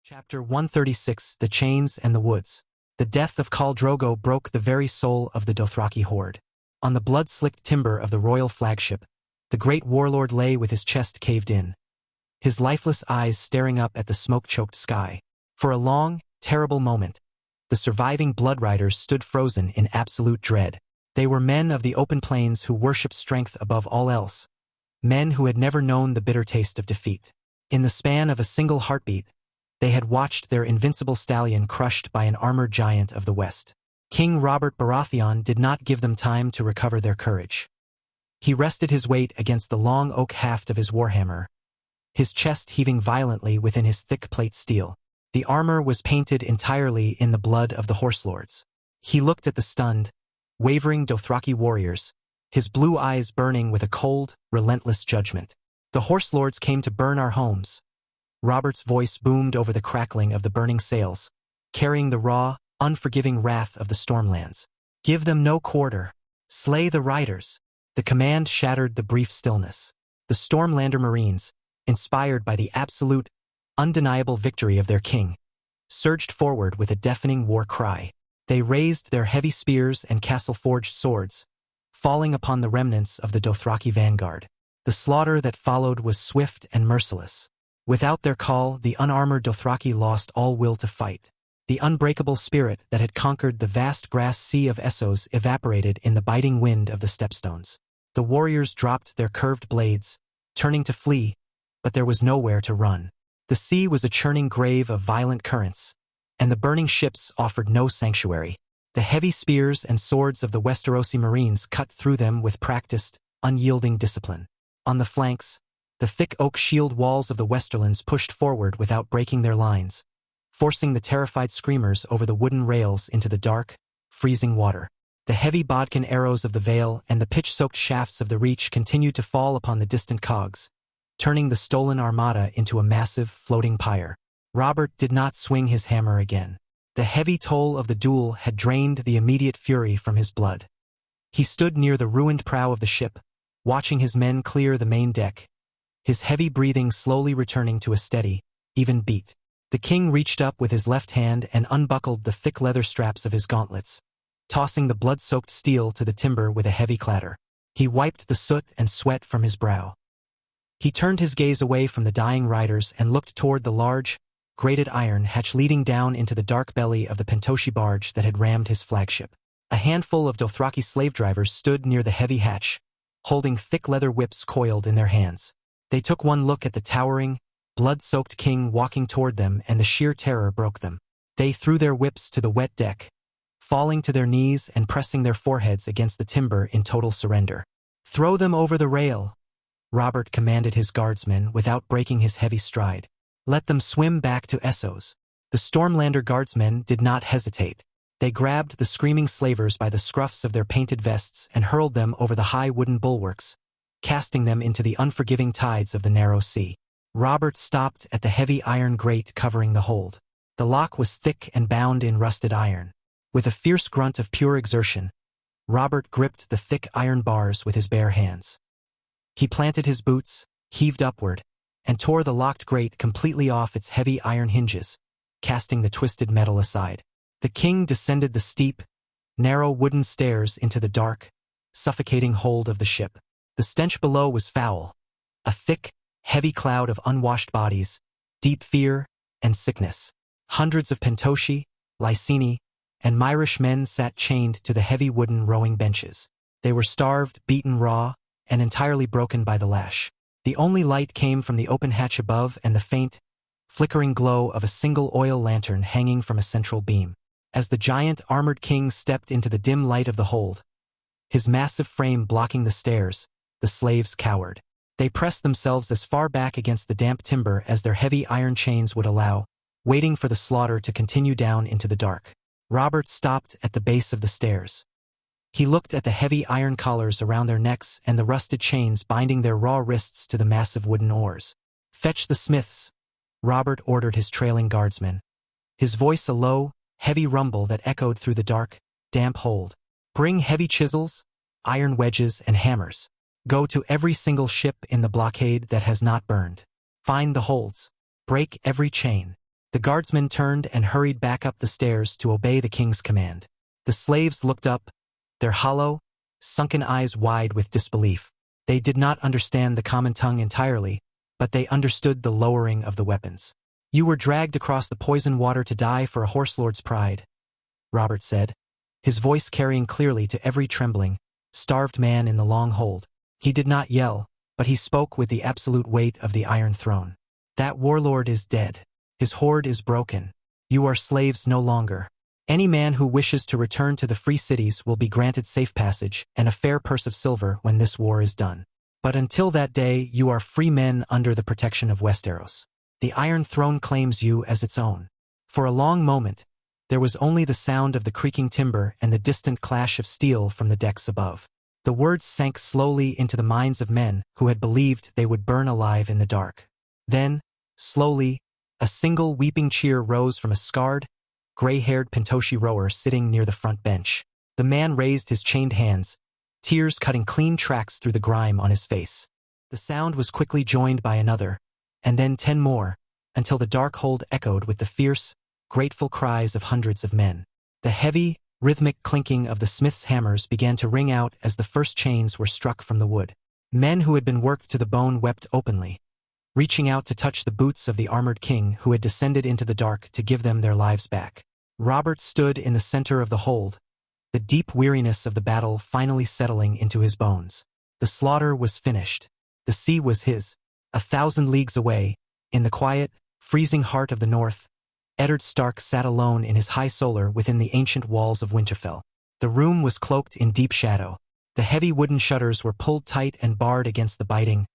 Chapter 136 The Chains and the Woods. The death of Khal Drogo broke the very soul of the Dothraki horde. On the blood-slicked timber of the royal flagship, the great warlord lay with his chest caved in, his lifeless eyes staring up at the smoke-choked sky. For a long, terrible moment, the surviving Blood Riders stood frozen in absolute dread. They were men of the open plains who worshipped strength above all else, men who had never known the bitter taste of defeat. In the span of a single heartbeat, they had watched their invincible stallion crushed by an armored giant of the West. King Robert Baratheon did not give them time to recover their courage. He rested his weight against the long oak haft of his warhammer, his chest heaving violently within his thick plate steel. The armor was painted entirely in the blood of the horse lords. He looked at the stunned, wavering Dothraki warriors, his blue eyes burning with a cold, relentless judgment. "The horse lords came to burn our homes." Robert's voice boomed over the crackling of the burning sails, carrying the raw, unforgiving wrath of the Stormlands. "Give them no quarter. Slay the riders." The command shattered the brief stillness. The Stormlander Marines, inspired by the absolute, undeniable victory of their king, surged forward with a deafening war cry. They raised their heavy spears and castle-forged swords, falling upon the remnants of the Dothraki vanguard. The slaughter that followed was swift and merciless. Without their call, the unarmored Dothraki lost all will to fight. The unbreakable spirit that had conquered the vast grass sea of Essos evaporated in the biting wind of the stepstones. The warriors dropped their curved blades, turning to flee, but there was nowhere to run. The sea was a churning grave of violent currents, and the burning ships offered no sanctuary. The heavy spears and swords of the Westerosi Marines cut through them with practiced, unyielding discipline. On the flanks, the thick oak shield walls of the Westerlands pushed forward without breaking their lines, forcing the terrified screamers over the wooden rails into the dark, freezing water. The heavy bodkin arrows of the Vale and the pitch-soaked shafts of the Reach continued to fall upon the distant cogs, turning the stolen armada into a massive, floating pyre. Robert did not swing his hammer again. The heavy toll of the duel had drained the immediate fury from his blood. He stood near the ruined prow of the ship, watching his men clear the main deck, his heavy breathing slowly returning to a steady, even beat. The king reached up with his left hand and unbuckled the thick leather straps of his gauntlets, tossing the blood-soaked steel to the timber with a heavy clatter. He wiped the soot and sweat from his brow. He turned his gaze away from the dying riders and looked toward the large, grated iron hatch leading down into the dark belly of the Pentoshi barge that had rammed his flagship. A handful of Dothraki slave drivers stood near the heavy hatch, holding thick leather whips coiled in their hands. They took one look at the towering, blood-soaked king walking toward them, and the sheer terror broke them. They threw their whips to the wet deck, falling to their knees and pressing their foreheads against the timber in total surrender. "Throw them over the rail," Robert commanded his guardsmen without breaking his heavy stride. "Let them swim back to Essos." The Stormlander guardsmen did not hesitate. They grabbed the screaming slavers by the scruffs of their painted vests and hurled them over the high wooden bulwarks, casting them into the unforgiving tides of the narrow sea. Robert stopped at the heavy iron grate covering the hold. The lock was thick and bound in rusted iron. With a fierce grunt of pure exertion, Robert gripped the thick iron bars with his bare hands. He planted his boots, heaved upward, and tore the locked grate completely off its heavy iron hinges, casting the twisted metal aside. The king descended the steep, narrow wooden stairs into the dark, suffocating hold of the ship. The stench below was foul, a thick, heavy cloud of unwashed bodies, deep fear, and sickness. Hundreds of Pentoshi, Lyseni, and Myrish men sat chained to the heavy wooden rowing benches. They were starved, beaten raw, and entirely broken by the lash. The only light came from the open hatch above and the faint, flickering glow of a single oil lantern hanging from a central beam. As the giant armored king stepped into the dim light of the hold, his massive frame blocking the stairs, the slaves cowered. They pressed themselves as far back against the damp timber as their heavy iron chains would allow, waiting for the slaughter to continue down into the dark. Robert stopped at the base of the stairs. He looked at the heavy iron collars around their necks and the rusted chains binding their raw wrists to the massive wooden oars. "Fetch the smiths," Robert ordered his trailing guardsmen, his voice a low, heavy rumble that echoed through the dark, damp hold. "Bring heavy chisels, iron wedges, and hammers. Go to every single ship in the blockade that has not burned. Find the holds. Break every chain." The guardsmen turned and hurried back up the stairs to obey the king's command. The slaves looked up, their hollow, sunken eyes wide with disbelief. They did not understand the common tongue entirely, but they understood the lowering of the weapons. "You were dragged across the poison water to die for a horse lord's pride," Robert said, his voice carrying clearly to every trembling, starved man in the long hold. He did not yell, but he spoke with the absolute weight of the Iron Throne. "That warlord is dead. His horde is broken. You are slaves no longer. Any man who wishes to return to the free cities will be granted safe passage and a fair purse of silver when this war is done. But until that day, you are free men under the protection of Westeros. The Iron Throne claims you as its own." For a long moment, there was only the sound of the creaking timber and the distant clash of steel from the decks above. The words sank slowly into the minds of men who had believed they would burn alive in the dark. Then, slowly, a single weeping cheer rose from a scarred, gray-haired Pentoshi rower sitting near the front bench. The man raised his chained hands, tears cutting clean tracks through the grime on his face. The sound was quickly joined by another, and then 10 more, until the dark hold echoed with the fierce, grateful cries of hundreds of men. The heavy, rhythmic clinking of the smith's hammers began to ring out as the first chains were struck from the wood. Men who had been worked to the bone wept openly, reaching out to touch the boots of the armored king who had descended into the dark to give them their lives back. Robert stood in the center of the hold, the deep weariness of the battle finally settling into his bones. The slaughter was finished. The sea was his. 1,000 leagues away, in the quiet, freezing heart of the north, Eddard Stark sat alone in his high solar within the ancient walls of Winterfell. The room was cloaked in deep shadow. The heavy wooden shutters were pulled tight and barred against the biting,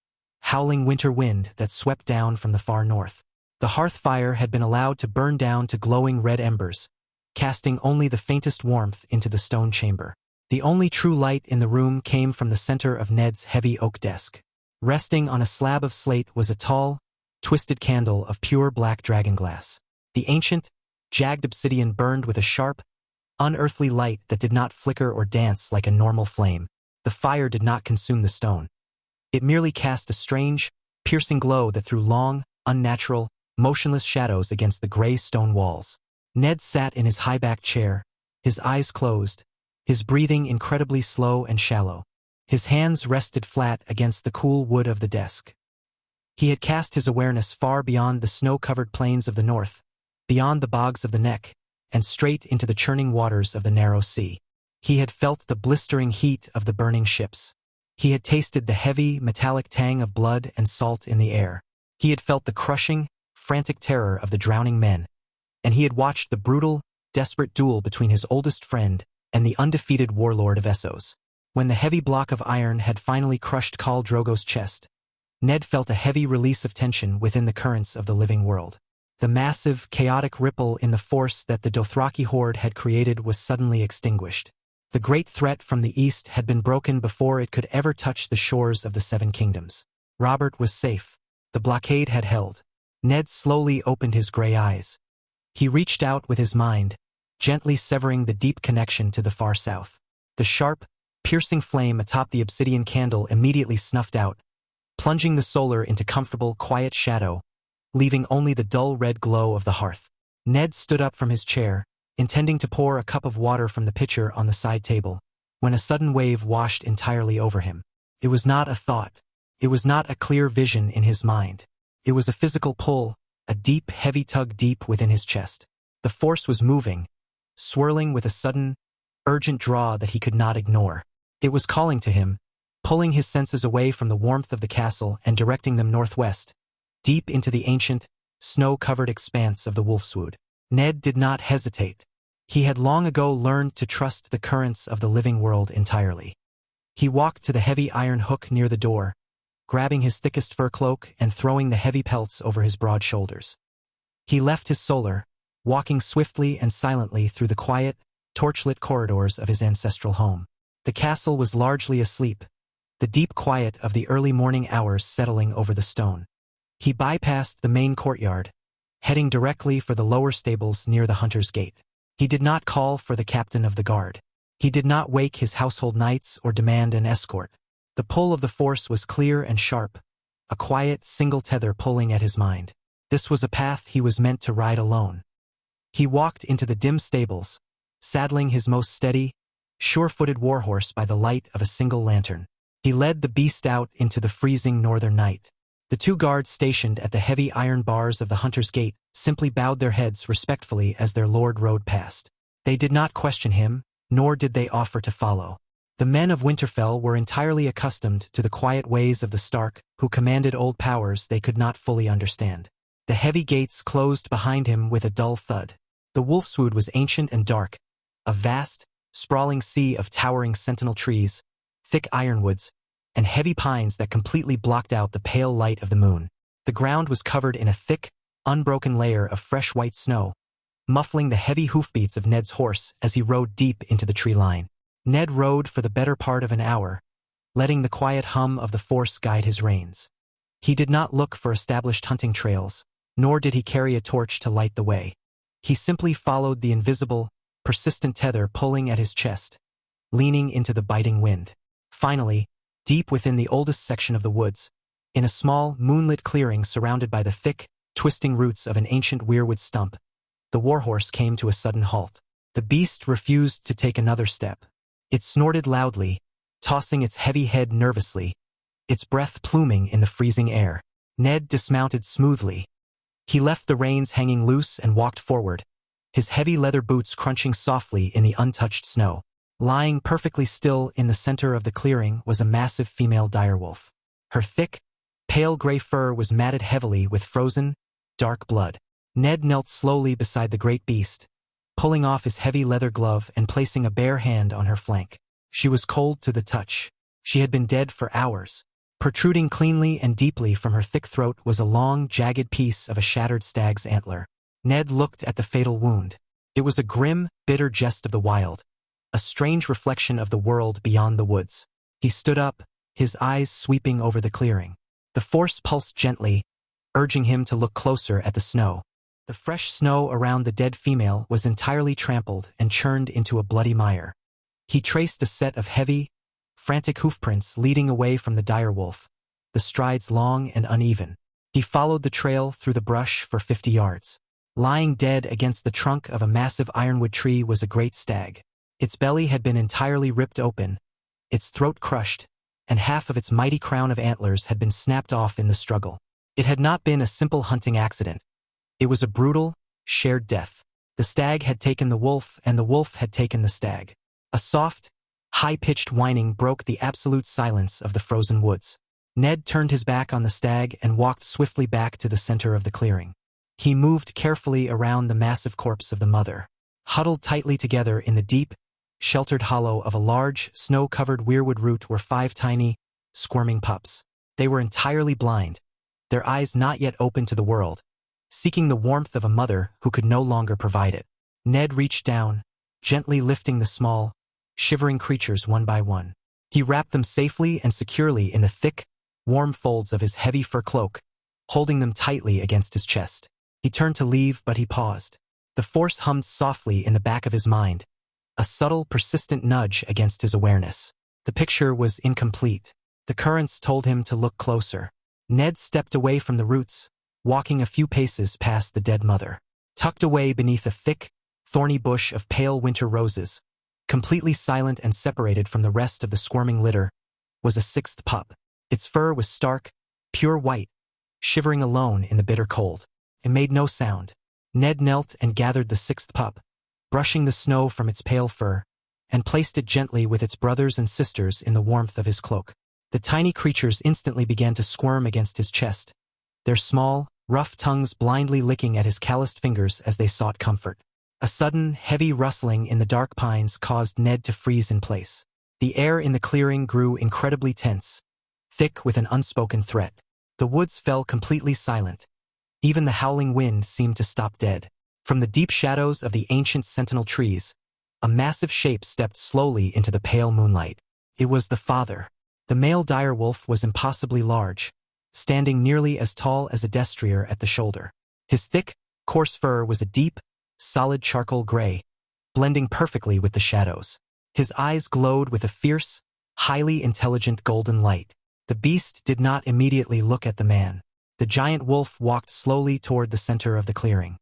howling winter wind that swept down from the far north. The hearth fire had been allowed to burn down to glowing red embers, casting only the faintest warmth into the stone chamber. The only true light in the room came from the center of Ned's heavy oak desk. Resting on a slab of slate was a tall, twisted candle of pure black dragonglass. The ancient, jagged obsidian burned with a sharp, unearthly light that did not flicker or dance like a normal flame. The fire did not consume the stone. It merely cast a strange, piercing glow that threw long, unnatural, motionless shadows against the gray stone walls. Ned sat in his high-backed chair, his eyes closed, his breathing incredibly slow and shallow. His hands rested flat against the cool wood of the desk. He had cast his awareness far beyond the snow-covered plains of the north, beyond the bogs of the neck, and straight into the churning waters of the narrow sea. He had felt the blistering heat of the burning ships. He had tasted the heavy, metallic tang of blood and salt in the air. He had felt the crushing, frantic terror of the drowning men. And he had watched the brutal, desperate duel between his oldest friend and the undefeated warlord of Essos. When the heavy block of iron had finally crushed Khal Drogo's chest, Ned felt a heavy release of tension within the currents of the living world. The massive, chaotic ripple in the force that the Dothraki horde had created was suddenly extinguished. The great threat from the east had been broken before it could ever touch the shores of the Seven Kingdoms. Robert was safe. The blockade had held. Ned slowly opened his gray eyes. He reached out with his mind, gently severing the deep connection to the far south. The sharp, piercing flame atop the obsidian candle immediately snuffed out, plunging the solar into comfortable, quiet shadow, leaving only the dull red glow of the hearth. Ned stood up from his chair, intending to pour a cup of water from the pitcher on the side table, when a sudden wave washed entirely over him. It was not a thought. It was not a clear vision in his mind. It was a physical pull, a deep, heavy tug deep within his chest. The force was moving, swirling with a sudden, urgent draw that he could not ignore. It was calling to him, pulling his senses away from the warmth of the castle and directing them northwest, deep into the ancient, snow-covered expanse of the Wolfswood. Ned did not hesitate. He had long ago learned to trust the currents of the living world entirely. He walked to the heavy iron hook near the door, grabbing his thickest fur cloak and throwing the heavy pelts over his broad shoulders. He left his solar, walking swiftly and silently through the quiet, torchlit corridors of his ancestral home. The castle was largely asleep, the deep quiet of the early morning hours settling over the stone. He bypassed the main courtyard, heading directly for the lower stables near the Hunter's Gate. He did not call for the captain of the guard. He did not wake his household knights or demand an escort. The pull of the force was clear and sharp, a quiet, single tether pulling at his mind. This was a path he was meant to ride alone. He walked into the dim stables, saddling his most steady, sure-footed warhorse by the light of a single lantern. He led the beast out into the freezing northern night. The 2 guards stationed at the heavy iron bars of the hunter's gate simply bowed their heads respectfully as their lord rode past. They did not question him, nor did they offer to follow. The men of Winterfell were entirely accustomed to the quiet ways of the Stark, who commanded old powers they could not fully understand. The heavy gates closed behind him with a dull thud. The Wolfswood was ancient and dark, a vast, sprawling sea of towering sentinel trees, thick ironwoods, and heavy pines that completely blocked out the pale light of the moon. The ground was covered in a thick, unbroken layer of fresh white snow, muffling the heavy hoofbeats of Ned's horse as he rode deep into the tree line. Ned rode for the better part of an hour, letting the quiet hum of the force guide his reins. He did not look for established hunting trails, nor did he carry a torch to light the way. He simply followed the invisible, persistent tether pulling at his chest, leaning into the biting wind. Finally, deep within the oldest section of the woods, in a small, moonlit clearing surrounded by the thick, twisting roots of an ancient weirwood stump, the warhorse came to a sudden halt. The beast refused to take another step. It snorted loudly, tossing its heavy head nervously, its breath pluming in the freezing air. Ned dismounted smoothly. He left the reins hanging loose and walked forward, his heavy leather boots crunching softly in the untouched snow. Lying perfectly still in the center of the clearing was a massive female direwolf. Her thick, pale gray fur was matted heavily with frozen, dark blood. Ned knelt slowly beside the great beast, pulling off his heavy leather glove and placing a bare hand on her flank. She was cold to the touch. She had been dead for hours. Protruding cleanly and deeply from her thick throat was a long, jagged piece of a shattered stag's antler. Ned looked at the fatal wound. It was a grim, bitter jest of the wild, a strange reflection of the world beyond the woods. He stood up, his eyes sweeping over the clearing. The force pulsed gently, urging him to look closer at the snow. The fresh snow around the dead female was entirely trampled and churned into a bloody mire. He traced a set of heavy, frantic hoofprints leading away from the direwolf, the strides long and uneven. He followed the trail through the brush for 50 yards. Lying dead against the trunk of a massive ironwood tree was a great stag. Its belly had been entirely ripped open, its throat crushed, and half of its mighty crown of antlers had been snapped off in the struggle. It had not been a simple hunting accident. It was a brutal, shared death. The stag had taken the wolf, and the wolf had taken the stag. A soft, high-pitched whining broke the absolute silence of the frozen woods. Ned turned his back on the stag and walked swiftly back to the center of the clearing. He moved carefully around the massive corpse of the mother. Huddled tightly together in the deep, sheltered hollow of a large, snow-covered weirwood root were 5 tiny, squirming pups. They were entirely blind, their eyes not yet open to the world, seeking the warmth of a mother who could no longer provide it. Ned reached down, gently lifting the small, shivering creatures one by one. He wrapped them safely and securely in the thick, warm folds of his heavy fur cloak, holding them tightly against his chest. He turned to leave, but he paused. The force hummed softly in the back of his mind, a subtle, persistent nudge against his awareness. The picture was incomplete. The currents told him to look closer. Ned stepped away from the roots, walking a few paces past the dead mother. Tucked away beneath a thick, thorny bush of pale winter roses, completely silent and separated from the rest of the squirming litter, was a 6th pup. Its fur was stark, pure white, shivering alone in the bitter cold. It made no sound. Ned knelt and gathered the 6th pup, brushing the snow from its pale fur, and placed it gently with its brothers and sisters in the warmth of his cloak. The tiny creatures instantly began to squirm against his chest, their small, rough tongues blindly licking at his calloused fingers as they sought comfort. A sudden, heavy rustling in the dark pines caused Ned to freeze in place. The air in the clearing grew incredibly tense, thick with an unspoken threat. The woods fell completely silent. Even the howling wind seemed to stop dead. From the deep shadows of the ancient sentinel trees, a massive shape stepped slowly into the pale moonlight. It was the father. The male direwolf was impossibly large, standing nearly as tall as a destrier at the shoulder. His thick, coarse fur was a deep, solid charcoal gray, blending perfectly with the shadows. His eyes glowed with a fierce, highly intelligent golden light. The beast did not immediately look at the man. The giant wolf walked slowly toward the center of the clearing.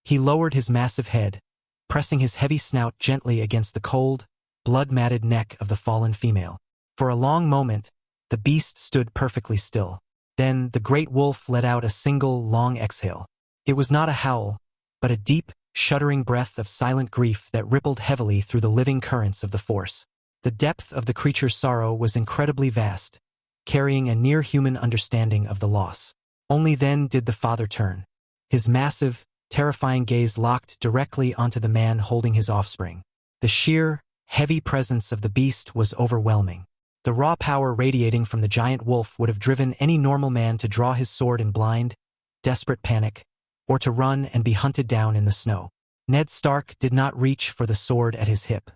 He lowered his massive head, pressing his heavy snout gently against the cold, blood-matted neck of the fallen female. For a long moment, the beast stood perfectly still. Then the great wolf let out a single, long exhale. It was not a howl, but a deep, shuddering breath of silent grief that rippled heavily through the living currents of the force. The depth of the creature's sorrow was incredibly vast, carrying a near-human understanding of the loss. Only then did the father turn, his massive, terrifying gaze locked directly onto the man holding his offspring. The sheer, heavy presence of the beast was overwhelming. The raw power radiating from the giant wolf would have driven any normal man to draw his sword in blind, desperate panic, or to run and be hunted down in the snow. Ned Stark did not reach for the sword at his hip.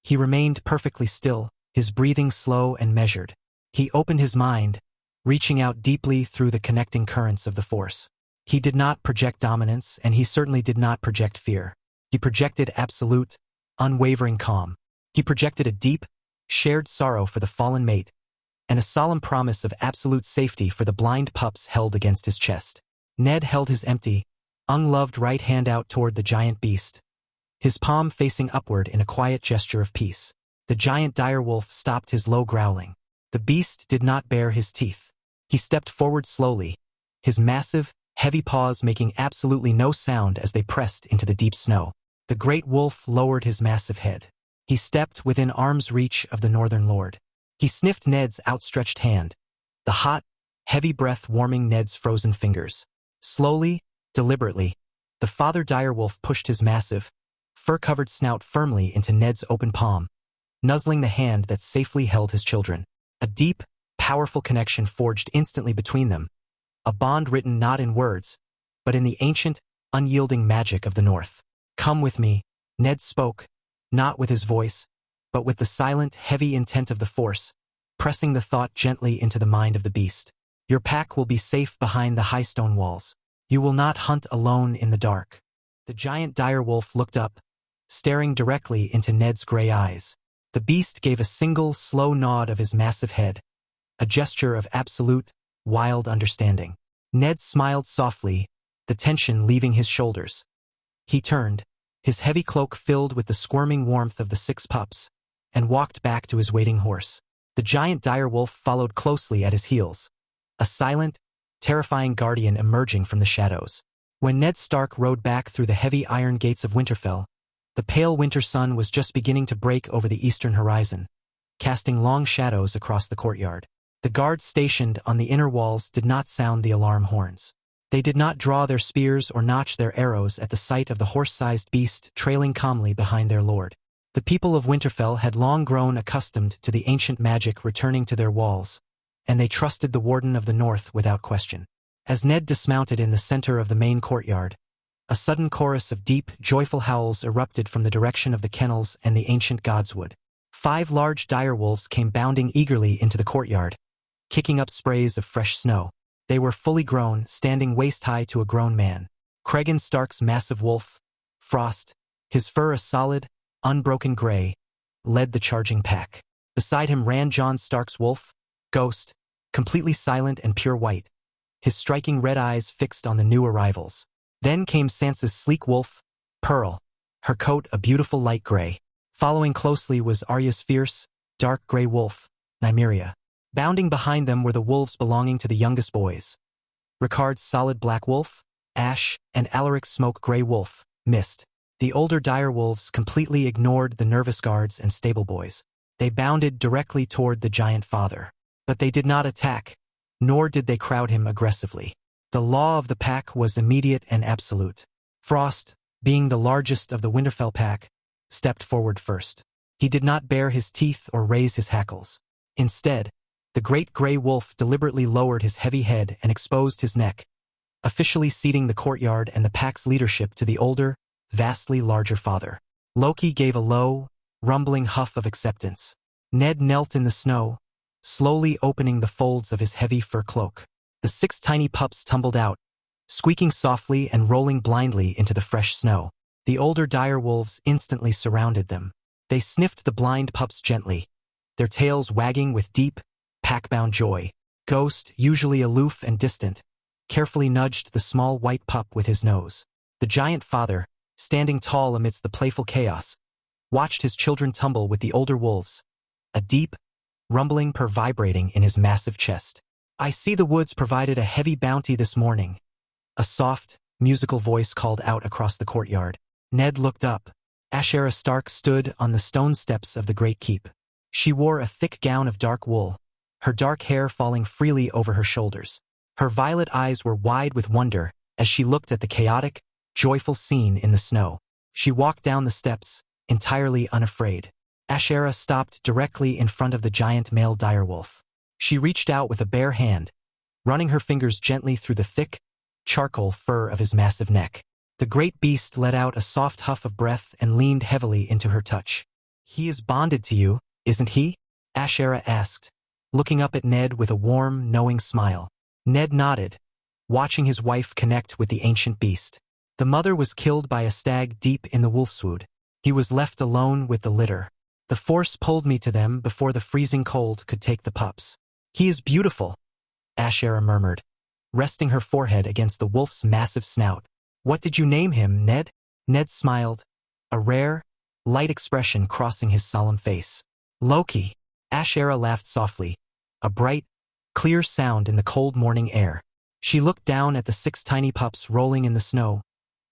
He remained perfectly still, his breathing slow and measured. He opened his mind, reaching out deeply through the connecting currents of the force. He did not project dominance, and he certainly did not project fear. He projected absolute, unwavering calm. He projected a deep, shared sorrow for the fallen mate, and a solemn promise of absolute safety for the blind pups held against his chest. Ned held his empty, unloved right hand out toward the giant beast, his palm facing upward in a quiet gesture of peace. The giant direwolf stopped his low growling. The beast did not bare his teeth. He stepped forward slowly, his massive, heavy paws making absolutely no sound as they pressed into the deep snow. The great wolf lowered his massive head. He stepped within arm's reach of the Northern Lord. He sniffed Ned's outstretched hand, the hot, heavy breath warming Ned's frozen fingers. Slowly, deliberately, the father direwolf pushed his massive, fur-covered snout firmly into Ned's open palm, nuzzling the hand that safely held his children. A deep, powerful connection forged instantly between them, a bond written not in words, but in the ancient, unyielding magic of the North. "Come with me," Ned spoke, not with his voice, but with the silent, heavy intent of the Force, pressing the thought gently into the mind of the beast. "Your pack will be safe behind the high stone walls. You will not hunt alone in the dark." The giant direwolf looked up, staring directly into Ned's gray eyes. The beast gave a single, slow nod of his massive head, a gesture of absolute, wild understanding. Ned smiled softly, the tension leaving his shoulders. He turned, his heavy cloak filled with the squirming warmth of the 6 pups, and walked back to his waiting horse. The giant direwolf followed closely at his heels, a silent, terrifying guardian emerging from the shadows. When Ned Stark rode back through the heavy iron gates of Winterfell, the pale winter sun was just beginning to break over the eastern horizon, casting long shadows across the courtyard. The guards stationed on the inner walls did not sound the alarm horns. They did not draw their spears or notch their arrows at the sight of the horse-sized beast trailing calmly behind their lord. The people of Winterfell had long grown accustomed to the ancient magic returning to their walls, and they trusted the Warden of the North without question. As Ned dismounted in the center of the main courtyard, a sudden chorus of deep, joyful howls erupted from the direction of the kennels and the ancient godswood. 5 large direwolves came bounding eagerly into the courtyard, kicking up sprays of fresh snow. They were fully grown, standing waist-high to a grown man. Cregan Stark's massive wolf, Frost, his fur a solid, unbroken gray, led the charging pack. Beside him ran Jon Stark's wolf, Ghost, completely silent and pure white, his striking red eyes fixed on the new arrivals. Then came Sansa's sleek wolf, Pearl, her coat a beautiful light gray. Following closely was Arya's fierce, dark gray wolf, Nymeria. Bounding behind them were the wolves belonging to the youngest boys, Ricard's solid black wolf, Ash, and Alaric's smoke gray wolf, Mist. The older direwolves completely ignored the nervous guards and stable boys. They bounded directly toward the giant father. But they did not attack, nor did they crowd him aggressively. The law of the pack was immediate and absolute. Frost, being the largest of the Winterfell pack, stepped forward first. He did not bare his teeth or raise his hackles. Instead, the great gray wolf deliberately lowered his heavy head and exposed his neck, officially ceding the courtyard and the pack's leadership to the older, vastly larger father. Loki gave a low, rumbling huff of acceptance. Ned knelt in the snow, slowly opening the folds of his heavy fur cloak. The 6 tiny pups tumbled out, squeaking softly and rolling blindly into the fresh snow. The older direwolves instantly surrounded them. They sniffed the blind pups gently, their tails wagging with deep, pack-bound joy. Ghost, usually aloof and distant, carefully nudged the small white pup with his nose. The giant father, standing tall amidst the playful chaos, watched his children tumble with the older wolves, a deep, rumbling purr vibrating in his massive chest. "I see the woods provided a heavy bounty this morning," a soft, musical voice called out across the courtyard. Ned looked up. Ashera Stark stood on the stone steps of the great keep. She wore a thick gown of dark wool, her dark hair falling freely over her shoulders. Her violet eyes were wide with wonder as she looked at the chaotic, joyful scene in the snow. She walked down the steps, entirely unafraid. Ashera stopped directly in front of the giant male direwolf. She reached out with a bare hand, running her fingers gently through the thick, charcoal fur of his massive neck. The great beast let out a soft huff of breath and leaned heavily into her touch. "He is bonded to you, isn't he?" Ashera asked, looking up at Ned with a warm, knowing smile. Ned nodded, watching his wife connect with the ancient beast. The mother was killed by a stag deep in the wolfswood. He was left alone with the litter. The force pulled me to them before the freezing cold could take the pups. "He is beautiful," Ashera murmured, resting her forehead against the wolf's massive snout. "What did you name him, Ned?" Ned smiled, a rare, light expression crossing his solemn face. "Loki." Ashera laughed softly, a bright, clear sound in the cold morning air. She looked down at the 6 tiny pups rolling in the snow,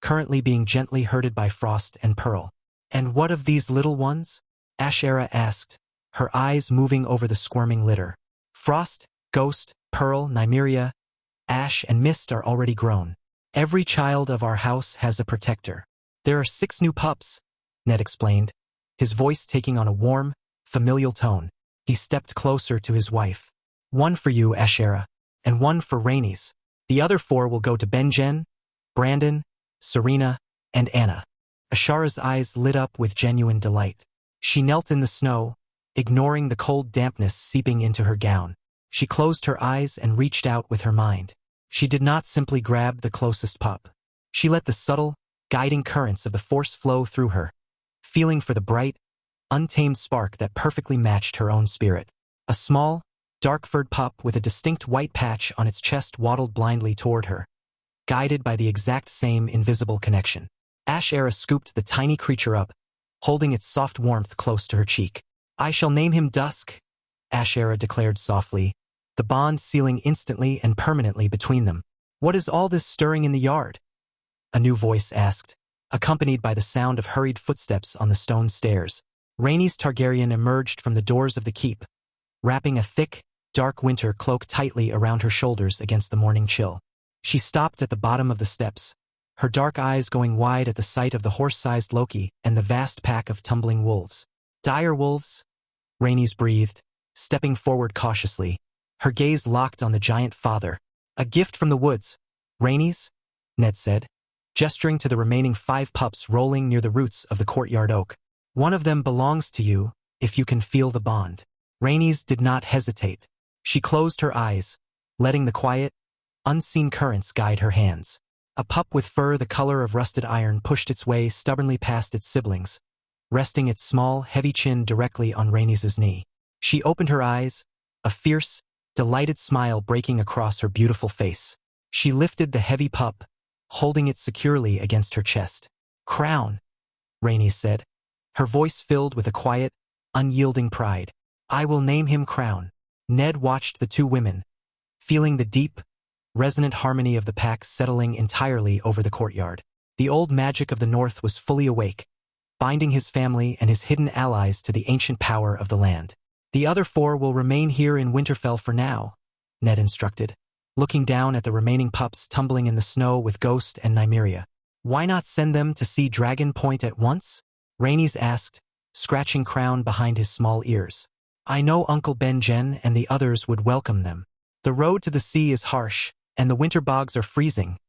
currently being gently herded by Frost and Pearl. "And what of these little ones?" Ashera asked, her eyes moving over the squirming litter. "Frost, Ghost, Pearl, Nymeria, Ash, and Mist are already grown. Every child of our house has a protector. There are 6 new pups," Ned explained, his voice taking on a warm, familial tone. He stepped closer to his wife. "One for you, Ashera, and one for Rhaenys. The other 4 will go to Benjen, Brandon, Serena, and Anna." Ashera's eyes lit up with genuine delight. She knelt in the snow, ignoring the cold dampness seeping into her gown. She closed her eyes and reached out with her mind. She did not simply grab the closest pup. She let the subtle, guiding currents of the force flow through her, feeling for the bright, untamed spark that perfectly matched her own spirit. A small, dark-furred pup with a distinct white patch on its chest waddled blindly toward her, guided by the exact same invisible connection. Ashera scooped the tiny creature up, holding its soft warmth close to her cheek. "I shall name him Dusk," Ashera declared softly, the bond sealing instantly and permanently between them. "What is all this stirring in the yard?" a new voice asked, accompanied by the sound of hurried footsteps on the stone stairs. Rhaenys Targaryen emerged from the doors of the keep, wrapping a thick, dark winter cloak tightly around her shoulders against the morning chill. She stopped at the bottom of the steps, her dark eyes going wide at the sight of the horse-sized Loki and the vast pack of tumbling wolves. "Dire wolves," Rhaenys breathed, stepping forward cautiously, her gaze locked on the giant father. "A gift from the woods, Rhaenys," Ned said, gesturing to the remaining 5 pups rolling near the roots of the courtyard oak. "One of them belongs to you, if you can feel the bond." Rhaenys did not hesitate. She closed her eyes, letting the quiet, unseen currents guide her hands. A pup with fur the color of rusted iron pushed its way stubbornly past its siblings, resting its small, heavy chin directly on Rhaenys' knee. She opened her eyes, a fierce, delighted smile breaking across her beautiful face. She lifted the heavy pup, holding it securely against her chest. "Crown," Rhaenys said, her voice filled with a quiet, unyielding pride. "I will name him Crown." Ned watched the 2 women, feeling the deep, resonant harmony of the pack settling entirely over the courtyard. The old magic of the North was fully awake, binding his family and his hidden allies to the ancient power of the land. "The other 4 will remain here in Winterfell for now," Ned instructed, looking down at the remaining pups tumbling in the snow with Ghost and Nymeria. "Why not send them to see Dragon Point at once?" Rhaenys asked, scratching Crown behind his small ears. "I know Uncle Benjen and the others would welcome them. The road to the sea is harsh, and the winter bogs are freezing,"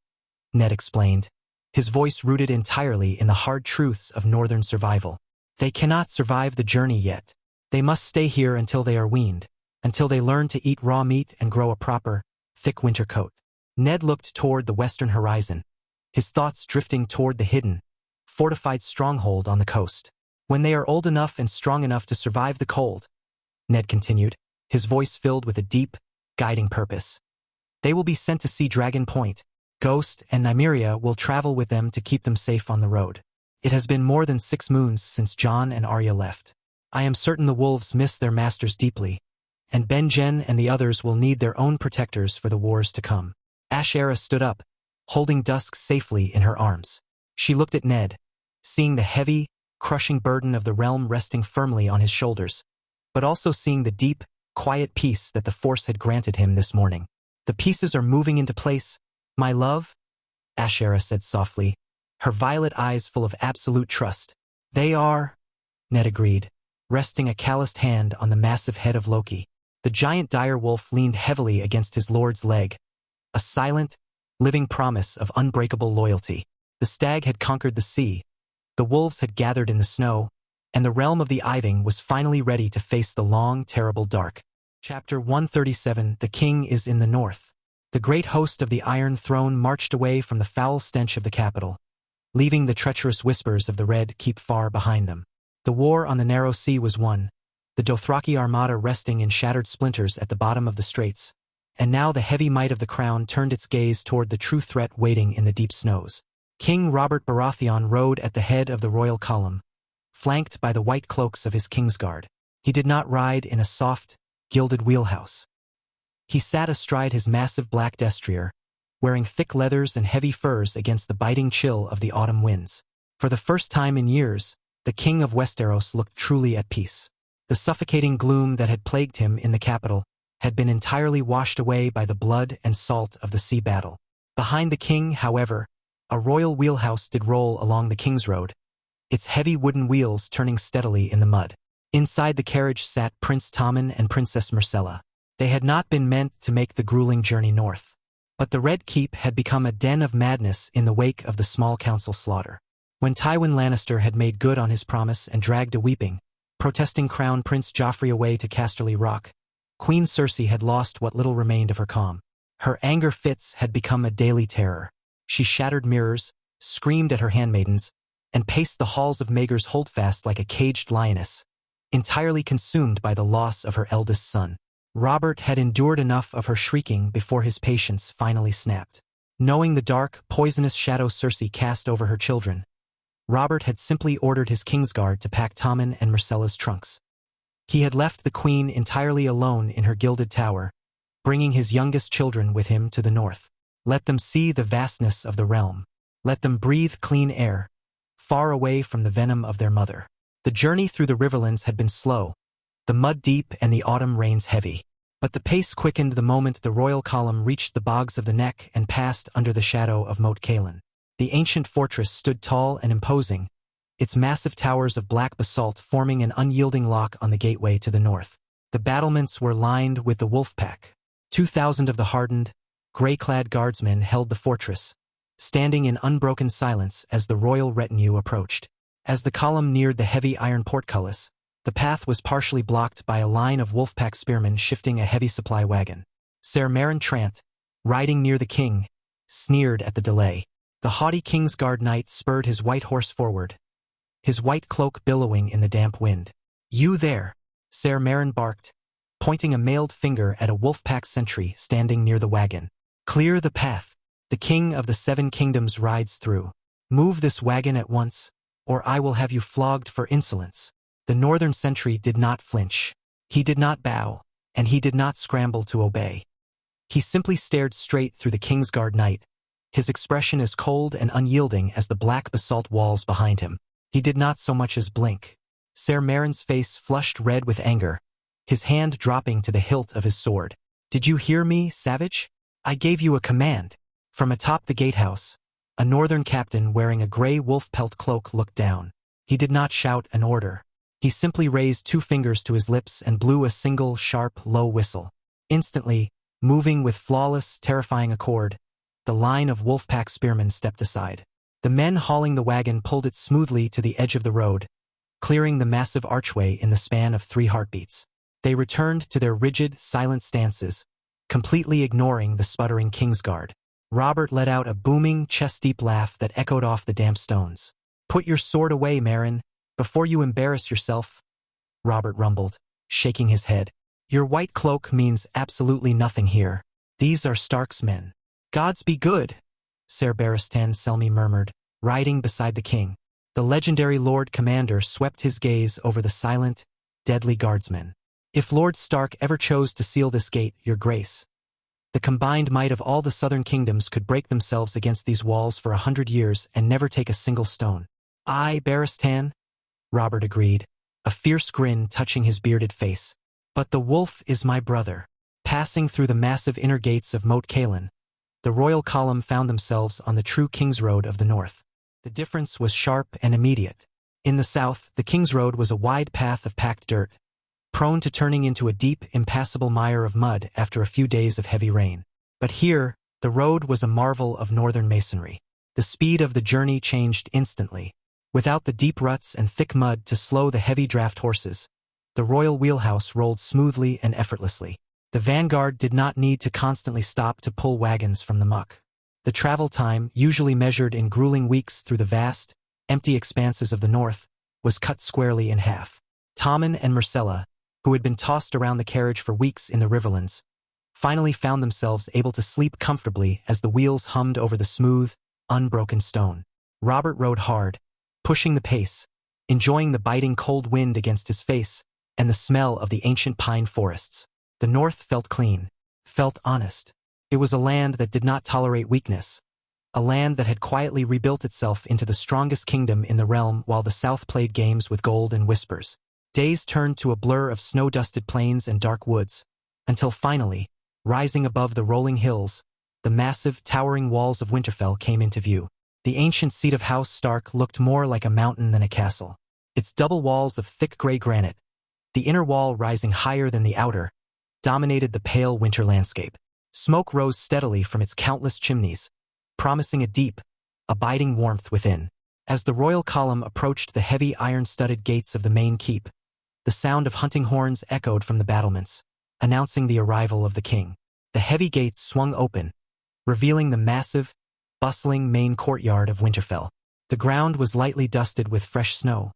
Ned explained, his voice rooted entirely in the hard truths of northern survival. "They cannot survive the journey yet. They must stay here until they are weaned, until they learn to eat raw meat and grow a proper, thick winter coat." Ned looked toward the western horizon, his thoughts drifting toward the hidden, fortified stronghold on the coast. "When they are old enough and strong enough to survive the cold," Ned continued, his voice filled with a deep, guiding purpose, They will be sent to see Dragon Point. Ghost and Nymeria will travel with them to keep them safe on the road. It has been more than 6 moons since Jon and Arya left. I am certain the wolves miss their masters deeply, and Benjen and the others will need their own protectors for the wars to come. Ashera stood up, holding Dusk safely in her arms. She looked at Ned, seeing the heavy, crushing burden of the realm resting firmly on his shoulders, but also seeing the deep, quiet peace that the Force had granted him this morning. The pieces are moving into place, my love, Ashera said softly, her violet eyes full of absolute trust. They are, Ned agreed, resting a calloused hand on the massive head of Loki. The giant direwolf leaned heavily against his lord's leg, a silent, living promise of unbreakable loyalty. The stag had conquered the sea, the wolves had gathered in the snow, and the realm of the Iving was finally ready to face the long, terrible dark. Chapter 137 The King is in the North. The great host of the Iron Throne marched away from the foul stench of the capital, leaving the treacherous whispers of the Red Keep far behind them. The war on the Narrow Sea was won, the Dothraki armada resting in shattered splinters at the bottom of the straits, and now the heavy might of the crown turned its gaze toward the true threat waiting in the deep snows. King Robert Baratheon rode at the head of the royal column, flanked by the white cloaks of his Kingsguard. He did not ride in a soft, gilded wheelhouse. He sat astride his massive black destrier, wearing thick leathers and heavy furs against the biting chill of the autumn winds. For the first time in years, the king of Westeros looked truly at peace. The suffocating gloom that had plagued him in the capital had been entirely washed away by the blood and salt of the sea battle. Behind the king, however, a royal wheelhouse did roll along the King's Road, its heavy wooden wheels turning steadily in the mud. Inside the carriage sat Prince Tommen and Princess Myrcella. They had not been meant to make the grueling journey north, but the Red Keep had become a den of madness in the wake of the small council slaughter. When Tywin Lannister had made good on his promise and dragged a weeping, protesting Crown Prince Joffrey away to Casterly Rock, Queen Cersei had lost what little remained of her calm. Her anger fits had become a daily terror. She shattered mirrors, screamed at her handmaidens, and paced the halls of Maegor's Holdfast like a caged lioness, entirely consumed by the loss of her eldest son. Robert had endured enough of her shrieking before his patience finally snapped. Knowing the dark, poisonous shadow Cersei cast over her children, Robert had simply ordered his Kingsguard to pack Tommen and Myrcella's trunks. He had left the queen entirely alone in her gilded tower, bringing his youngest children with him to the north. Let them see the vastness of the realm. Let them breathe clean air, far away from the venom of their mother. The journey through the Riverlands had been slow, the mud deep and the autumn rains heavy. But the pace quickened the moment the royal column reached the bogs of the Neck and passed under the shadow of Moat Cailin. The ancient fortress stood tall and imposing, its massive towers of black basalt forming an unyielding lock on the gateway to the north. The battlements were lined with the wolf pack. 2,000 of the hardened, gray-clad guardsmen held the fortress, standing in unbroken silence as the royal retinue approached. As the column neared the heavy iron portcullis, the path was partially blocked by a line of wolfpack spearmen shifting a heavy supply wagon. Ser Meryn Trant, riding near the king, sneered at the delay. The haughty Kingsguard knight spurred his white horse forward, his white cloak billowing in the damp wind. "You there," Ser Meryn barked, pointing a mailed finger at a wolfpack sentry standing near the wagon. "Clear the path. The King of the Seven Kingdoms rides through. Move this wagon at once, or I will have you flogged for insolence." The northern sentry did not flinch. He did not bow, and he did not scramble to obey. He simply stared straight through the Kingsguard knight, his expression as cold and unyielding as the black basalt walls behind him. He did not so much as blink. Ser Meryn's face flushed red with anger, his hand dropping to the hilt of his sword. "Did you hear me, savage? I gave you a command." From atop the gatehouse, a northern captain wearing a gray wolf pelt cloak looked down. He did not shout an order. He simply raised 2 fingers to his lips and blew a single, sharp, low whistle. Instantly, moving with flawless, terrifying accord, the line of wolfpack spearmen stepped aside. The men hauling the wagon pulled it smoothly to the edge of the road, clearing the massive archway in the span of 3 heartbeats. They returned to their rigid, silent stances, completely ignoring the sputtering Kingsguard. Robert let out a booming, chest-deep laugh that echoed off the damp stones. "Put your sword away, Meryn, before you embarrass yourself," Robert rumbled, shaking his head. "Your white cloak means absolutely nothing here." These are Stark's men. Gods be good, Ser Barristan Selmy murmured, riding beside the king. The legendary Lord Commander swept his gaze over the silent, deadly guardsmen. If Lord Stark ever chose to seal this gate, your grace, the combined might of all the southern kingdoms could break themselves against these walls for 100 years and never take a single stone. Aye, Barristan, Robert agreed, a fierce grin touching his bearded face. But the wolf is my brother. Passing through the massive inner gates of Moat Cailin, the royal column found themselves on the true King's Road of the north. The difference was sharp and immediate. In the south, the King's Road was a wide path of packed dirt, prone to turning into a deep, impassable mire of mud after a few days of heavy rain. But here, the road was a marvel of northern masonry. The speed of the journey changed instantly. Without the deep ruts and thick mud to slow the heavy draft horses, the royal wheelhouse rolled smoothly and effortlessly. The vanguard did not need to constantly stop to pull wagons from the muck. The travel time, usually measured in grueling weeks through the vast, empty expanses of the north, was cut squarely in half. Tommen and Myrcella, who had been tossed around the carriage for weeks in the Riverlands, finally found themselves able to sleep comfortably as the wheels hummed over the smooth, unbroken stone. Robert rode hard, pushing the pace, enjoying the biting cold wind against his face and the smell of the ancient pine forests. The north felt clean, felt honest. It was a land that did not tolerate weakness, a land that had quietly rebuilt itself into the strongest kingdom in the realm while the south played games with gold and whispers. Days turned to a blur of snow-dusted plains and dark woods, until finally, rising above the rolling hills, the massive, towering walls of Winterfell came into view. The ancient seat of House Stark looked more like a mountain than a castle. Its double walls of thick gray granite, the inner wall rising higher than the outer, dominated the pale winter landscape. Smoke rose steadily from its countless chimneys, promising a deep, abiding warmth within. As the royal column approached the heavy iron-studded gates of the main keep, the sound of hunting horns echoed from the battlements, announcing the arrival of the king. The heavy gates swung open, revealing the massive, bustling main courtyard of Winterfell. The ground was lightly dusted with fresh snow,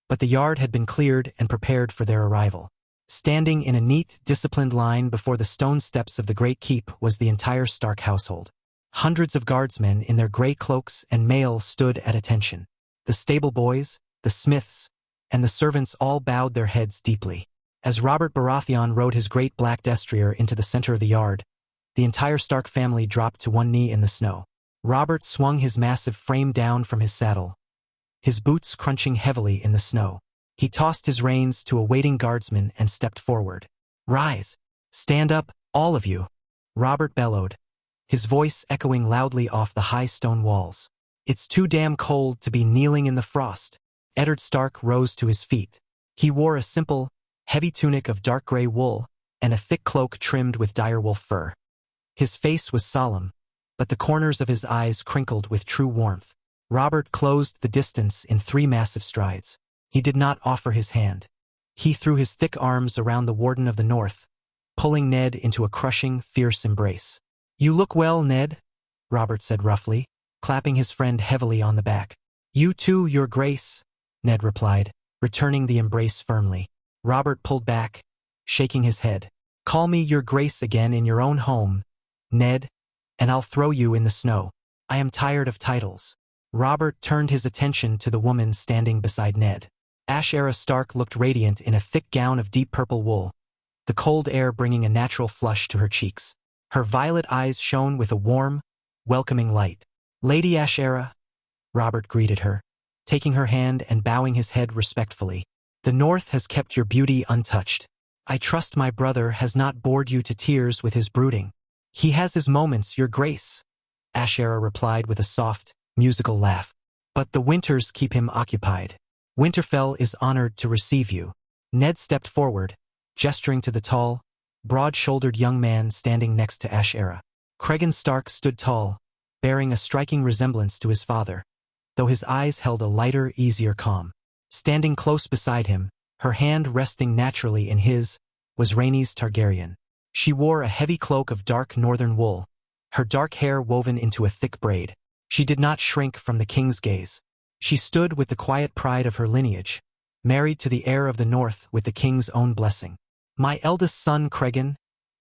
but the yard had been cleared and prepared for their arrival. Standing in a neat, disciplined line before the stone steps of the great keep was the entire Stark household. Hundreds of guardsmen in their gray cloaks and mail stood at attention. The stable boys, the smiths, and the servants all bowed their heads deeply. As Robert Baratheon rode his great black destrier into the center of the yard, the entire Stark family dropped to one knee in the snow. Robert swung his massive frame down from his saddle, his boots crunching heavily in the snow. He tossed his reins to a waiting guardsman and stepped forward. "Rise! Stand up, all of you!" Robert bellowed, his voice echoing loudly off the high stone walls. "It's too damn cold to be kneeling in the frost." Eddard Stark rose to his feet. He wore a simple, heavy tunic of dark gray wool and a thick cloak trimmed with direwolf fur. His face was solemn, but the corners of his eyes crinkled with true warmth. Robert closed the distance in 3 massive strides. He did not offer his hand. He threw his thick arms around the Warden of the North, pulling Ned into a crushing, fierce embrace. "You look well, Ned," Robert said roughly, clapping his friend heavily on the back. "You too, Your Grace," Ned replied, returning the embrace firmly. Robert pulled back, shaking his head. "Call me Your Grace again in your own home, Ned, and I'll throw you in the snow. I am tired of titles." Robert turned his attention to the woman standing beside Ned. Ashera Stark looked radiant in a thick gown of deep purple wool, the cold air bringing a natural flush to her cheeks. Her violet eyes shone with a warm, welcoming light. "Lady Ashera," Robert greeted her, taking her hand and bowing his head respectfully. "The North has kept your beauty untouched. I trust my brother has not bored you to tears with his brooding." "He has his moments, Your Grace," Ashera replied with a soft, musical laugh. "But the winters keep him occupied. Winterfell is honored to receive you." Ned stepped forward, gesturing to the tall, broad-shouldered young man standing next to Ashera. Cregan Stark stood tall, bearing a striking resemblance to his father, though his eyes held a lighter, easier calm. Standing close beside him, her hand resting naturally in his, was Rhaenys Targaryen. She wore a heavy cloak of dark northern wool, her dark hair woven into a thick braid. She did not shrink from the king's gaze. She stood with the quiet pride of her lineage, married to the heir of the North with the king's own blessing. "My eldest son, Cregan,"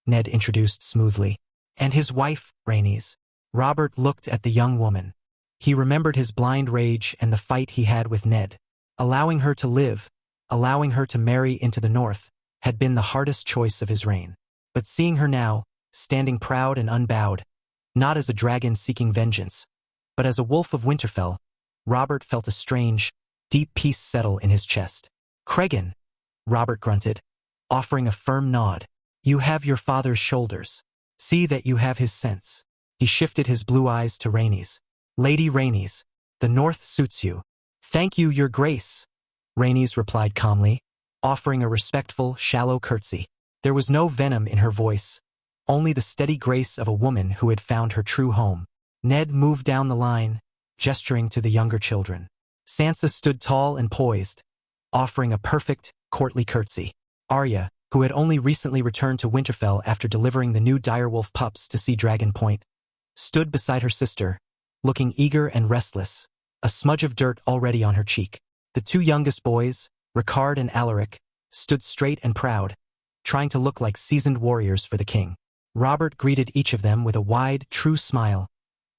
Ned introduced smoothly. And his wife, Rhaenys. Robert looked at the young woman. He remembered his blind rage and the fight he had with Ned. Allowing her to live, allowing her to marry into the north, had been the hardest choice of his reign. But seeing her now, standing proud and unbowed, not as a dragon seeking vengeance, but as a wolf of Winterfell, Robert felt a strange, deep peace settle in his chest. "Cregan," Robert grunted, offering a firm nod. "You have your father's shoulders. See that you have his sense." He shifted his blue eyes to Rhaenys. "Lady Rhaenys, the north suits you." "Thank you, your grace," Rhaenys replied calmly, offering a respectful, shallow curtsy. There was no venom in her voice, only the steady grace of a woman who had found her true home. Ned moved down the line, gesturing to the younger children. Sansa stood tall and poised, offering a perfect, courtly curtsy. Arya, who had only recently returned to Winterfell after delivering the new direwolf pups to Sea Dragon Point, stood beside her sister, looking eager and restless, a smudge of dirt already on her cheek. The two youngest boys, Rickard and Alaric, stood straight and proud, trying to look like seasoned warriors for the king. Robert greeted each of them with a wide, true smile,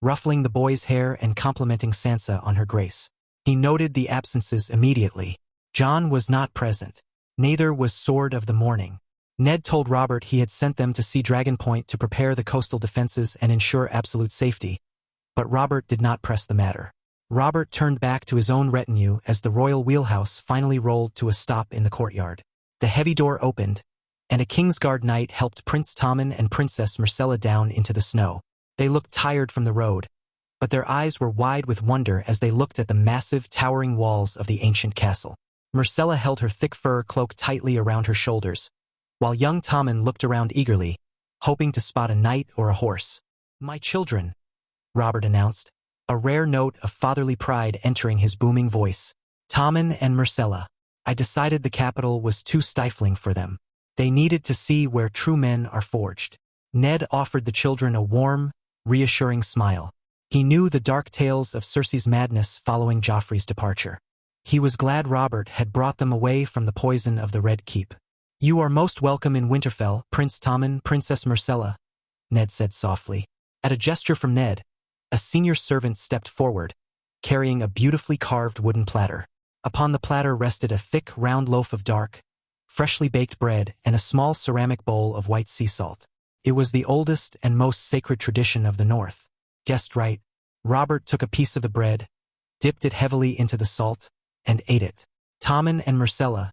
ruffling the boy's hair and complimenting Sansa on her grace. He noted the absences immediately. Jon was not present. Neither was Sword of the Morning. Ned told Robert he had sent them to Sea Dragon Point to prepare the coastal defenses and ensure absolute safety, but Robert did not press the matter. Robert turned back to his own retinue as the royal wheelhouse finally rolled to a stop in the courtyard. The heavy door opened, and a Kingsguard knight helped Prince Tommen and Princess Myrcella down into the snow. They looked tired from the road, but their eyes were wide with wonder as they looked at the massive, towering walls of the ancient castle. Myrcella held her thick fur cloak tightly around her shoulders, while young Tommen looked around eagerly, hoping to spot a knight or a horse. "My children," Robert announced, a rare note of fatherly pride entering his booming voice. "Tommen and Myrcella. I decided the capital was too stifling for them. They needed to see where true men are forged." Ned offered the children a warm, reassuring smile. He knew the dark tales of Cersei's madness following Joffrey's departure. He was glad Robert had brought them away from the poison of the Red Keep. "You are most welcome in Winterfell, Prince Tommen, Princess Myrcella," Ned said softly. At a gesture from Ned, a senior servant stepped forward, carrying a beautifully carved wooden platter. Upon the platter rested a thick, round loaf of dark, freshly baked bread and a small ceramic bowl of white sea salt. It was the oldest and most sacred tradition of the North. "Guessed right." Robert took a piece of the bread, dipped it heavily into the salt, and ate it. Tommen and Myrcella,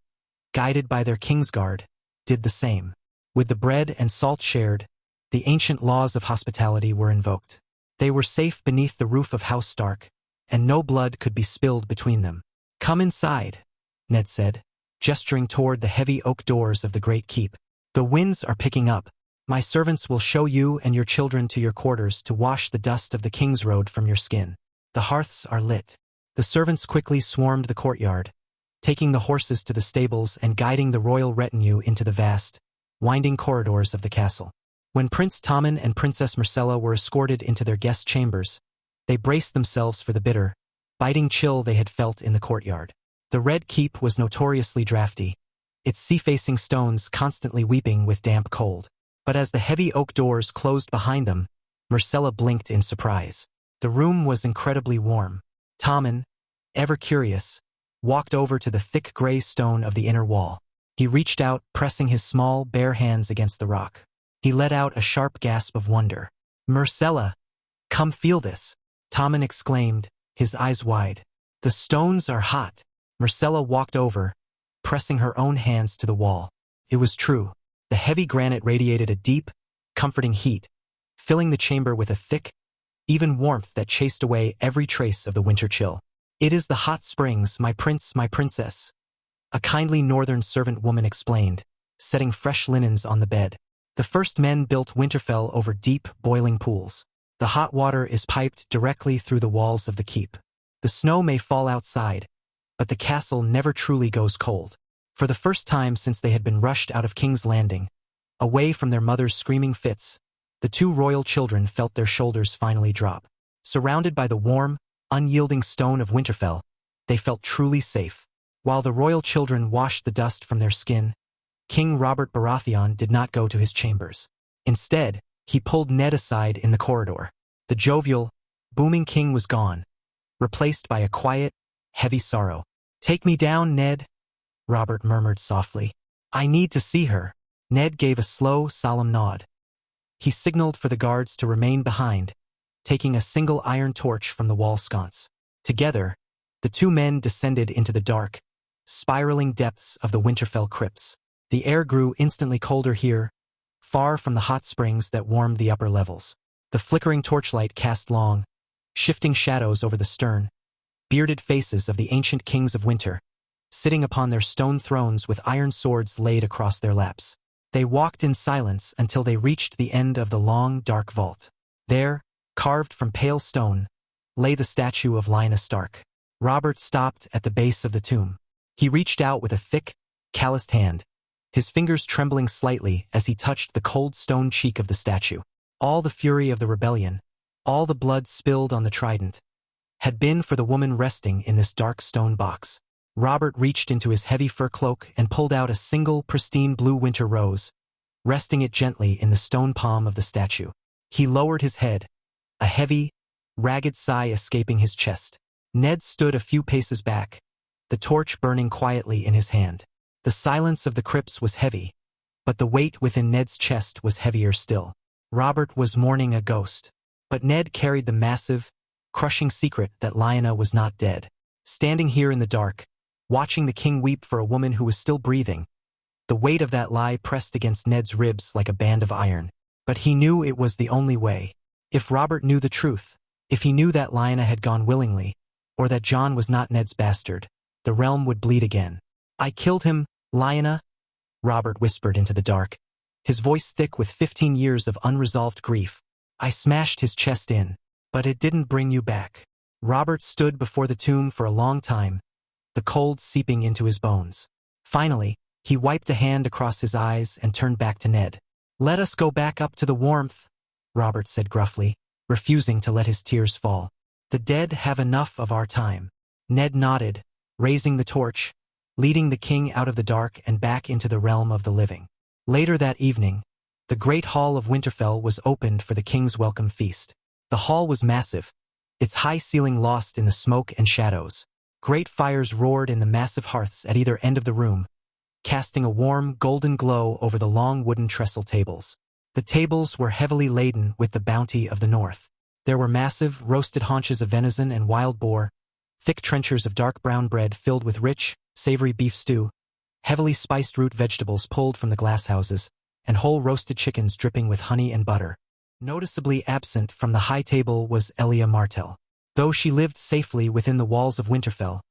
guided by their Kingsguard, did the same. With the bread and salt shared, the ancient laws of hospitality were invoked. They were safe beneath the roof of House Stark, and no blood could be spilled between them. "Come inside," Ned said, gesturing toward the heavy oak doors of the Great Keep. "The winds are picking up. My servants will show you and your children to your quarters to wash the dust of the King's Road from your skin. The hearths are lit." The servants quickly swarmed the courtyard, taking the horses to the stables and guiding the royal retinue into the vast, winding corridors of the castle. When Prince Tommen and Princess Myrcella were escorted into their guest chambers, they braced themselves for the bitter, biting chill they had felt in the courtyard. The Red Keep was notoriously drafty, its sea-facing stones constantly weeping with damp cold. But as the heavy oak doors closed behind them, Myrcella blinked in surprise. The room was incredibly warm. Tommen, ever curious, walked over to the thick gray stone of the inner wall. He reached out, pressing his small, bare hands against the rock. He let out a sharp gasp of wonder. "Myrcella, come feel this," Tommen exclaimed, his eyes wide. "The stones are hot." Myrcella walked over, pressing her own hands to the wall. It was true. The heavy granite radiated a deep, comforting heat, filling the chamber with a thick, even warmth that chased away every trace of the winter chill. "It is the hot springs, my prince, my princess," a kindly northern servant woman explained, setting fresh linens on the bed. "The first men built Winterfell over deep, boiling pools. The hot water is piped directly through the walls of the keep. The snow may fall outside, but the castle never truly goes cold." For the first time since they had been rushed out of King's Landing, away from their mother's screaming fits, the two royal children felt their shoulders finally drop. Surrounded by the warm, unyielding stone of Winterfell, they felt truly safe. While the royal children washed the dust from their skin, King Robert Baratheon did not go to his chambers. Instead, He pulled Ned aside in the corridor. The jovial, booming king was gone, replaced by a quiet, heavy sorrow. "Take me down, Ned," Robert murmured softly. "I need to see her." Ned gave a slow, solemn nod. He signaled for the guards to remain behind, taking a single iron torch from the wall sconce. Together, the two men descended into the dark, spiraling depths of the Winterfell crypts. The air grew instantly colder here, far from the hot springs that warmed the upper levels. The flickering torchlight cast long, shifting shadows over the stern, bearded faces of the ancient kings of winter, sitting upon their stone thrones with iron swords laid across their laps. They walked in silence until they reached the end of the long, dark vault. There, carved from pale stone, lay the statue of Lyanna Stark. Robert stopped at the base of the tomb. He reached out with a thick, calloused hand, his fingers trembling slightly as he touched the cold stone cheek of the statue. All the fury of the rebellion, all the blood spilled on the trident, had been for the woman resting in this dark stone box. Robert reached into his heavy fur cloak and pulled out a single pristine blue winter rose, resting it gently in the stone palm of the statue. He lowered his head, a heavy, ragged sigh escaping his chest. Ned stood a few paces back, the torch burning quietly in his hand. The silence of the crypts was heavy, but the weight within Ned's chest was heavier still. Robert was mourning a ghost, but Ned carried the massive, crushing secret that Lyanna was not dead. Standing here in the dark, watching the king weep for a woman who was still breathing, the weight of that lie pressed against Ned's ribs like a band of iron. But he knew it was the only way. If Robert knew the truth, if he knew that Lyanna had gone willingly, or that Jon was not Ned's bastard, the realm would bleed again. "I killed him, Lyanna," Robert whispered into the dark, his voice thick with 15 years of unresolved grief. "I smashed his chest in, but it didn't bring you back." Robert stood before the tomb for a long time, the cold seeping into his bones. Finally, he wiped a hand across his eyes and turned back to Ned. "Let us go back up to the warmth," Robert said gruffly, refusing to let his tears fall. "The dead have enough of our time." Ned nodded, raising the torch, leading the king out of the dark and back into the realm of the living. Later that evening, the great hall of Winterfell was opened for the king's welcome feast. The hall was massive, its high ceiling lost in the smoke and shadows. Great fires roared in the massive hearths at either end of the room, casting a warm, golden glow over the long wooden trestle tables. The tables were heavily laden with the bounty of the north. There were massive, roasted haunches of venison and wild boar, thick trenchers of dark brown bread filled with rich, savory beef stew, heavily spiced root vegetables pulled from the glasshouses, and whole roasted chickens dripping with honey and butter. Noticeably absent from the high table was Elia Martell. Though she lived safely within the walls of Winterfell,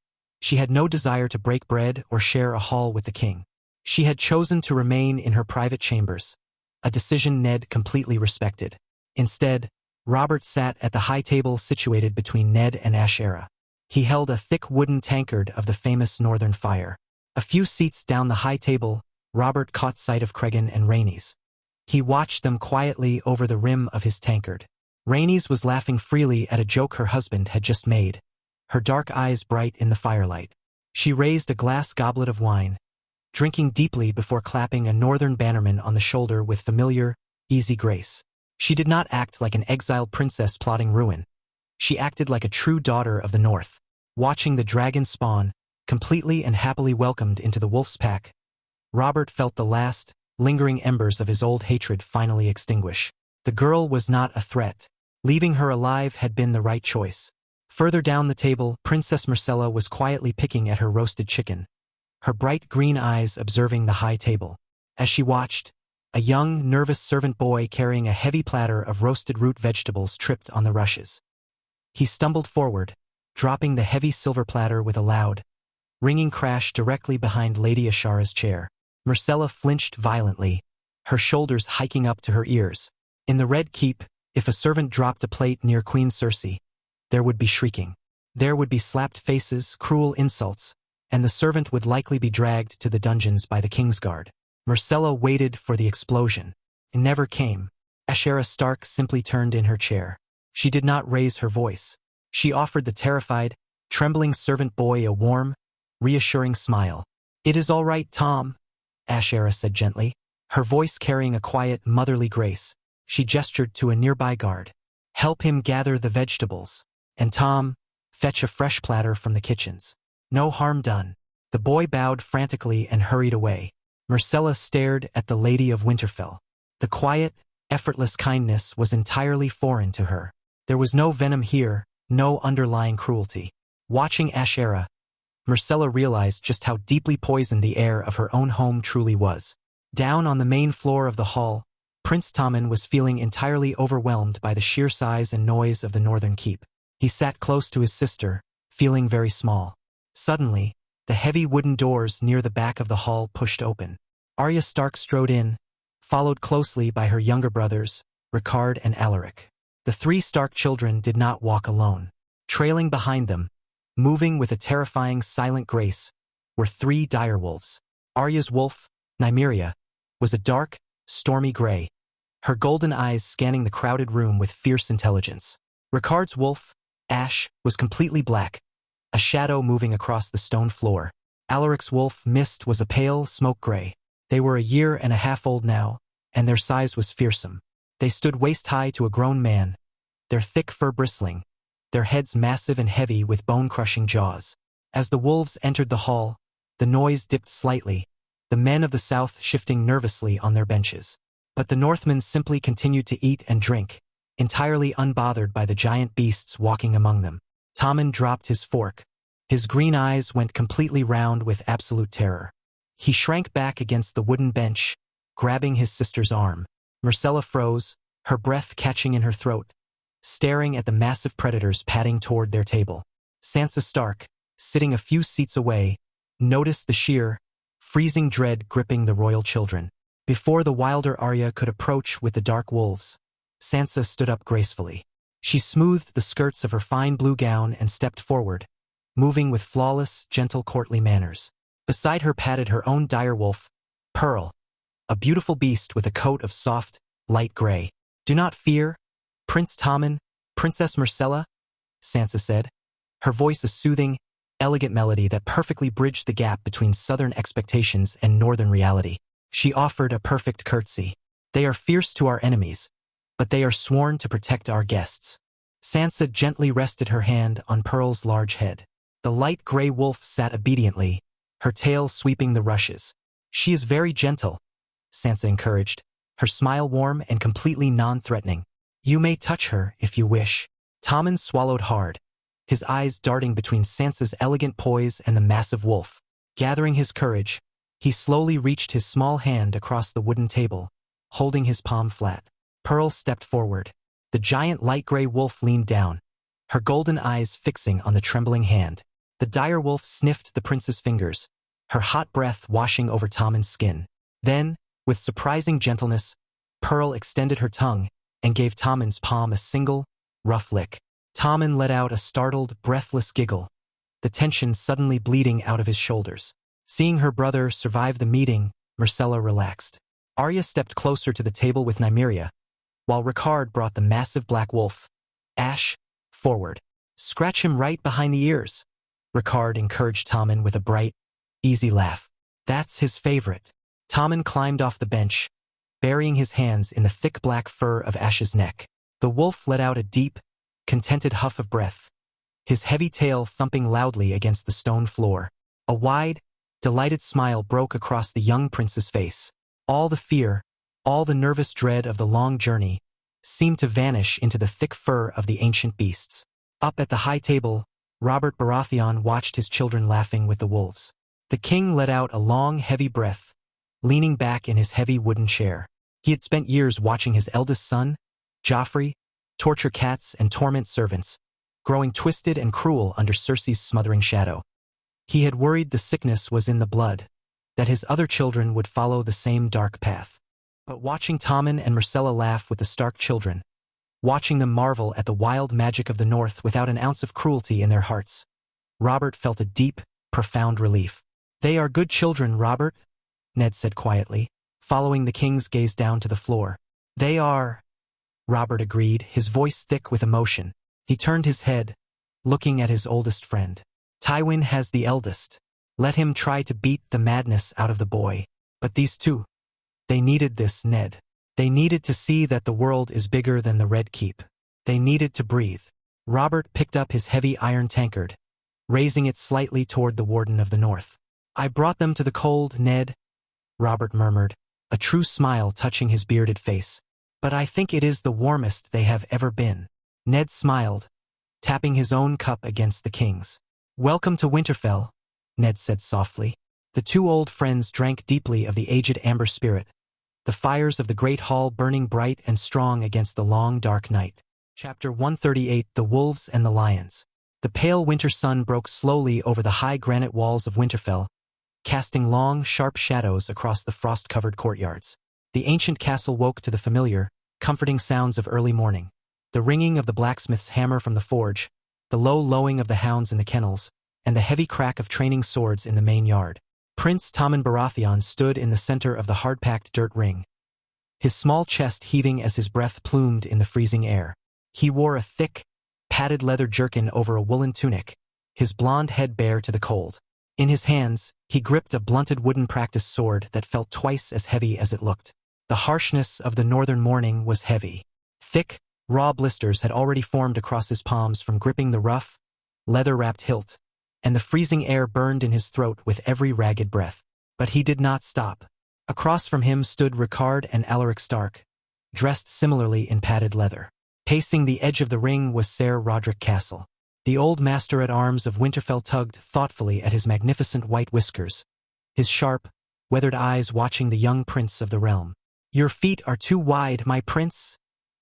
she had no desire to break bread or share a hall with the king. She had chosen to remain in her private chambers, a decision Ned completely respected. Instead, Robert sat at the high table situated between Ned and Ashera. He held a thick wooden tankard of the famous northern fire. A few seats down the high table, Robert caught sight of Cregan and Rhaenys. He watched them quietly over the rim of his tankard. Rhaenys was laughing freely at a joke her husband had just made, her dark eyes bright in the firelight. She raised a glass goblet of wine, drinking deeply before clapping a northern bannerman on the shoulder with familiar, easy grace. She did not act like an exiled princess plotting ruin. She acted like a true daughter of the north. Watching the dragon spawn, completely and happily welcomed into the wolf's pack, Robert felt the last, lingering embers of his old hatred finally extinguish. The girl was not a threat. Leaving her alive had been the right choice. Further down the table, Princess Myrcella was quietly picking at her roasted chicken, her bright green eyes observing the high table. As she watched, a young, nervous servant boy carrying a heavy platter of roasted root vegetables tripped on the rushes. He stumbled forward, dropping the heavy silver platter with a loud, ringing crash directly behind Lady Ashara's chair. Myrcella flinched violently, her shoulders hiking up to her ears. In the Red Keep, if a servant dropped a plate near Queen Cersei, there would be shrieking. There would be slapped faces, cruel insults, and the servant would likely be dragged to the dungeons by the Kingsguard. Myrcella waited for the explosion. It never came. Ashera Stark simply turned in her chair. She did not raise her voice. She offered the terrified, trembling servant boy a warm, reassuring smile. "It is all right, Tom," Ashera said gently, her voice carrying a quiet, motherly grace. She gestured to a nearby guard. "Help him gather the vegetables. And Tom, fetch a fresh platter from the kitchens. No harm done." The boy bowed frantically and hurried away. Myrcella stared at the Lady of Winterfell. The quiet, effortless kindness was entirely foreign to her. There was no venom here, no underlying cruelty. Watching Ashera, Myrcella realized just how deeply poisoned the air of her own home truly was. Down on the main floor of the hall, Prince Tommen was feeling entirely overwhelmed by the sheer size and noise of the northern keep. He sat close to his sister, feeling very small. Suddenly, the heavy wooden doors near the back of the hall pushed open. Arya Stark strode in, followed closely by her younger brothers, Rickard and Alaric. The three Stark children did not walk alone. Trailing behind them, moving with a terrifying silent grace, were three direwolves. Arya's wolf, Nymeria, was a dark, stormy gray, her golden eyes scanning the crowded room with fierce intelligence. Rickard's wolf, Ash, was completely black, a shadow moving across the stone floor. Alaric's wolf, Mist, was a pale, smoke gray. They were a year and a half old now, and their size was fearsome. They stood waist-high to a grown man, their thick fur bristling, their heads massive and heavy with bone-crushing jaws. As the wolves entered the hall, the noise dipped slightly, the men of the south shifting nervously on their benches. But the Northmen simply continued to eat and drink, entirely unbothered by the giant beasts walking among them. Tommen dropped his fork. His green eyes went completely round with absolute terror. He shrank back against the wooden bench, grabbing his sister's arm. Myrcella froze, her breath catching in her throat, staring at the massive predators padding toward their table. Sansa Stark, sitting a few seats away, noticed the sheer, freezing dread gripping the royal children. Before the wilder Arya could approach with the dark wolves, Sansa stood up gracefully. She smoothed the skirts of her fine blue gown and stepped forward, moving with flawless, gentle courtly manners. Beside her padded her own direwolf, Pearl, a beautiful beast with a coat of soft, light gray. "Do not fear, Prince Tommen, Princess Myrcella," Sansa said, her voice a soothing, elegant melody that perfectly bridged the gap between southern expectations and northern reality. She offered a perfect curtsy. "They are fierce to our enemies, but they are sworn to protect our guests." Sansa gently rested her hand on Pearl's large head. The light gray wolf sat obediently, her tail sweeping the rushes. "She is very gentle," Sansa encouraged, her smile warm and completely non-threatening. "You may touch her if you wish." Tommen swallowed hard, his eyes darting between Sansa's elegant poise and the massive wolf. Gathering his courage, he slowly reached his small hand across the wooden table, holding his palm flat. Pearl stepped forward. The giant light gray wolf leaned down, her golden eyes fixing on the trembling hand. The dire wolf sniffed the prince's fingers, her hot breath washing over Tommen's skin. Then, with surprising gentleness, Pearl extended her tongue and gave Tommen's palm a single, rough lick. Tommen let out a startled, breathless giggle, the tension suddenly bleeding out of his shoulders. Seeing her brother survive the meeting, Myrcella relaxed. Arya stepped closer to the table with Nymeria, while Rickard brought the massive black wolf, Ash, forward. "Scratch him right behind the ears," Rickard encouraged Tommen with a bright, easy laugh. "That's his favorite." Tommen climbed off the bench, burying his hands in the thick black fur of Ash's neck. The wolf let out a deep, contented huff of breath, his heavy tail thumping loudly against the stone floor. A wide, delighted smile broke across the young prince's face. All the fear, all the nervous dread of the long journey, seemed to vanish into the thick fur of the ancient beasts. Up at the high table, Robert Baratheon watched his children laughing with the wolves. The king let out a long, heavy breath, leaning back in his heavy wooden chair. He had spent years watching his eldest son, Joffrey, torture cats and torment servants, growing twisted and cruel under Cersei's smothering shadow. He had worried the sickness was in the blood, that his other children would follow the same dark path. But watching Tommen and Myrcella laugh with the Stark children, watching them marvel at the wild magic of the North without an ounce of cruelty in their hearts, Robert felt a deep, profound relief. "They are good children, Robert," Ned said quietly, following the king's gaze down to the floor. "They are," Robert agreed, his voice thick with emotion. He turned his head, looking at his oldest friend. "Tywin has the eldest. Let him try to beat the madness out of the boy. But these two, they needed this, Ned." They needed to see that the world is bigger than the Red Keep. They needed to breathe. Robert picked up his heavy iron tankard, raising it slightly toward the Warden of the North. "I brought them to the cold, Ned," Robert murmured, a true smile touching his bearded face. "But I think it is the warmest they have ever been." Ned smiled, tapping his own cup against the king's. "Welcome to Winterfell," Ned said softly. The two old friends drank deeply of the aged amber spirit, the fires of the great hall burning bright and strong against the long, dark night. Chapter 138: The Wolves and the Lions. The pale winter sun broke slowly over the high granite walls of Winterfell, casting long, sharp shadows across the frost-covered courtyards. The ancient castle woke to the familiar, comforting sounds of early morning. The ringing of the blacksmith's hammer from the forge, the low lowing of the hounds in the kennels, and the heavy crack of training swords in the main yard. Prince Tommen Baratheon stood in the center of the hard-packed dirt ring, his small chest heaving as his breath plumed in the freezing air. He wore a thick, padded leather jerkin over a woolen tunic, his blond head bare to the cold. In his hands, he gripped a blunted wooden practice sword that felt twice as heavy as it looked. The harshness of the northern morning was heavy. Thick, raw blisters had already formed across his palms from gripping the rough, leather-wrapped hilt, and the freezing air burned in his throat with every ragged breath. But he did not stop. Across from him stood Rickard and Alaric Stark, dressed similarly in padded leather. Pacing the edge of the ring was Ser Rodrik Castle. The old master-at-arms of Winterfell tugged thoughtfully at his magnificent white whiskers, his sharp, weathered eyes watching the young prince of the realm. "Your feet are too wide, my prince,"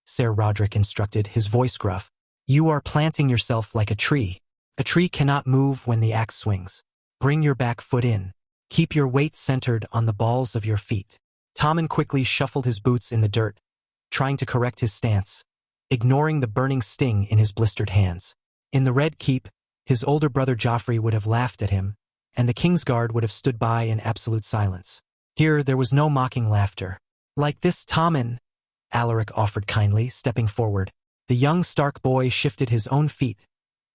Ser Rodrik instructed, his voice gruff. "You are planting yourself like a tree. A tree cannot move when the axe swings. Bring your back foot in. Keep your weight centered on the balls of your feet." Tommen quickly shuffled his boots in the dirt, trying to correct his stance, ignoring the burning sting in his blistered hands. In the Red Keep, his older brother Joffrey would have laughed at him, and the Kingsguard would have stood by in absolute silence. Here there was no mocking laughter. "Like this, Tommen," Alaric offered kindly, stepping forward. The young Stark boy shifted his own feet,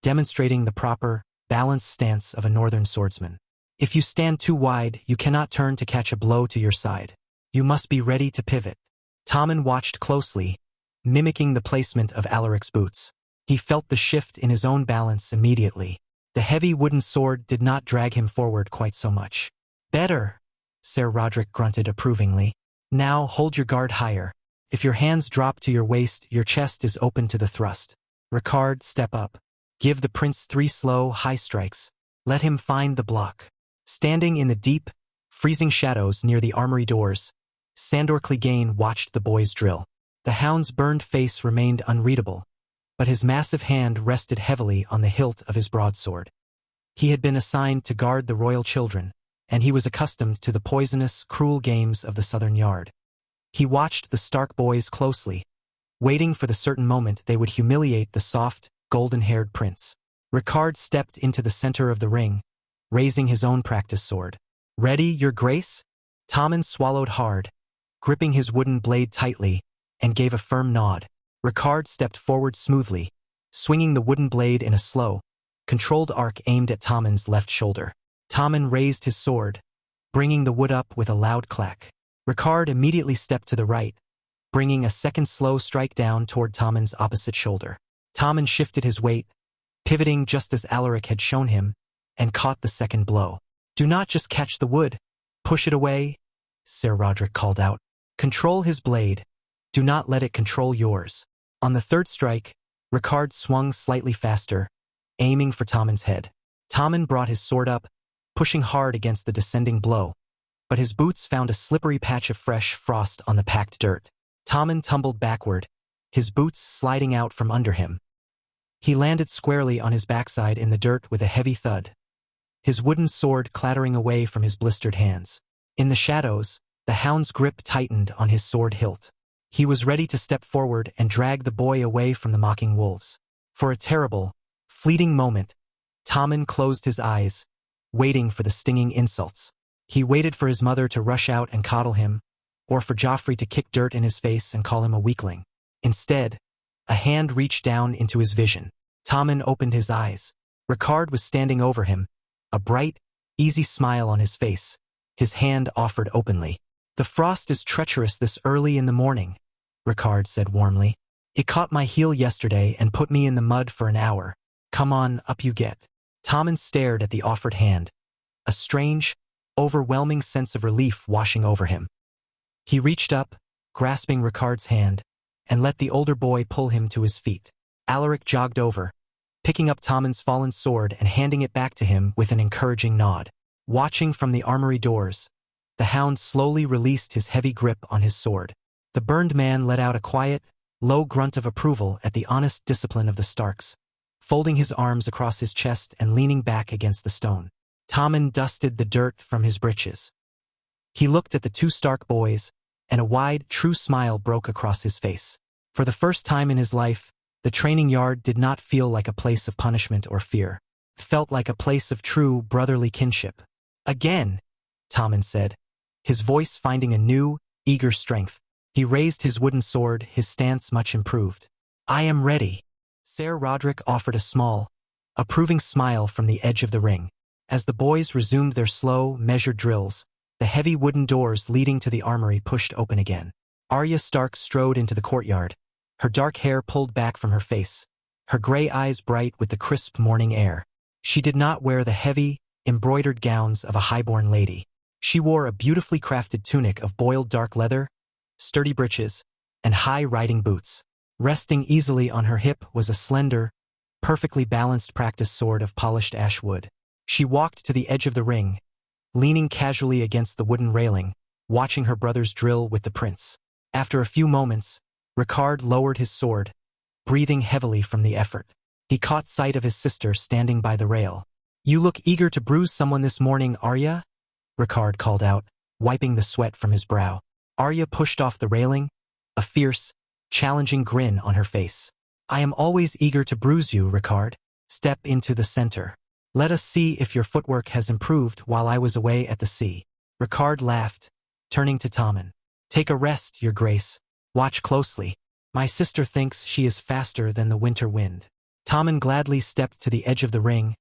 demonstrating the proper, balanced stance of a northern swordsman. "If you stand too wide, you cannot turn to catch a blow to your side. You must be ready to pivot." Tommen watched closely, mimicking the placement of Alaric's boots. He felt the shift in his own balance immediately. The heavy wooden sword did not drag him forward quite so much. "Better," Ser Rodrik grunted approvingly. "Now hold your guard higher. If your hands drop to your waist, your chest is open to the thrust. Rickard, step up. Give the prince 3 slow, high strikes. Let him find the block." Standing in the deep, freezing shadows near the armory doors, Sandor Clegane watched the boys drill. The hound's burned face remained unreadable, but his massive hand rested heavily on the hilt of his broadsword. He had been assigned to guard the royal children, and he was accustomed to the poisonous, cruel games of the southern yard. He watched the Stark boys closely, waiting for the certain moment they would humiliate the soft, golden-haired prince. Rickard stepped into the center of the ring, raising his own practice sword. "Ready, your grace?" Tommen swallowed hard, gripping his wooden blade tightly, and gave a firm nod. Rickard stepped forward smoothly, swinging the wooden blade in a slow, controlled arc aimed at Tommen's left shoulder. Tommen raised his sword, bringing the wood up with a loud clack. Rickard immediately stepped to the right, bringing a second slow strike down toward Tommen's opposite shoulder. Tommen shifted his weight, pivoting just as Alaric had shown him, and caught the second blow. "Do not just catch the wood. Push it away," Ser Rodrik called out. "Control his blade. Do not let it control yours." On the third strike, Rickard swung slightly faster, aiming for Tommen's head. Tommen brought his sword up, pushing hard against the descending blow, but his boots found a slippery patch of fresh frost on the packed dirt. Tommen tumbled backward, his boots sliding out from under him. He landed squarely on his backside in the dirt with a heavy thud, his wooden sword clattering away from his blistered hands. In the shadows, the hound's grip tightened on his sword hilt. He was ready to step forward and drag the boy away from the mocking wolves. For a terrible, fleeting moment, Tommen closed his eyes, waiting for the stinging insults. He waited for his mother to rush out and coddle him, or for Joffrey to kick dirt in his face and call him a weakling. Instead, a hand reached down into his vision. Tommen opened his eyes. Rickard was standing over him, a bright, easy smile on his face, his hand offered openly. The frost is treacherous this early in the morning, Ricard said warmly. It caught my heel yesterday and put me in the mud for an hour. Come on, up you get. Tommen stared at the offered hand, a strange, overwhelming sense of relief washing over him. He reached up, grasping Ricard's hand, and let the older boy pull him to his feet. Alaric jogged over, picking up Tommen's fallen sword and handing it back to him with an encouraging nod. Watching from the armory doors, the hound slowly released his heavy grip on his sword. The burned man let out a quiet, low grunt of approval at the honest discipline of the Starks, folding his arms across his chest and leaning back against the stone. Tommen dusted the dirt from his breeches. He looked at the two Stark boys, and a wide, true smile broke across his face. For the first time in his life, the training yard did not feel like a place of punishment or fear. It felt like a place of true brotherly kinship. Again, Tommen said, his voice finding a new, eager strength. He raised his wooden sword, his stance much improved. I am ready. Ser Rodrik offered a small, approving smile from the edge of the ring. As the boys resumed their slow, measured drills, the heavy wooden doors leading to the armory pushed open again. Arya Stark strode into the courtyard, her dark hair pulled back from her face, her gray eyes bright with the crisp morning air. She did not wear the heavy, embroidered gowns of a highborn lady. She wore a beautifully crafted tunic of boiled dark leather, sturdy breeches, and high riding boots. Resting easily on her hip was a slender, perfectly balanced practice sword of polished ash wood. She walked to the edge of the ring, leaning casually against the wooden railing, watching her brothers drill with the prince. After a few moments, Ricard lowered his sword, breathing heavily from the effort. He caught sight of his sister standing by the rail. You look eager to bruise someone this morning, Arya? Ricard called out, wiping the sweat from his brow. Arya pushed off the railing, a fierce, challenging grin on her face. I am always eager to bruise you, Ricard. Step into the center. Let us see if your footwork has improved while I was away at the sea. Ricard laughed, turning to Tommen. Take a rest, your grace. Watch closely. My sister thinks she is faster than the winter wind. Tommen gladly stepped to the edge of the ring,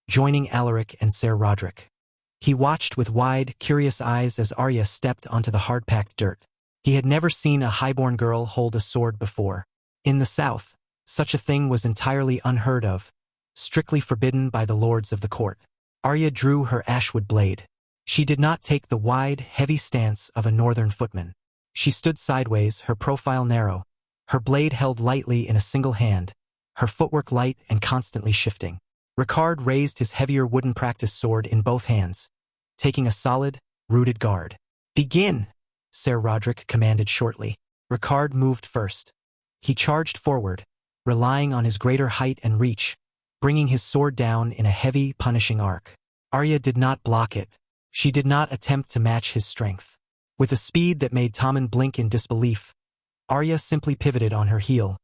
joining Alaric and Ser Rodrik. He watched with wide, curious eyes as Arya stepped onto the hard-packed dirt. He had never seen a highborn girl hold a sword before. In the south, such a thing was entirely unheard of, strictly forbidden by the lords of the court. Arya drew her ashwood blade. She did not take the wide, heavy stance of a northern footman. She stood sideways, her profile narrow, her blade held lightly in a single hand, her footwork light and constantly shifting. Ricard raised his heavier wooden practice sword in both hands, taking a solid, rooted guard. Begin, Ser Rodrik commanded shortly. Ricard moved first. He charged forward, relying on his greater height and reach, bringing his sword down in a heavy, punishing arc. Arya did not block it. She did not attempt to match his strength. With a speed that made Tommen blink in disbelief, Arya simply pivoted on her heel,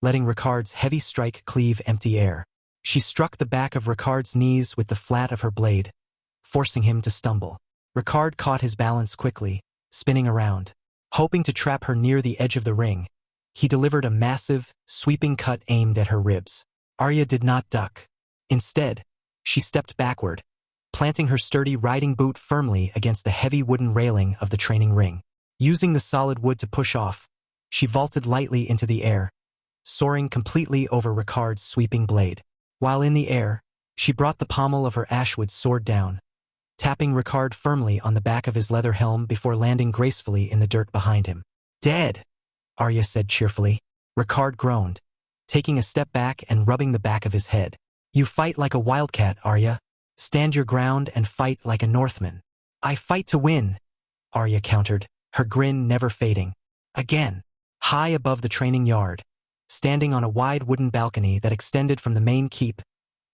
letting Ricard's heavy strike cleave empty air. She struck the back of Ricard's knees with the flat of her blade, forcing him to stumble. Ricard caught his balance quickly, spinning around. Hoping to trap her near the edge of the ring, he delivered a massive, sweeping cut aimed at her ribs. Arya did not duck. Instead, she stepped backward, planting her sturdy riding boot firmly against the heavy wooden railing of the training ring. Using the solid wood to push off, she vaulted lightly into the air, soaring completely over Ricard's sweeping blade. While in the air, she brought the pommel of her ashwood sword down, tapping Ricard firmly on the back of his leather helm before landing gracefully in the dirt behind him. Dead, Arya said cheerfully. Ricard groaned, taking a step back and rubbing the back of his head. You fight like a wildcat, Arya. Stand your ground and fight like a Northman. I fight to win, Arya countered, her grin never fading. Again, high above the training yard, standing on a wide wooden balcony that extended from the main keep,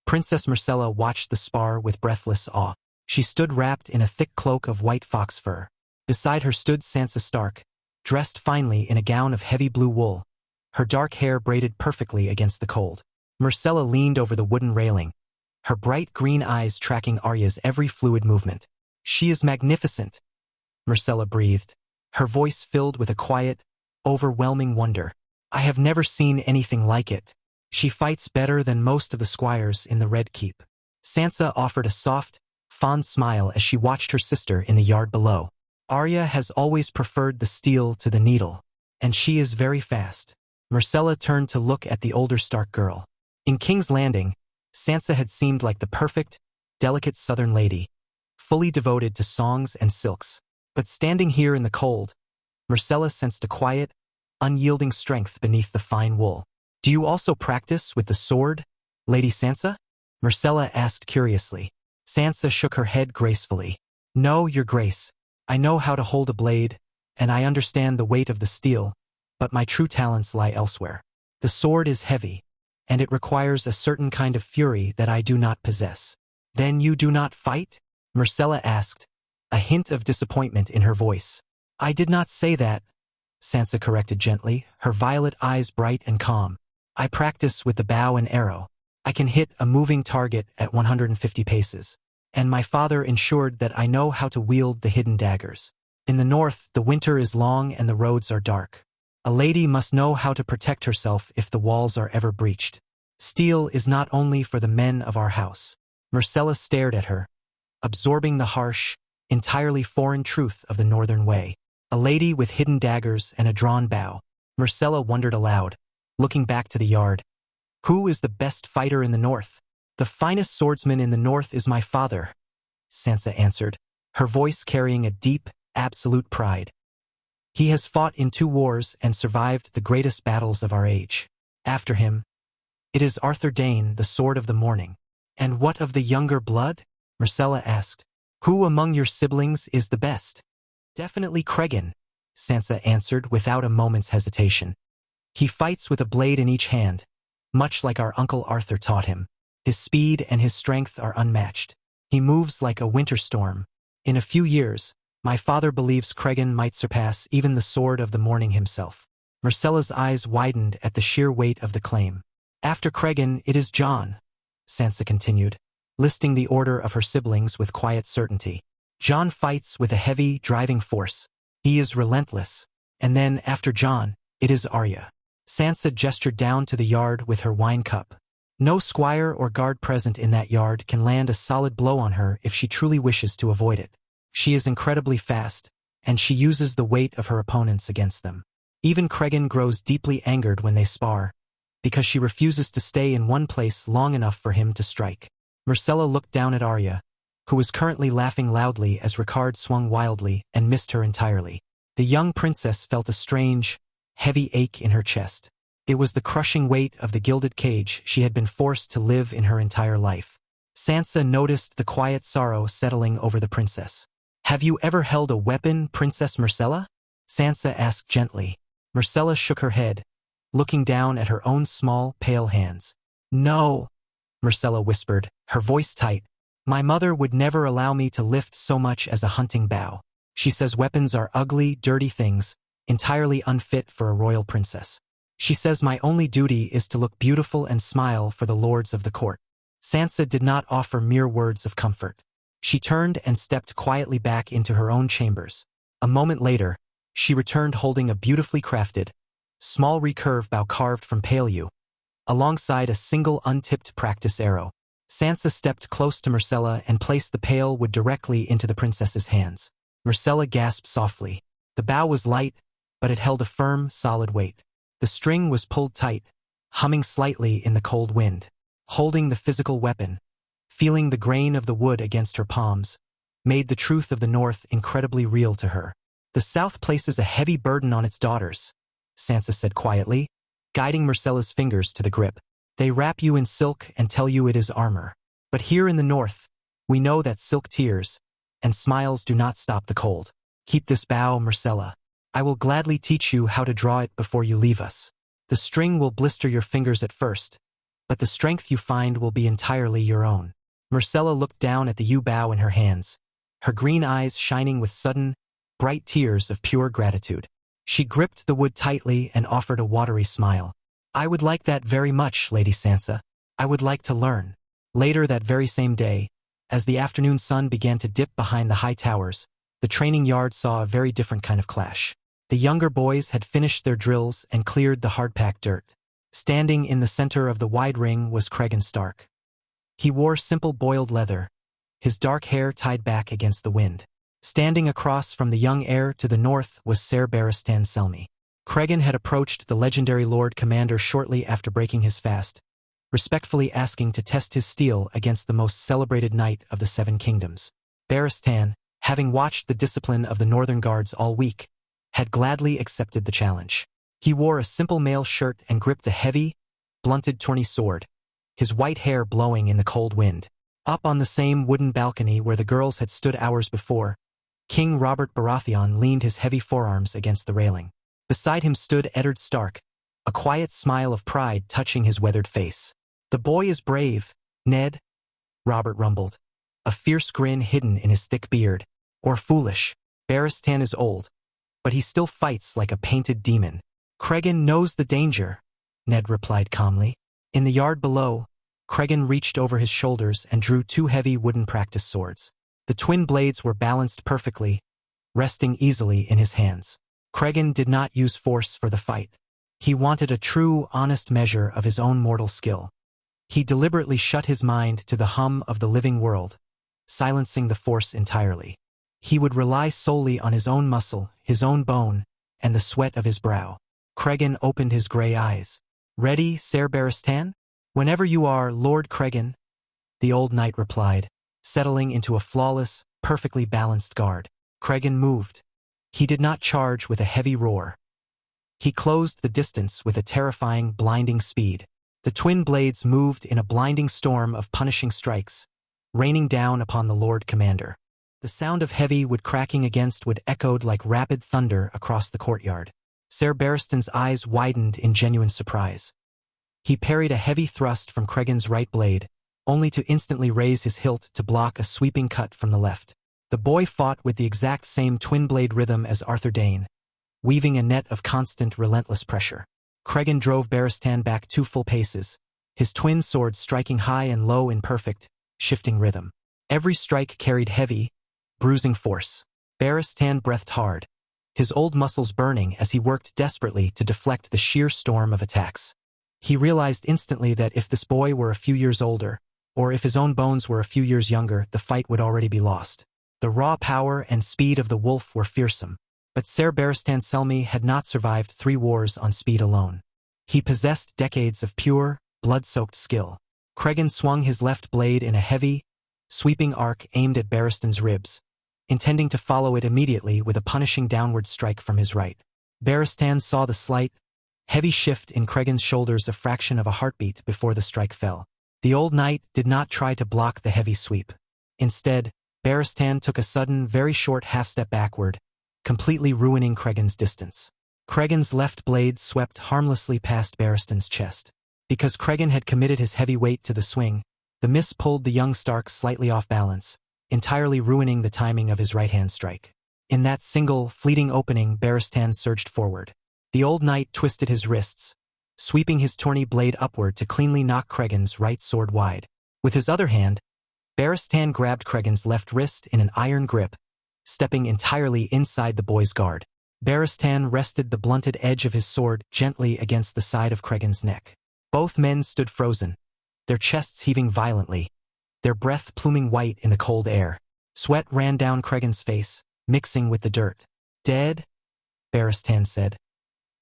Princess Myrcella watched the spar with breathless awe. She stood wrapped in a thick cloak of white fox fur. Beside her stood Sansa Stark, dressed finely in a gown of heavy blue wool, her dark hair braided perfectly against the cold. Myrcella leaned over the wooden railing, her bright green eyes tracking Arya's every fluid movement. She is magnificent, Myrcella breathed, her voice filled with a quiet, overwhelming wonder. I have never seen anything like it. She fights better than most of the squires in the Red Keep. Sansa offered a soft, fond smile as she watched her sister in the yard below. Arya has always preferred the steel to the needle, and she is very fast. Myrcella turned to look at the older Stark girl. In King's Landing, Sansa had seemed like the perfect, delicate southern lady, fully devoted to songs and silks. But standing here in the cold, Myrcella sensed a quiet, unyielding strength beneath the fine wool. "Do you also practice with the sword, Lady Sansa?" Myrcella asked curiously. Sansa shook her head gracefully. "No, Your Grace. I know how to hold a blade, and I understand the weight of the steel, but my true talents lie elsewhere. The sword is heavy, and it requires a certain kind of fury that I do not possess." "Then you do not fight?" Myrcella asked, a hint of disappointment in her voice. "I did not say that," Sansa corrected gently, her violet eyes bright and calm. "I practice with the bow and arrow. I can hit a moving target at 150 paces. And my father ensured that I know how to wield the hidden daggers. In the north, the winter is long and the roads are dark. A lady must know how to protect herself if the walls are ever breached. Steel is not only for the men of our house." Myrcella stared at her, absorbing the harsh, entirely foreign truth of the northern way. A lady with hidden daggers and a drawn bow. Myrcella wondered aloud, looking back to the yard. "Who is the best fighter in the north?" "The finest swordsman in the north is my father," Sansa answered, her voice carrying a deep, absolute pride. "He has fought in 2 wars and survived the greatest battles of our age. After him, it is Arthur Dayne, the Sword of the Morning." "And what of the younger blood?" Myrcella asked. "Who among your siblings is the best?" "Definitely Cregan," Sansa answered without a moment's hesitation. "He fights with a blade in each hand, much like our Uncle Arthur taught him. His speed and his strength are unmatched. He moves like a winter storm. In a few years, my father believes Cregan might surpass even the Sword of the Morning himself." Myrcella's eyes widened at the sheer weight of the claim. "After Cregan, it is Jon," Sansa continued, listing the order of her siblings with quiet certainty. "Jon fights with a heavy, driving force. He is relentless. And then, after Jon, it is Arya." Sansa gestured down to the yard with her wine cup. No squire or guard present in that yard can land a solid blow on her if she truly wishes to avoid it. She is incredibly fast, and she uses the weight of her opponents against them. Even Cregan grows deeply angered when they spar, because she refuses to stay in one place long enough for him to strike. Myrcella looked down at Arya, who was currently laughing loudly as Ricard swung wildly and missed her entirely. The young princess felt a strange, heavy ache in her chest. It was the crushing weight of the gilded cage she had been forced to live in her entire life. Sansa noticed the quiet sorrow settling over the princess. "Have you ever held a weapon, Princess Myrcella?" Sansa asked gently. Myrcella shook her head, looking down at her own small, pale hands. "No," Myrcella whispered, her voice tight. "My mother would never allow me to lift so much as a hunting bow. She says weapons are ugly, dirty things, entirely unfit for a royal princess. She says my only duty is to look beautiful and smile for the lords of the court." Sansa did not offer mere words of comfort. She turned and stepped quietly back into her own chambers. A moment later, she returned holding a beautifully crafted, small recurve bow carved from pale yew, alongside a single untipped practice arrow. Sansa stepped close to Myrcella and placed the pale wood directly into the princess's hands. Myrcella gasped softly. The bow was light, but it held a firm, solid weight. The string was pulled tight, humming slightly in the cold wind. Holding the physical weapon, feeling the grain of the wood against her palms, made the truth of the North incredibly real to her. "The South places a heavy burden on its daughters," Sansa said quietly, guiding Myrcella's fingers to the grip. "They wrap you in silk and tell you it is armor. But here in the North, we know that silk tears and smiles do not stop the cold. Keep this bow, Myrcella. I will gladly teach you how to draw it before you leave us. The string will blister your fingers at first, but the strength you find will be entirely your own." Myrcella looked down at the yew bow in her hands, her green eyes shining with sudden, bright tears of pure gratitude. She gripped the wood tightly and offered a watery smile. "I would like that very much, Lady Sansa. I would like to learn." Later that very same day, as the afternoon sun began to dip behind the high towers, the training yard saw a very different kind of clash. The younger boys had finished their drills and cleared the hard-packed dirt. Standing in the center of the wide ring was Cregan Stark. He wore simple boiled leather, his dark hair tied back against the wind. Standing across from the young heir to the north was Ser Barristan Selmy. Cregan had approached the legendary Lord Commander shortly after breaking his fast, respectfully asking to test his steel against the most celebrated knight of the Seven Kingdoms. Barristan, having watched the discipline of the Northern Guards all week, had gladly accepted the challenge. He wore a simple mail shirt and gripped a heavy, blunted tourney sword, his white hair blowing in the cold wind. Up on the same wooden balcony where the girls had stood hours before, King Robert Baratheon leaned his heavy forearms against the railing. Beside him stood Eddard Stark, a quiet smile of pride touching his weathered face. "The boy is brave, Ned," Robert rumbled, a fierce grin hidden in his thick beard. "Or foolish. Barristan is old, but he still fights like a painted demon." "Cregan knows the danger," Ned replied calmly. In the yard below, Cregan reached over his shoulders and drew two heavy wooden practice swords. The twin blades were balanced perfectly, resting easily in his hands. Cregan did not use force for the fight. He wanted a true, honest measure of his own mortal skill. He deliberately shut his mind to the hum of the living world, silencing the force entirely. He would rely solely on his own muscle, his own bone, and the sweat of his brow. Cregan opened his gray eyes. "Ready, Ser Barristan?" "Whenever you are, Lord Cregan," the old knight replied, settling into a flawless, perfectly balanced guard. Cregan moved. He did not charge with a heavy roar. He closed the distance with a terrifying, blinding speed. The twin blades moved in a blinding storm of punishing strikes, raining down upon the Lord Commander. The sound of heavy wood cracking against wood echoed like rapid thunder across the courtyard. Ser Barristan's eyes widened in genuine surprise. He parried a heavy thrust from Cregan's right blade, only to instantly raise his hilt to block a sweeping cut from the left. The boy fought with the exact same twin-blade rhythm as Arthur Dayne, weaving a net of constant, relentless pressure. Cregan drove Barristan back 2 full paces, his twin swords striking high and low in perfect, shifting rhythm. Every strike carried heavy, bruising force. Barristan breathed hard, his old muscles burning as he worked desperately to deflect the sheer storm of attacks. He realized instantly that if this boy were a few years older, or if his own bones were a few years younger, the fight would already be lost. The raw power and speed of the wolf were fearsome, but Ser Barristan Selmy had not survived 3 wars on speed alone. He possessed decades of pure, blood-soaked skill. Cregan swung his left blade in a heavy, sweeping arc aimed at Barristan's ribs, intending to follow it immediately with a punishing downward strike from his right. Barristan saw the slight, heavy shift in Cregan's shoulders a fraction of a heartbeat before the strike fell. The old knight did not try to block the heavy sweep. Instead, Barristan took a sudden, very short half-step backward, completely ruining Cregan's distance. Cregan's left blade swept harmlessly past Barristan's chest. Because Cregan had committed his heavy weight to the swing, the miss pulled the young Stark slightly off balance, entirely ruining the timing of his right-hand strike. In that single, fleeting opening, Barristan surged forward. The old knight twisted his wrists, sweeping his tourney blade upward to cleanly knock Cregan's right sword wide. With his other hand, Barristan grabbed Cregan's left wrist in an iron grip, stepping entirely inside the boy's guard. Barristan rested the blunted edge of his sword gently against the side of Cregan's neck. Both men stood frozen, their chests heaving violently, their breath pluming white in the cold air. Sweat ran down Cregan's face, mixing with the dirt. "Dead?" Barristan said,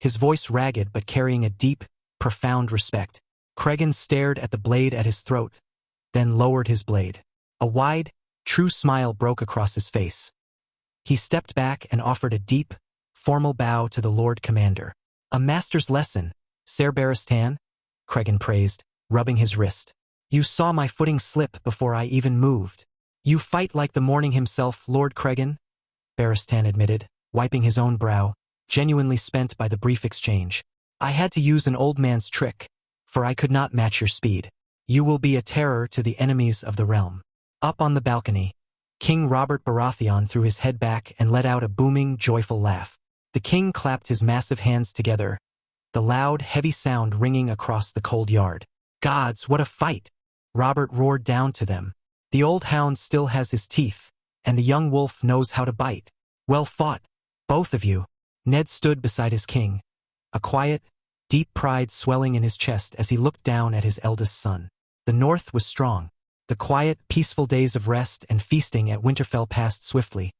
his voice ragged but carrying a deep, profound respect. Cregan stared at the blade at his throat, then lowered his blade. A wide, true smile broke across his face. He stepped back and offered a deep, formal bow to the Lord Commander. "A master's lesson, Ser Barristan," Cregan praised, rubbing his wrist. "You saw my footing slip before I even moved." "You fight like the morning himself, Lord Cregan," Barristan admitted, wiping his own brow, genuinely spent by the brief exchange. "I had to use an old man's trick, for I could not match your speed. You will be a terror to the enemies of the realm." Up on the balcony, King Robert Baratheon threw his head back and let out a booming, joyful laugh. The king clapped his massive hands together, the loud, heavy sound ringing across the cold yard. "Gods, what a fight!" Robert roared down to them. "The old hound still has his teeth, and the young wolf knows how to bite. Well fought, both of you." Ned stood beside his king, a quiet, deep pride swelling in his chest as he looked down at his eldest son. The North was strong. The quiet, peaceful days of rest and feasting at Winterfell passed swiftly,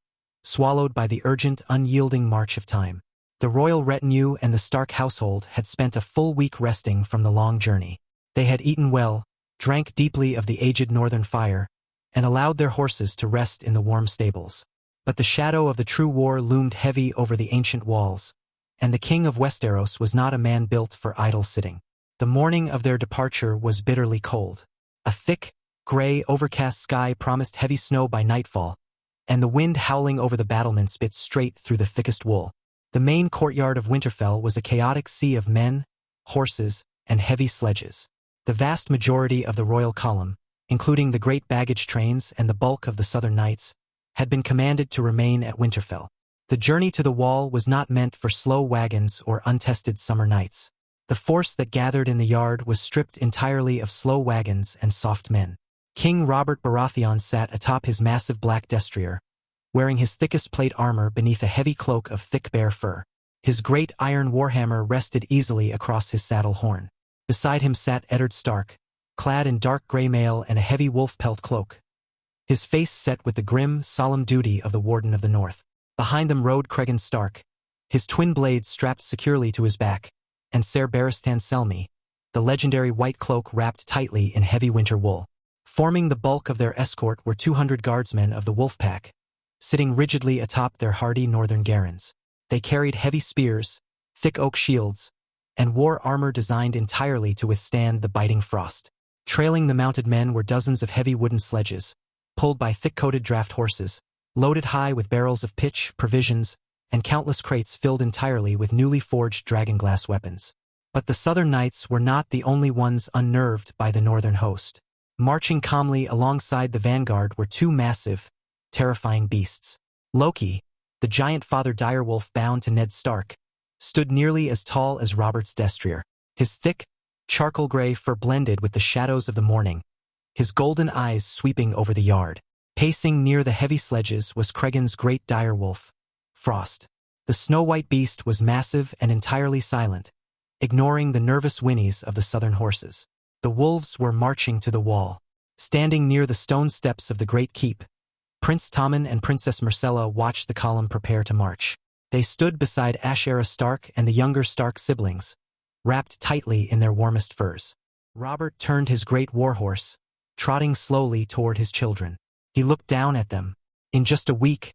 swallowed by the urgent, unyielding march of time. The royal retinue and the Stark household had spent a full week resting from the long journey. They had eaten well, drank deeply of the aged northern fire, and allowed their horses to rest in the warm stables. But the shadow of the true war loomed heavy over the ancient walls, and the king of Westeros was not a man built for idle sitting. The morning of their departure was bitterly cold. A thick, gray, overcast sky promised heavy snow by nightfall, and the wind howling over the battlements bit straight through the thickest wool. The main courtyard of Winterfell was a chaotic sea of men, horses, and heavy sledges. The vast majority of the royal column, including the great baggage trains and the bulk of the southern knights, had been commanded to remain at Winterfell. The journey to the wall was not meant for slow wagons or untested summer nights. The force that gathered in the yard was stripped entirely of slow wagons and soft men. King Robert Baratheon sat atop his massive black destrier, wearing his thickest plate armor beneath a heavy cloak of thick bear fur. His great iron warhammer rested easily across his saddle horn. Beside him sat Eddard Stark, clad in dark gray mail and a heavy wolf pelt cloak, his face set with the grim, solemn duty of the Warden of the North. Behind them rode Cregan Stark, his twin blades strapped securely to his back, and Ser Barristan Selmy, the legendary white cloak wrapped tightly in heavy winter wool. Forming the bulk of their escort were 200 guardsmen of the wolf pack, sitting rigidly atop their hardy northern garrons. They carried heavy spears, thick oak shields, and wore armor designed entirely to withstand the biting frost. Trailing the mounted men were dozens of heavy wooden sledges, pulled by thick-coated draft horses, loaded high with barrels of pitch, provisions, and countless crates filled entirely with newly forged dragonglass weapons. But the southern knights were not the only ones unnerved by the northern host. Marching calmly alongside the vanguard were two massive, terrifying beasts. Loki, the giant father direwolf bound to Ned Stark, stood nearly as tall as Robert's destrier. His thick, charcoal-gray fur blended with the shadows of the morning, his golden eyes sweeping over the yard. Pacing near the heavy sledges was Cregan's great direwolf, Frost. The snow-white beast was massive and entirely silent, ignoring the nervous whinnies of the southern horses. The wolves were marching to the wall. Standing near the stone steps of the Great Keep, Prince Tommen and Princess Myrcella watched the column prepare to march. They stood beside Ashera Stark and the younger Stark siblings, wrapped tightly in their warmest furs. Robert turned his great warhorse, trotting slowly toward his children. He looked down at them. In just a week,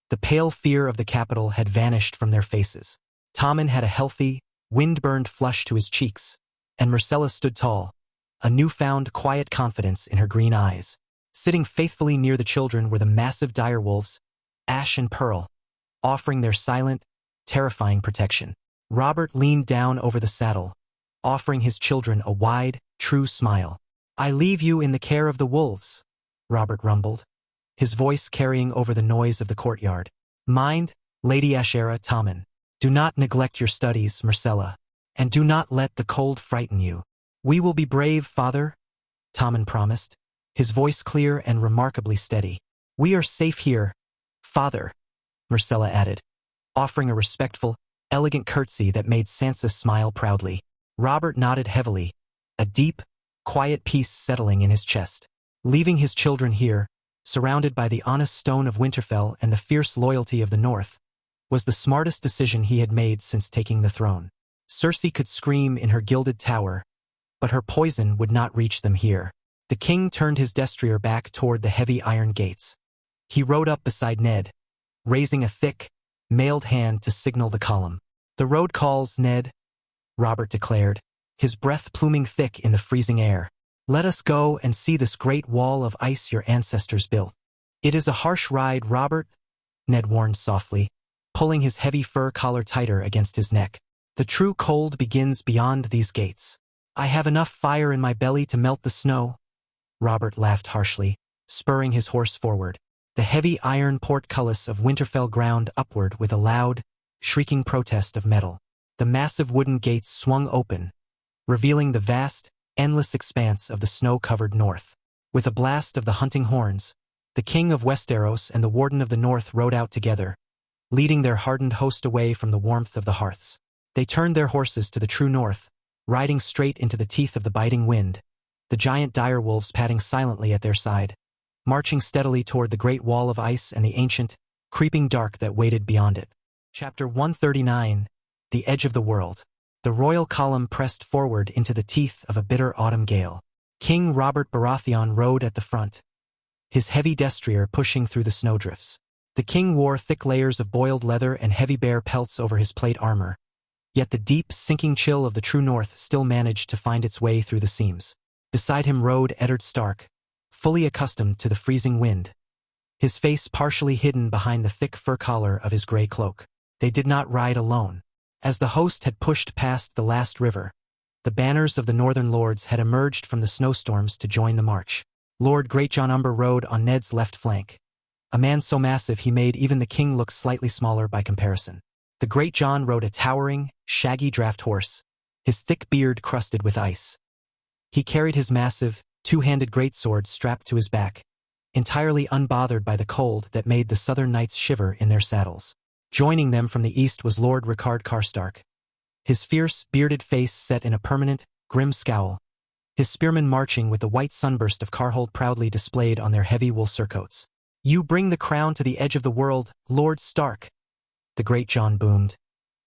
the pale fear of the capital had vanished from their faces. Tommen had a healthy, wind-burned flush to his cheeks, and Myrcella stood tall, a newfound quiet confidence in her green eyes. Sitting faithfully near the children were the massive direwolves, Ash and Pearl, offering their silent, terrifying protection. Robert leaned down over the saddle, offering his children a wide, true smile. "I leave you in the care of the wolves," Robert rumbled, his voice carrying over the noise of the courtyard. "Mind, Lady Ashera Tommen. Do not neglect your studies, Myrcella, and do not let the cold frighten you." "We will be brave, father," Tommen promised, his voice clear and remarkably steady. "We are safe here, father," Myrcella added, offering a respectful, elegant curtsy that made Sansa smile proudly. Robert nodded heavily, a deep, quiet peace settling in his chest. Leaving his children here, surrounded by the honest stone of Winterfell and the fierce loyalty of the North, was the smartest decision he had made since taking the throne. Cersei could scream in her gilded tower, but her poison would not reach them here. The king turned his destrier back toward the heavy iron gates. He rode up beside Ned, raising a thick, mailed hand to signal the column. "The road calls, Ned," Robert declared, his breath pluming thick in the freezing air. "Let us go and see this great wall of ice your ancestors built." "It is a harsh ride, Robert," Ned warned softly, pulling his heavy fur collar tighter against his neck. "The true cold begins beyond these gates." "I have enough fire in my belly to melt the snow," Robert laughed harshly, spurring his horse forward. The heavy iron portcullis of Winterfell ground upward with a loud, shrieking protest of metal. The massive wooden gates swung open, revealing the vast, endless expanse of the snow-covered north. With a blast of the hunting horns, the king of Westeros and the warden of the north rode out together, leading their hardened host away from the warmth of the hearths. They turned their horses to the true north, riding straight into the teeth of the biting wind, the giant direwolves padding silently at their side, marching steadily toward the great wall of ice and the ancient, creeping dark that waited beyond it. Chapter 139, The Edge of the World. The royal column pressed forward into the teeth of a bitter autumn gale. King Robert Baratheon rode at the front, his heavy destrier pushing through the snowdrifts. The king wore thick layers of boiled leather and heavy bear pelts over his plate armor, yet the deep, sinking chill of the true north still managed to find its way through the seams. Beside him rode Eddard Stark, fully accustomed to the freezing wind, his face partially hidden behind the thick fur collar of his gray cloak. They did not ride alone. As the host had pushed past the last river, the banners of the northern lords had emerged from the snowstorms to join the march. Lord Greatjon Umber rode on Ned's left flank, a man so massive he made even the king look slightly smaller by comparison. The Greatjon rode a towering, shaggy draft horse, his thick beard crusted with ice. He carried his massive, two-handed greatsword strapped to his back, entirely unbothered by the cold that made the southern knights shiver in their saddles. Joining them from the east was Lord Rickard Karstark, his fierce, bearded face set in a permanent, grim scowl, his spearmen marching with the white sunburst of Karhold proudly displayed on their heavy wool surcoats. "You bring the crown to the edge of the world, Lord Stark," the Greatjon boomed,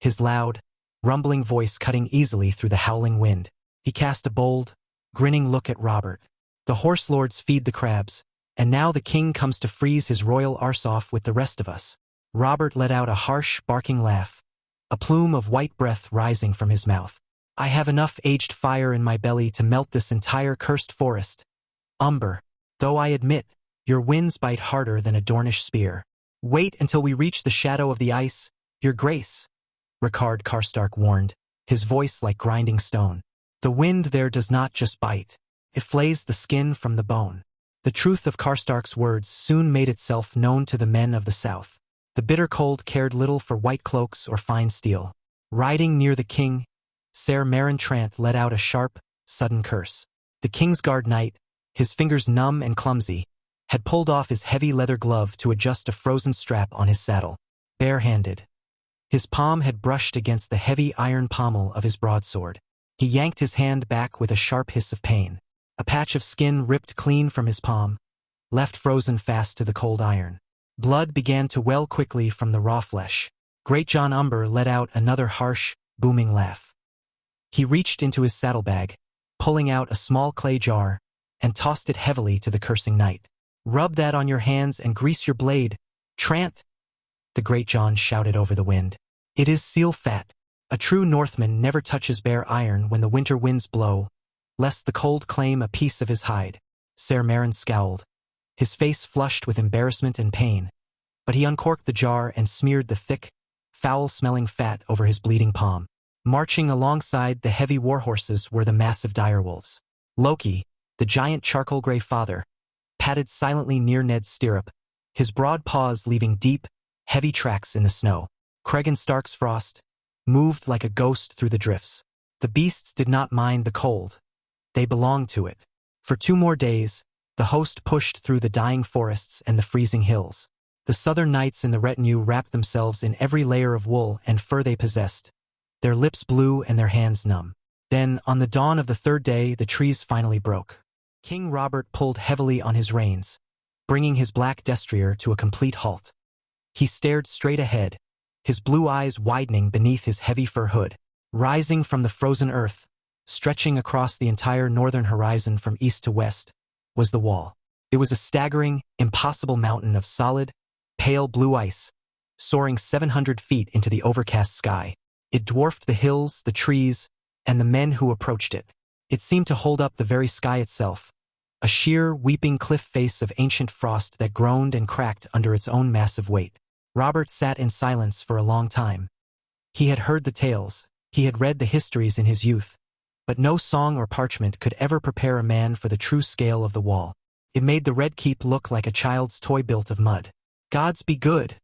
his loud, rumbling voice cutting easily through the howling wind. He cast a bold, grinning look at Robert. "The horse lords feed the crabs, and now the king comes to freeze his royal arse off with the rest of us." Robert let out a harsh, barking laugh, a plume of white breath rising from his mouth. "I have enough aged fire in my belly to melt this entire cursed forest, Umber, though I admit, your winds bite harder than a Dornish spear." "Wait until we reach the shadow of the ice, your grace," Rickard Karstark warned, his voice like grinding stone. "The wind there does not just bite, it flays the skin from the bone." The truth of Karstark's words soon made itself known to the men of the south. The bitter cold cared little for white cloaks or fine steel. Riding near the king, Ser Maren Trant let out a sharp, sudden curse. The Kingsguard knight, his fingers numb and clumsy, had pulled off his heavy leather glove to adjust a frozen strap on his saddle. Barehanded, his palm had brushed against the heavy iron pommel of his broadsword. He yanked his hand back with a sharp hiss of pain. A patch of skin ripped clean from his palm, left frozen fast to the cold iron. Blood began to well quickly from the raw flesh. Greatjon Umber let out another harsh, booming laugh. He reached into his saddlebag, pulling out a small clay jar, and tossed it heavily to the cursing knight. "Rub that on your hands and grease your blade, Trant," the Greatjon shouted over the wind. "It is seal fat. A true Northman never touches bare iron when the winter winds blow, lest the cold claim a piece of his hide." Ser Maren scowled, his face flushed with embarrassment and pain, but he uncorked the jar and smeared the thick, foul-smelling fat over his bleeding palm. Marching alongside the heavy warhorses were the massive direwolves. Loki, the giant charcoal-gray father, padded silently near Ned's stirrup, his broad paws leaving deep, heavy tracks in the snow. Cregan Stark's Frost moved like a ghost through the drifts. The beasts did not mind the cold. They belonged to it. For 2 more days, the host pushed through the dying forests and the freezing hills. The southern knights in the retinue wrapped themselves in every layer of wool and fur they possessed, their lips blue and their hands numb. Then, on the dawn of the 3rd day, the trees finally broke. King Robert pulled heavily on his reins, bringing his black destrier to a complete halt. He stared straight ahead, his blue eyes widening beneath his heavy fur hood. Rising from the frozen earth, stretching across the entire northern horizon from east to west, was the wall. It was a staggering, impossible mountain of solid, pale blue ice, soaring 700 feet into the overcast sky. It dwarfed the hills, the trees, and the men who approached it. It seemed to hold up the very sky itself, a sheer, weeping cliff face of ancient frost that groaned and cracked under its own massive weight. Robert sat in silence for a long time. He had heard the tales, he had read the histories in his youth, but no song or parchment could ever prepare a man for the true scale of the wall. It made the Red Keep look like a child's toy built of mud. "Gods be good,"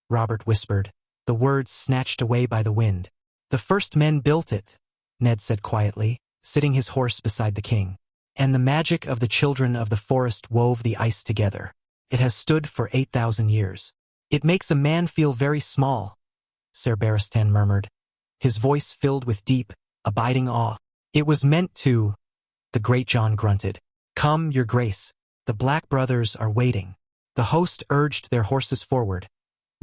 Robert whispered, the words snatched away by the wind. "The first men built it," Ned said quietly, sitting his horse beside the king. "And the magic of the children of the forest wove the ice together. It has stood for 8,000 years. It makes a man feel very small," Ser Barristan murmured, his voice filled with deep, abiding awe. "It was meant to," the Greatjon grunted. "Come, your grace, the Black Brothers are waiting." The host urged their horses forward,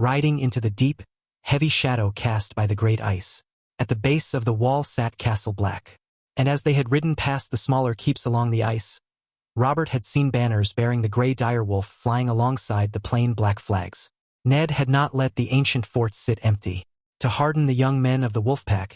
riding into the deep, heavy shadow cast by the great ice. At the base of the wall sat Castle Black. And as they had ridden past the smaller keeps along the ice, Robert had seen banners bearing the grey direwolf flying alongside the plain black flags. Ned had not let the ancient fort sit empty. To harden the young men of the Wolfpack,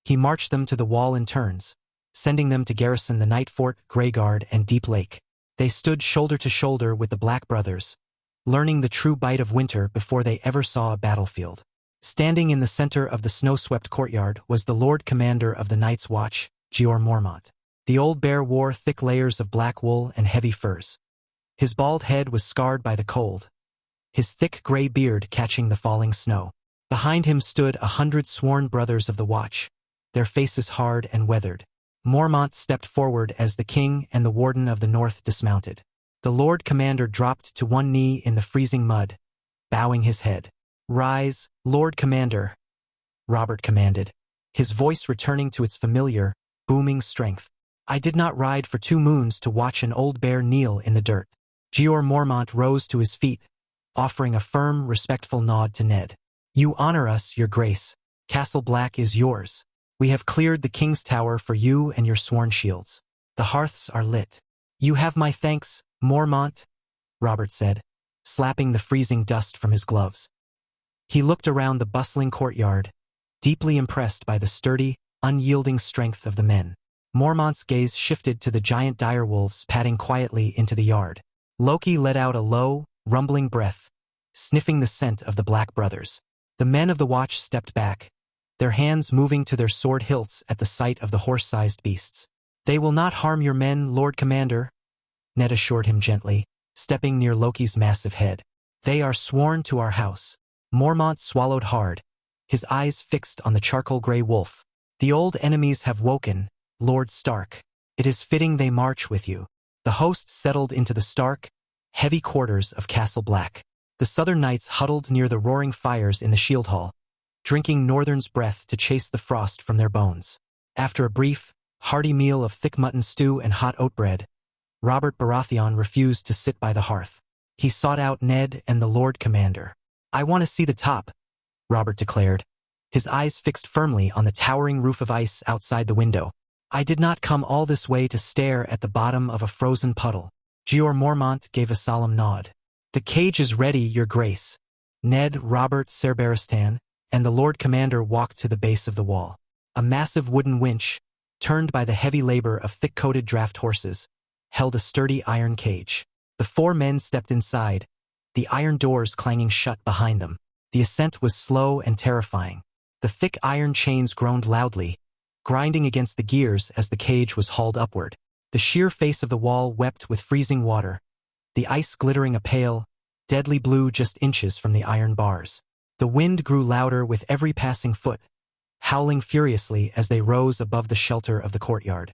he marched them to the wall in turns, sending them to garrison the Night Fort, Greyguard, and Deep Lake. They stood shoulder to shoulder with the Black brothers, learning the true bite of winter before they ever saw a battlefield. Standing in the center of the snow-swept courtyard was the Lord Commander of the Night's Watch, Jeor Mormont. The old bear wore thick layers of black wool and heavy furs. His bald head was scarred by the cold, his thick gray beard catching the falling snow. Behind him stood 100 sworn brothers of the Watch, their faces hard and weathered. Mormont stepped forward as the king and the warden of the north dismounted. The Lord Commander dropped to one knee in the freezing mud, bowing his head. "Rise, Lord Commander," Robert commanded, his voice returning to its familiar, booming strength. "I did not ride for 2 moons to watch an old bear kneel in the dirt." Jeor Mormont rose to his feet, offering a firm, respectful nod to Ned. "You honor us, your grace. Castle Black is yours. We have cleared the King's Tower for you and your sworn shields. The hearths are lit." "You have my thanks, Mormont," Robert said, slapping the freezing dust from his gloves. He looked around the bustling courtyard, deeply impressed by the sturdy, unyielding strength of the men. Mormont's gaze shifted to the giant direwolves padding quietly into the yard. Loki let out a low, rumbling breath, sniffing the scent of the Black brothers. The men of the Watch stepped back, their hands moving to their sword hilts at the sight of the horse-sized beasts. "They will not harm your men, Lord Commander," Ned assured him gently, stepping near Loki's massive head. "They are sworn to our house." Mormont swallowed hard, his eyes fixed on the charcoal-gray wolf. "The old enemies have woken, Lord Stark. It is fitting they march with you." The host settled into the stark, heavy quarters of Castle Black. The Southern Knights huddled near the roaring fires in the shield hall, drinking Northern's breath to chase the frost from their bones. After a brief, hearty meal of thick mutton stew and hot oat bread, Robert Baratheon refused to sit by the hearth. He sought out Ned and the Lord Commander. "I want to see the top," Robert declared, his eyes fixed firmly on the towering roof of ice outside the window. "I did not come all this way to stare at the bottom of a frozen puddle." Jeor Mormont gave a solemn nod. "The cage is ready, your grace." Ned, Robert, Ser Barristan, and the Lord Commander walked to the base of the wall. A massive wooden winch, turned by the heavy labor of thick-coated draft horses, held a sturdy iron cage. The 4 men stepped inside, the iron doors clanging shut behind them. The ascent was slow and terrifying. The thick iron chains groaned loudly, grinding against the gears as the cage was hauled upward. The sheer face of the wall wept with freezing water, the ice glittering a pale, deadly blue just inches from the iron bars. The wind grew louder with every passing foot, howling furiously as they rose above the shelter of the courtyard.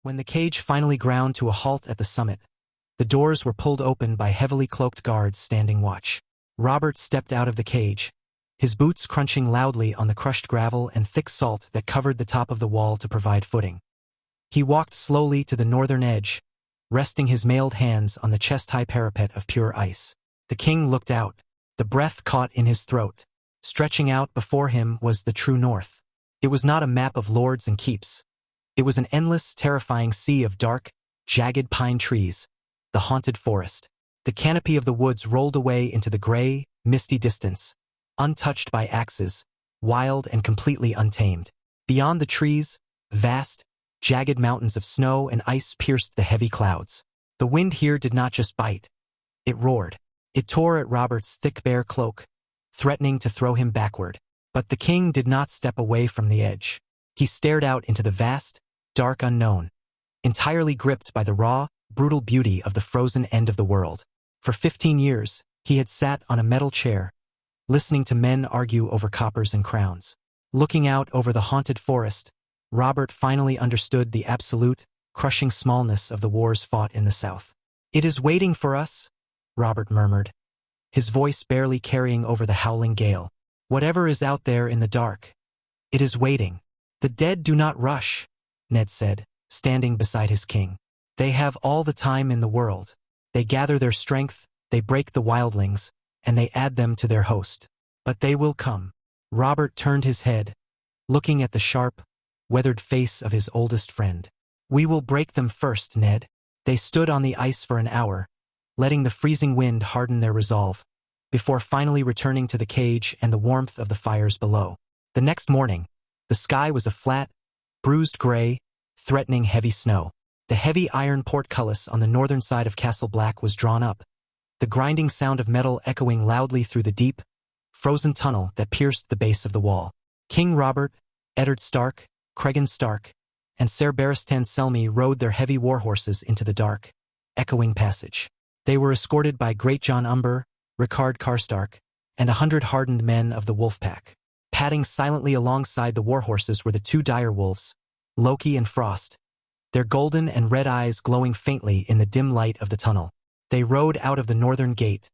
When the cage finally ground to a halt at the summit, the doors were pulled open by heavily cloaked guards standing watch. Robert stepped out of the cage, his boots crunching loudly on the crushed gravel and thick salt that covered the top of the wall to provide footing. He walked slowly to the northern edge, resting his mailed hands on the chest-high parapet of pure ice. The king looked out, the breath caught in his throat. Stretching out before him was the true north. It was not a map of lords and keeps. It was an endless, terrifying sea of dark, jagged pine trees, the haunted forest. The canopy of the woods rolled away into the gray, misty distance, untouched by axes, wild and completely untamed. Beyond the trees, vast, jagged mountains of snow and ice pierced the heavy clouds. The wind here did not just bite. It roared. It tore at Robert's thick bare cloak, threatening to throw him backward. But the king did not step away from the edge. He stared out into the vast, dark unknown, entirely gripped by the raw, brutal beauty of the frozen end of the world. For 15 years, he had sat on a metal chair, listening to men argue over coppers and crowns. Looking out over the haunted forest, Robert finally understood the absolute, crushing smallness of the wars fought in the South. "It is waiting for us," Robert murmured, his voice barely carrying over the howling gale. "Whatever is out there in the dark, it is waiting." "The dead do not rush," Ned said, standing beside his king. "They have all the time in the world. They gather their strength, they break the wildlings, and they add them to their host. But they will come. Robert turned his head, looking at the sharp, weathered face of his oldest friend. We will break them first, Ned. They stood on the ice for an hour, letting the freezing wind harden their resolve, before finally returning to the cage and the warmth of the fires below. The next morning, the sky was a flat, bruised gray, threatening heavy snow. The heavy iron portcullis on the northern side of Castle Black was drawn up, the grinding sound of metal echoing loudly through the deep, frozen tunnel that pierced the base of the wall. King Robert, Eddard Stark, Cregan Stark, and Ser Barristan Selmy rode their heavy warhorses into the dark, echoing passage. They were escorted by Great John Umber, Rickard Karstark, and 100 hardened men of the Wolfpack. Padding silently alongside the warhorses were the two dire wolves, Loki and Frost, their golden and red eyes glowing faintly in the dim light of the tunnel. They rode out of the northern gate,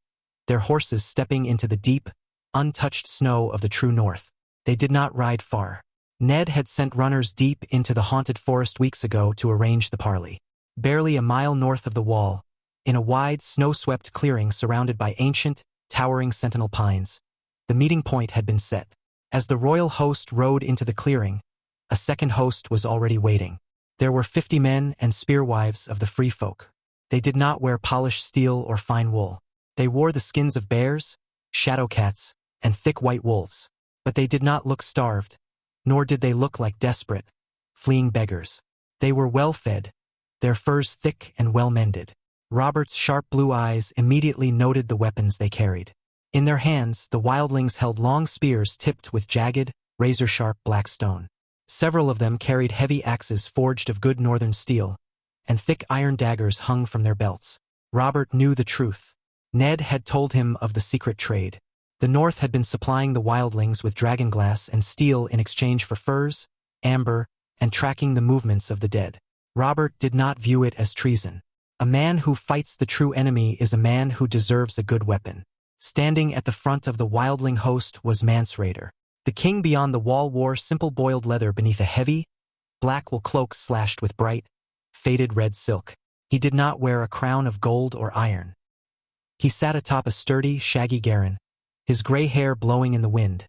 their horses stepping into the deep, untouched snow of the true north. They did not ride far. Ned had sent runners deep into the haunted forest weeks ago to arrange the parley. Barely a mile north of the wall, in a wide, snow-swept clearing surrounded by ancient, towering sentinel pines, the meeting point had been set. As the royal host rode into the clearing, a second host was already waiting. There were 50 men and spearwives of the free folk. They did not wear polished steel or fine wool. They wore the skins of bears, shadow cats, and thick white wolves. But they did not look starved, nor did they look like desperate, fleeing beggars. They were well-fed, their furs thick and well-mended. Robert's sharp blue eyes immediately noted the weapons they carried. In their hands, the wildlings held long spears tipped with jagged, razor-sharp black stone. Several of them carried heavy axes forged of good northern steel, and thick iron daggers hung from their belts. Robert knew the truth. Ned had told him of the secret trade. The North had been supplying the wildlings with dragonglass and steel in exchange for furs, amber, and tracking the movements of the dead. Robert did not view it as treason. A man who fights the true enemy is a man who deserves a good weapon. Standing at the front of the wildling host was Mance Rayder. The king beyond the wall wore simple boiled leather beneath a heavy, black wool cloak slashed with bright, faded red silk. He did not wear a crown of gold or iron. He sat atop a sturdy, shaggy garron, his gray hair blowing in the wind,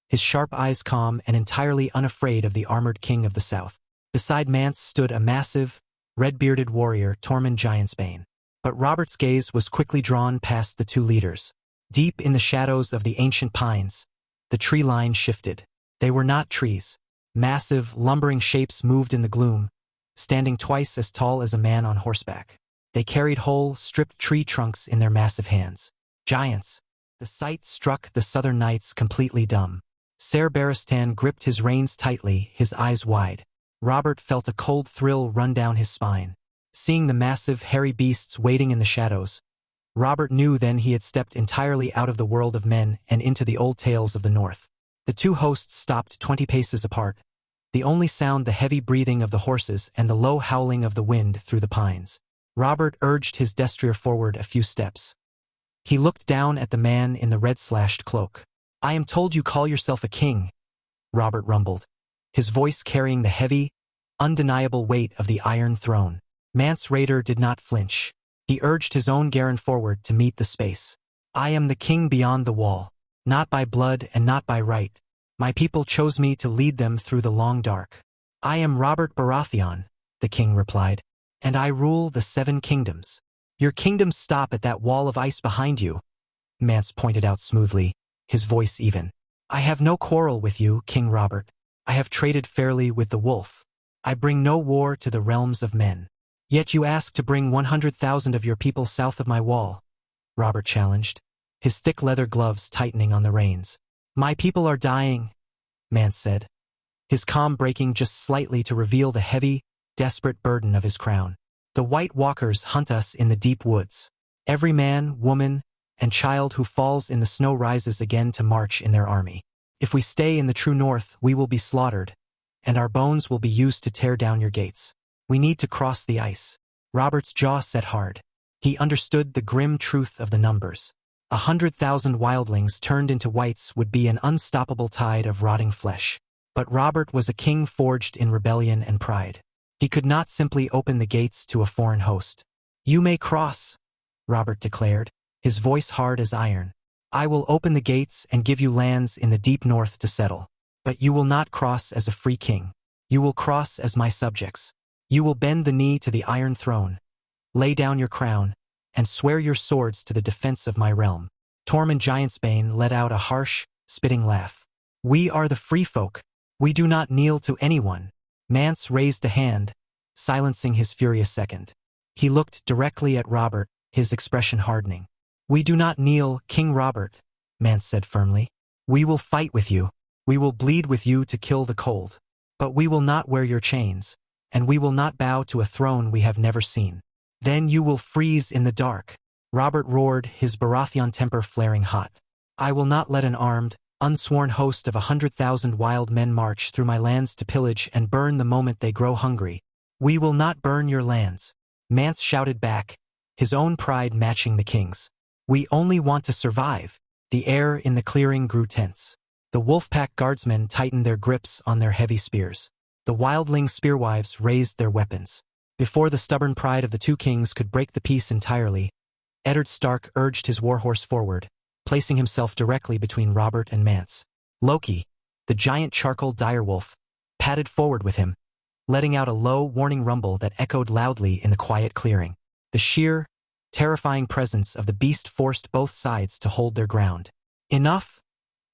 his sharp eyes calm and entirely unafraid of the armored king of the south. Beside Mance stood a massive, red-bearded warrior, Tormund Giantsbane. But Robert's gaze was quickly drawn past the two leaders. Deep in the shadows of the ancient pines, the tree line shifted. They were not trees. Massive, lumbering shapes moved in the gloom, standing twice as tall as a man on horseback. They carried whole, stripped tree trunks in their massive hands. Giants. The sight struck the southern knights completely dumb. Ser Barristan gripped his reins tightly, his eyes wide. Robert felt a cold thrill run down his spine. Seeing the massive, hairy beasts waiting in the shadows, Robert knew then he had stepped entirely out of the world of men and into the old tales of the North. The two hosts stopped 20 paces apart, the only sound the heavy breathing of the horses and the low howling of the wind through the pines. Robert urged his destrier forward a few steps. He looked down at the man in the red-slashed cloak. "I am told you call yourself a king," Robert rumbled, his voice carrying the heavy, undeniable weight of the Iron Throne. Mance Rayder did not flinch. He urged his own garron forward to meet the space. "I am the king beyond the wall, not by blood and not by right. My people chose me to lead them through the long dark. I am Robert Baratheon," the king replied, "and I rule the 7 kingdoms. Your kingdoms stop at that wall of ice behind you," Mance pointed out smoothly, his voice even. "I have no quarrel with you, King Robert. I have traded fairly with the wolf. I bring no war to the realms of men. Yet you ask to bring 100,000 of your people south of my wall," Robert challenged, his thick leather gloves tightening on the reins. "My people are dying," Mance said, his calm breaking just slightly to reveal the heavy, desperate burden of his crown. "The White Walkers hunt us in the deep woods. Every man, woman, and child who falls in the snow rises again to march in their army. If we stay in the true north, we will be slaughtered, and our bones will be used to tear down your gates. We need to cross the ice." Robert's jaw set hard. He understood the grim truth of the numbers. 100,000 wildlings turned into whites would be an unstoppable tide of rotting flesh. But Robert was a king forged in rebellion and pride. He could not simply open the gates to a foreign host. "You may cross," Robert declared, his voice hard as iron. I will open the gates and give you lands in the deep north to settle. But you will not cross as a free king. You will cross as my subjects. You will bend the knee to the iron throne, lay down your crown, and swear your swords to the defense of my realm." Tormund Giantsbane let out a harsh, spitting laugh. "We are the free folk. We do not kneel to anyone." Mance raised a hand, silencing his furious second. He looked directly at Robert, his expression hardening. "We do not kneel, King Robert," Mance said firmly. "We will fight with you. We will bleed with you to kill the cold. But we will not wear your chains, and we will not bow to a throne we have never seen. Then you will freeze in the dark." Robert roared, his Baratheon temper flaring hot. "I will not let an armed, unsworn host of 100,000 wild men march through my lands to pillage and burn the moment they grow hungry. We will not burn your lands," Mance shouted back, his own pride matching the king's. "We only want to survive." The air in the clearing grew tense. The Wolfpack guardsmen tightened their grips on their heavy spears. The wildling spearwives raised their weapons. Before the stubborn pride of the two kings could break the peace entirely, Eddard Stark urged his warhorse forward, placing himself directly between Robert and Mance. Loki, the giant charcoal direwolf, padded forward with him, letting out a low, warning rumble that echoed loudly in the quiet clearing. The sheer, terrifying presence of the beast forced both sides to hold their ground. "Enough,"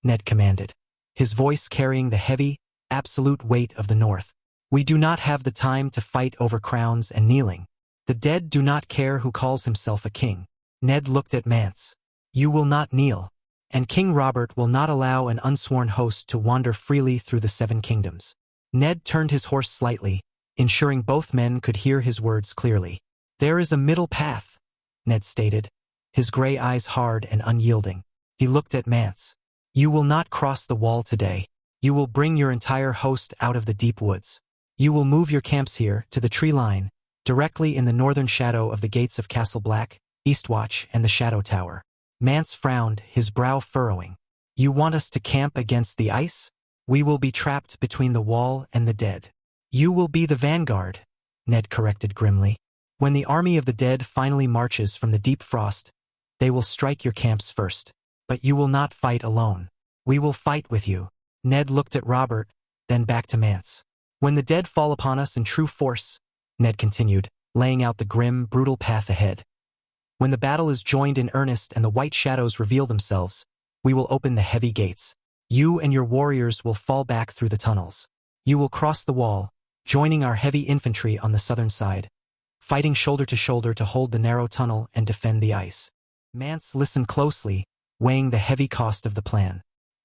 Ned commanded, his voice carrying the heavy, absolute weight of the North. "We do not have the time to fight over crowns and kneeling. The dead do not care who calls himself a king." Ned looked at Mance. "You will not kneel, and King Robert will not allow an unsworn host to wander freely through the Seven Kingdoms." Ned turned his horse slightly, ensuring both men could hear his words clearly. "There is a middle path," Ned stated, his gray eyes hard and unyielding. He looked at Mance. "You will not cross the wall today. You will bring your entire host out of the deep woods. You will move your camps here, to the tree line, directly in the northern shadow of the gates of Castle Black, Eastwatch, and the Shadow Tower." Mance frowned, his brow furrowing. "You want us to camp against the ice? We will be trapped between the wall and the dead." "You will be the vanguard," Ned corrected grimly. "When the army of the dead finally marches from the deep frost, they will strike your camps first. But you will not fight alone. We will fight with you." Ned looked at Robert, then back to Mance. "When the dead fall upon us in true force," Ned continued, laying out the grim, brutal path ahead. "When the battle is joined in earnest and the white shadows reveal themselves, we will open the heavy gates. You and your warriors will fall back through the tunnels. You will cross the wall, joining our heavy infantry on the southern side, fighting shoulder to shoulder to hold the narrow tunnel and defend the ice." Mance listened closely, weighing the heavy cost of the plan.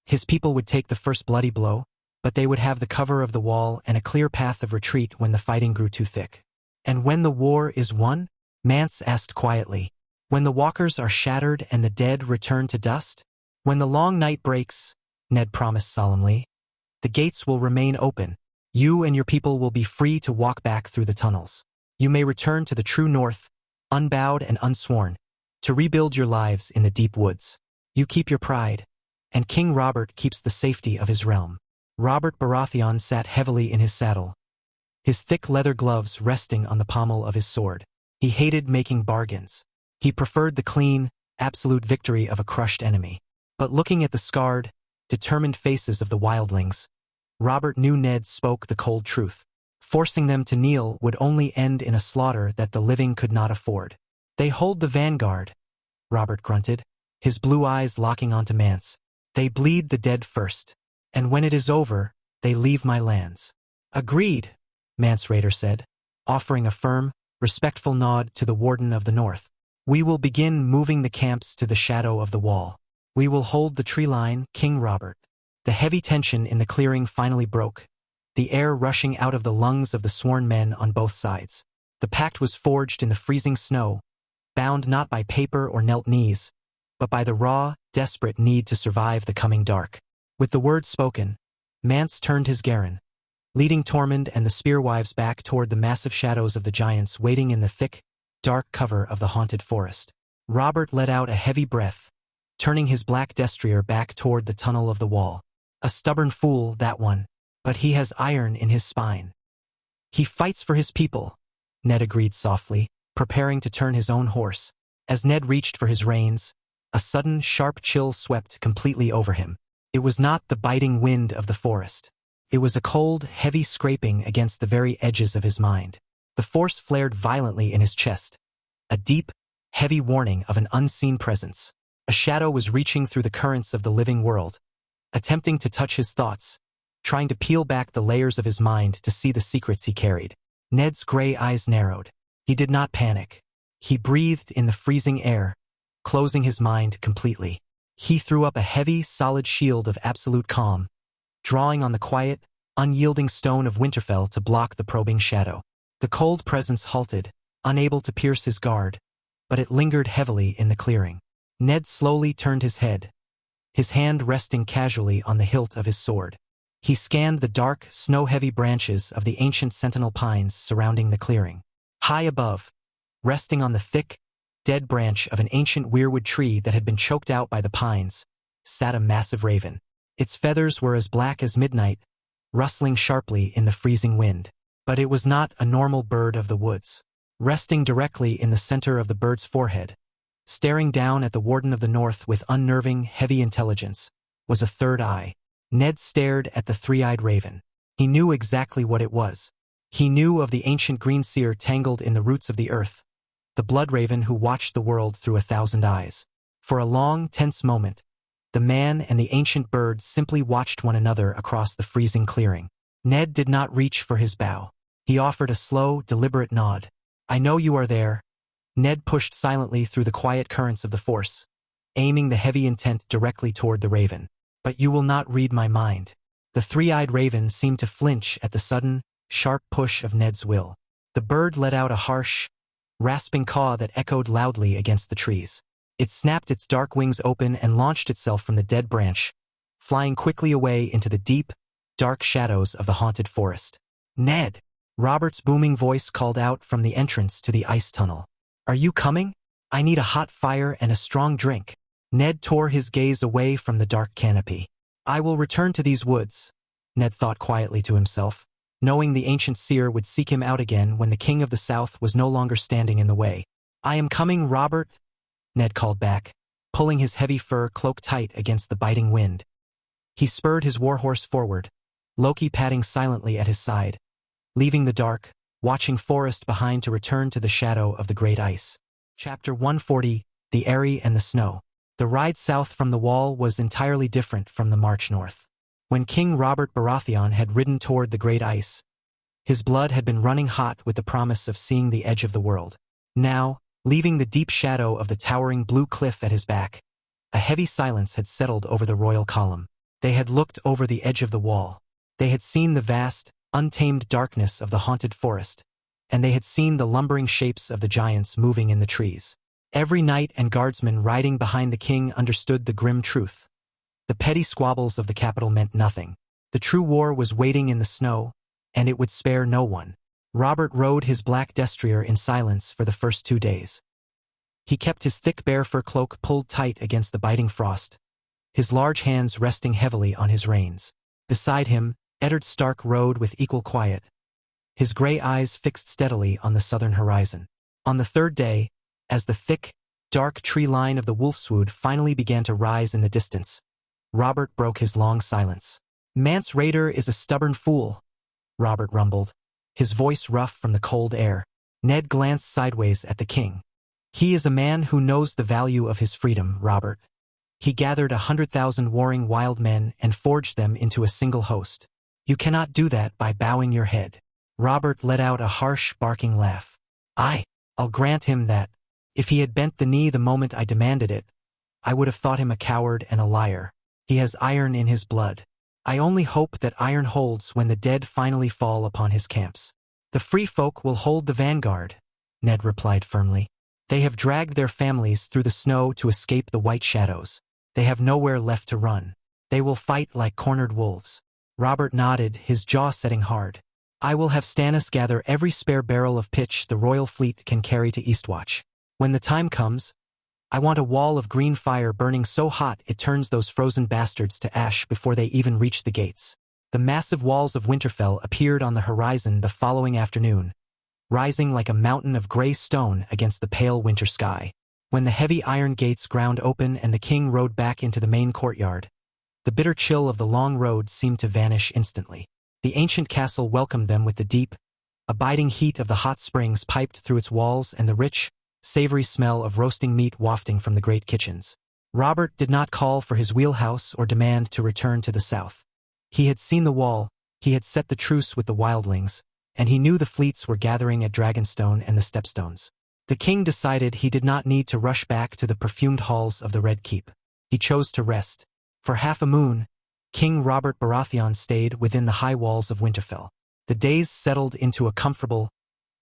His people would take the first bloody blow, but they would have the cover of the wall and a clear path of retreat when the fighting grew too thick. "And when the war is won?" Mance asked quietly. "When the walkers are shattered and the dead return to dust?" "When the long night breaks," Ned promised solemnly, "the gates will remain open. You and your people will be free to walk back through the tunnels. You may return to the true north, unbowed and unsworn, to rebuild your lives in the deep woods. You keep your pride, and King Robert keeps the safety of his realm." Robert Baratheon sat heavily in his saddle, his thick leather gloves resting on the pommel of his sword. He hated making bargains. He preferred the clean, absolute victory of a crushed enemy. But looking at the scarred, determined faces of the wildlings, Robert knew Ned spoke the cold truth. Forcing them to kneel would only end in a slaughter that the living could not afford. "They hold the vanguard," Robert grunted, his blue eyes locking onto Mance. "They bleed the dead first. And when it is over, they leave my lands." "Agreed," Mance Rayder said, offering a firm, respectful nod to the Warden of the North. "We will begin moving the camps to the shadow of the wall. We will hold the tree line, King Robert." The heavy tension in the clearing finally broke, the air rushing out of the lungs of the sworn men on both sides. The pact was forged in the freezing snow, bound not by paper or knelt knees, but by the raw, desperate need to survive the coming dark. With the words spoken, Mance turned his Garen, leading Tormund and the spearwives back toward the massive shadows of the giants waiting in the thick, dark cover of the haunted forest. Robert let out a heavy breath, turning his black destrier back toward the tunnel of the wall. "A stubborn fool, that one, but he has iron in his spine." "He fights for his people," Ned agreed softly, preparing to turn his own horse. As Ned reached for his reins, A sudden, sharp chill swept completely over him. It was not the biting wind of the forest. It was a cold, heavy scraping against the very edges of his mind. The force flared violently in his chest. A deep, heavy warning of an unseen presence. A shadow was reaching through the currents of the living world, attempting to touch his thoughts, trying to peel back the layers of his mind to see the secrets he carried. Ned's gray eyes narrowed. He did not panic. He breathed in the freezing air, closing his mind completely. He threw up a heavy, solid shield of absolute calm, drawing on the quiet, unyielding stone of Winterfell to block the probing shadow. The cold presence halted, unable to pierce his guard, but it lingered heavily in the clearing. Ned slowly turned his head, his hand resting casually on the hilt of his sword. He scanned the dark, snow-heavy branches of the ancient sentinel pines surrounding the clearing. High above, resting on the thick, dead branch of an ancient weirwood tree that had been choked out by the pines, sat a massive raven. Its feathers were as black as midnight, rustling sharply in the freezing wind. But it was not a normal bird of the woods. Resting directly in the center of the bird's forehead, staring down at the Warden of the North with unnerving, heavy intelligence, was a third eye. Ned stared at the three-eyed raven. He knew exactly what it was. He knew of the ancient green seer tangled in the roots of the earth, the blood raven who watched the world through 1,000 eyes. For a long, tense moment, the man and the ancient bird simply watched one another across the freezing clearing. Ned did not reach for his bow. He offered a slow, deliberate nod. "I know you are there." Ned pushed silently through the quiet currents of the force, aiming the heavy intent directly toward the raven. "But you will not read my mind." The three-eyed raven seemed to flinch at the sudden, sharp push of Ned's will. The bird let out a harsh, rasping caw that echoed loudly against the trees. It snapped its dark wings open and launched itself from the dead branch, flying quickly away into the deep, dark shadows of the haunted forest. "Ned!" Robert's booming voice called out from the entrance to the ice tunnel. "Are you coming? I need a hot fire and a strong drink." Ned tore his gaze away from the dark canopy. "I will return to these woods," Ned thought quietly to himself, knowing the ancient seer would seek him out again when the King of the South was no longer standing in the way. "I am coming, Robert," Ned called back, pulling his heavy fur cloak tight against the biting wind. He spurred his warhorse forward, Loki padding silently at his side, leaving the dark, watching forest behind to return to the shadow of the great ice. Chapter 140, The Eyrie and the Snow. The ride south from the Wall was entirely different from the march north. When King Robert Baratheon had ridden toward the great ice, his blood had been running hot with the promise of seeing the edge of the world. Now, leaving the deep shadow of the towering blue cliff at his back, a heavy silence had settled over the royal column. They had looked over the edge of the wall. They had seen the vast, untamed darkness of the haunted forest, and they had seen the lumbering shapes of the giants moving in the trees. Every knight and guardsman riding behind the king understood the grim truth. The petty squabbles of the capital meant nothing. The true war was waiting in the snow, and it would spare no one. Robert rode his black destrier in silence for the first 2 days. He kept his thick bear fur cloak pulled tight against the biting frost, his large hands resting heavily on his reins. Beside him, Eddard Stark rode with equal quiet, his gray eyes fixed steadily on the southern horizon. On the third day, as the thick, dark tree line of the Wolfswood finally began to rise in the distance, Robert broke his long silence. "Mance Rayder is a stubborn fool," Robert rumbled, his voice rough from the cold air. Ned glanced sideways at the king. "He is a man who knows the value of his freedom, Robert. He gathered 100,000 warring wild men and forged them into a single host. You cannot do that by bowing your head." Robert let out a harsh, barking laugh. I'll grant him that. If he had bent the knee the moment I demanded it, I would have thought him a coward and a liar. He has iron in his blood. I only hope that iron holds when the dead finally fall upon his camps." "The free folk will hold the vanguard," Ned replied firmly. "They have dragged their families through the snow to escape the white shadows. They have nowhere left to run. They will fight like cornered wolves." Robert nodded, his jaw setting hard. "I will have Stannis gather every spare barrel of pitch the royal fleet can carry to Eastwatch. When the time comes, I want a wall of green fire burning so hot it turns those frozen bastards to ash before they even reach the gates." The massive walls of Winterfell appeared on the horizon the following afternoon, rising like a mountain of gray stone against the pale winter sky. When the heavy iron gates ground open and the king rode back into the main courtyard, the bitter chill of the long road seemed to vanish instantly. The ancient castle welcomed them with the deep, abiding heat of the hot springs piped through its walls and the rich, savory smell of roasting meat wafting from the great kitchens. Robert did not call for his wheelhouse or demand to return to the south. He had seen the wall, he had set the truce with the wildlings, and he knew the fleets were gathering at Dragonstone and the Stepstones. The king decided he did not need to rush back to the perfumed halls of the Red Keep. He chose to rest. For half a moon, King Robert Baratheon stayed within the high walls of Winterfell. The days settled into a comfortable,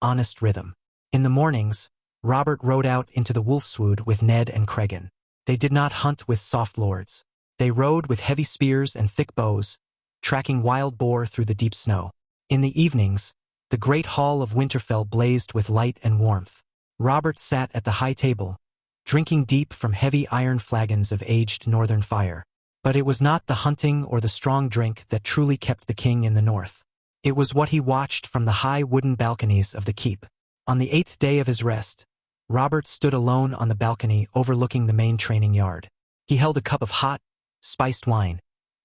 honest rhythm. In the mornings, Robert rode out into the Wolfswood with Ned and Cregan. They did not hunt with soft lords. They rode with heavy spears and thick bows, tracking wild boar through the deep snow. In the evenings, the great hall of Winterfell blazed with light and warmth. Robert sat at the high table, drinking deep from heavy iron flagons of aged northern fire. But it was not the hunting or the strong drink that truly kept the king in the north. It was what he watched from the high wooden balconies of the keep. On the 8th day of his rest, Robert stood alone on the balcony overlooking the main training yard. He held a cup of hot, spiced wine,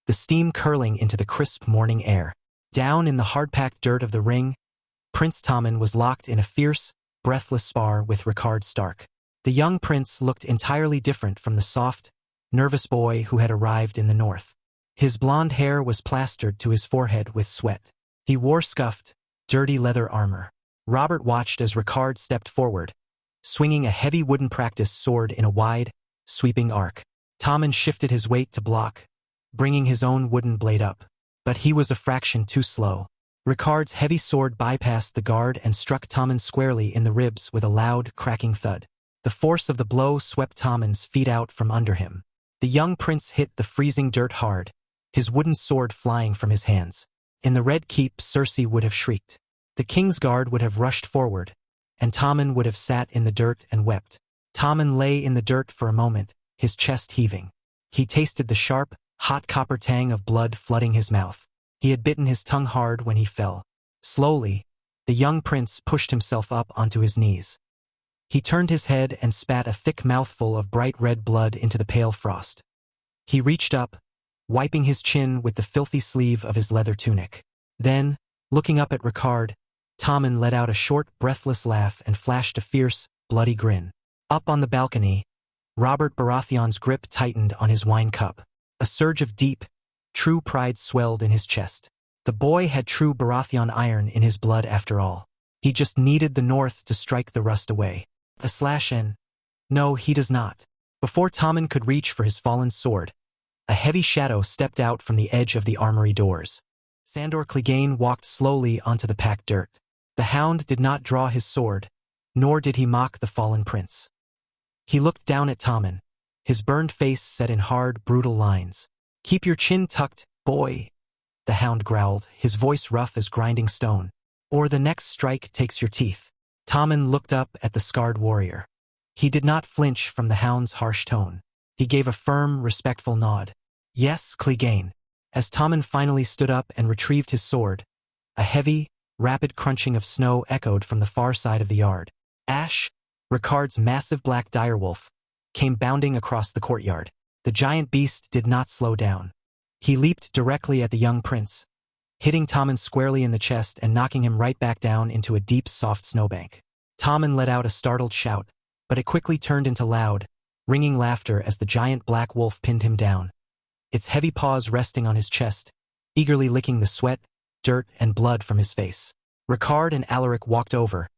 the steam curling into the crisp morning air. Down in the hard-packed dirt of the ring, Prince Tommen was locked in a fierce, breathless spar with Rickard Stark. The young prince looked entirely different from the soft, nervous boy who had arrived in the north. His blonde hair was plastered to his forehead with sweat. He wore scuffed, dirty leather armor. Robert watched as Rickard stepped forward, swinging a heavy wooden practice sword in a wide, sweeping arc. Tommen shifted his weight to block, bringing his own wooden blade up. But he was a fraction too slow. Rickard's heavy sword bypassed the guard and struck Tommen squarely in the ribs with a loud, cracking thud. The force of the blow swept Tommen's feet out from under him. The young prince hit the freezing dirt hard, his wooden sword flying from his hands. In the Red Keep, Cersei would have shrieked. The king's guard would have rushed forward, and Tommen would have sat in the dirt and wept. Tommen lay in the dirt for a moment, his chest heaving. He tasted the sharp, hot copper tang of blood flooding his mouth. He had bitten his tongue hard when he fell. Slowly, the young prince pushed himself up onto his knees. He turned his head and spat a thick mouthful of bright red blood into the pale frost. He reached up, wiping his chin with the filthy sleeve of his leather tunic. Then, looking up at Rickard, Tommen let out a short, breathless laugh and flashed a fierce, bloody grin. Up on the balcony, Robert Baratheon's grip tightened on his wine cup. A surge of deep, true pride swelled in his chest. The boy had true Baratheon iron in his blood after all. He just needed the north to strike the rust away. A slash and... No, he does not. Before Tommen could reach for his fallen sword, a heavy shadow stepped out from the edge of the armory doors. Sandor Clegane walked slowly onto the packed dirt. The hound did not draw his sword, nor did he mock the fallen prince. He looked down at Tommen, his burned face set in hard, brutal lines. "Keep your chin tucked, boy," the hound growled, his voice rough as grinding stone. "Or the next strike takes your teeth." Tommen looked up at the scarred warrior. He did not flinch from the hound's harsh tone. He gave a firm, respectful nod. "Yes, Clegane." As Tommen finally stood up and retrieved his sword, a heavy, rapid crunching of snow echoed from the far side of the yard. Ash, Rickard's massive black direwolf, came bounding across the courtyard. The giant beast did not slow down. He leaped directly at the young prince, hitting Tommen squarely in the chest and knocking him right back down into a deep, soft snowbank. Tommen let out a startled shout, but it quickly turned into loud, ringing laughter as the giant black wolf pinned him down, its heavy paws resting on his chest, eagerly licking the sweat, dirt, and blood from his face. Rickard and Alaric walked over,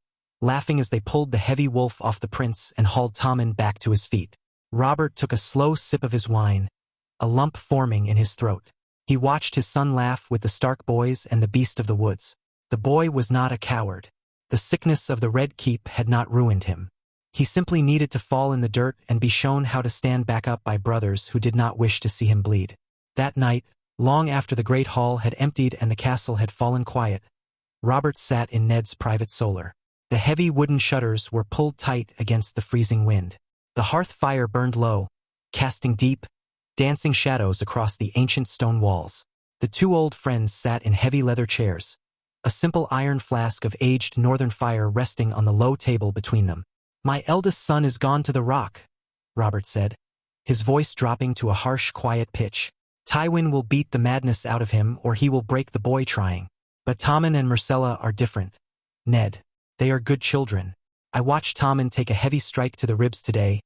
laughing as they pulled the heavy wolf off the prince and hauled Tommen back to his feet. Robert took a slow sip of his wine, a lump forming in his throat. He watched his son laugh with the Stark boys and the beast of the woods. The boy was not a coward. The sickness of the Red Keep had not ruined him. He simply needed to fall in the dirt and be shown how to stand back up by brothers who did not wish to see him bleed. That night, long after the great hall had emptied and the castle had fallen quiet, Robert sat in Ned's private solar. The heavy wooden shutters were pulled tight against the freezing wind. The hearth fire burned low, casting deep, dancing shadows across the ancient stone walls. The two old friends sat in heavy leather chairs, a simple iron flask of aged northern fire resting on the low table between them. My eldest son is gone to the rock, Robert said, his voice dropping to a harsh, quiet pitch. Tywin will beat the madness out of him, or he will break the boy trying. But Tommen and Myrcella are different. Ned. They are good children. I watched Tommen take a heavy strike to the ribs today,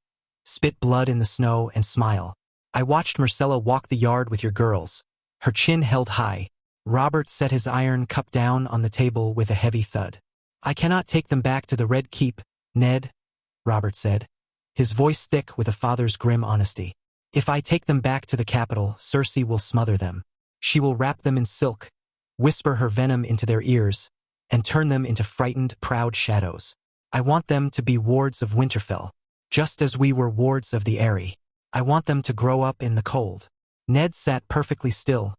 spit blood in the snow, and smile. I watched Myrcella walk the yard with your girls, her chin held high. Robert set his iron cup down on the table with a heavy thud. I cannot take them back to the Red Keep, Ned, Robert said, his voice thick with a father's grim honesty. If I take them back to the capital, Cersei will smother them. She will wrap them in silk, whisper her venom into their ears, and turn them into frightened, proud shadows. I want them to be wards of Winterfell, just as we were wards of the Eyrie. I want them to grow up in the cold. Ned sat perfectly still,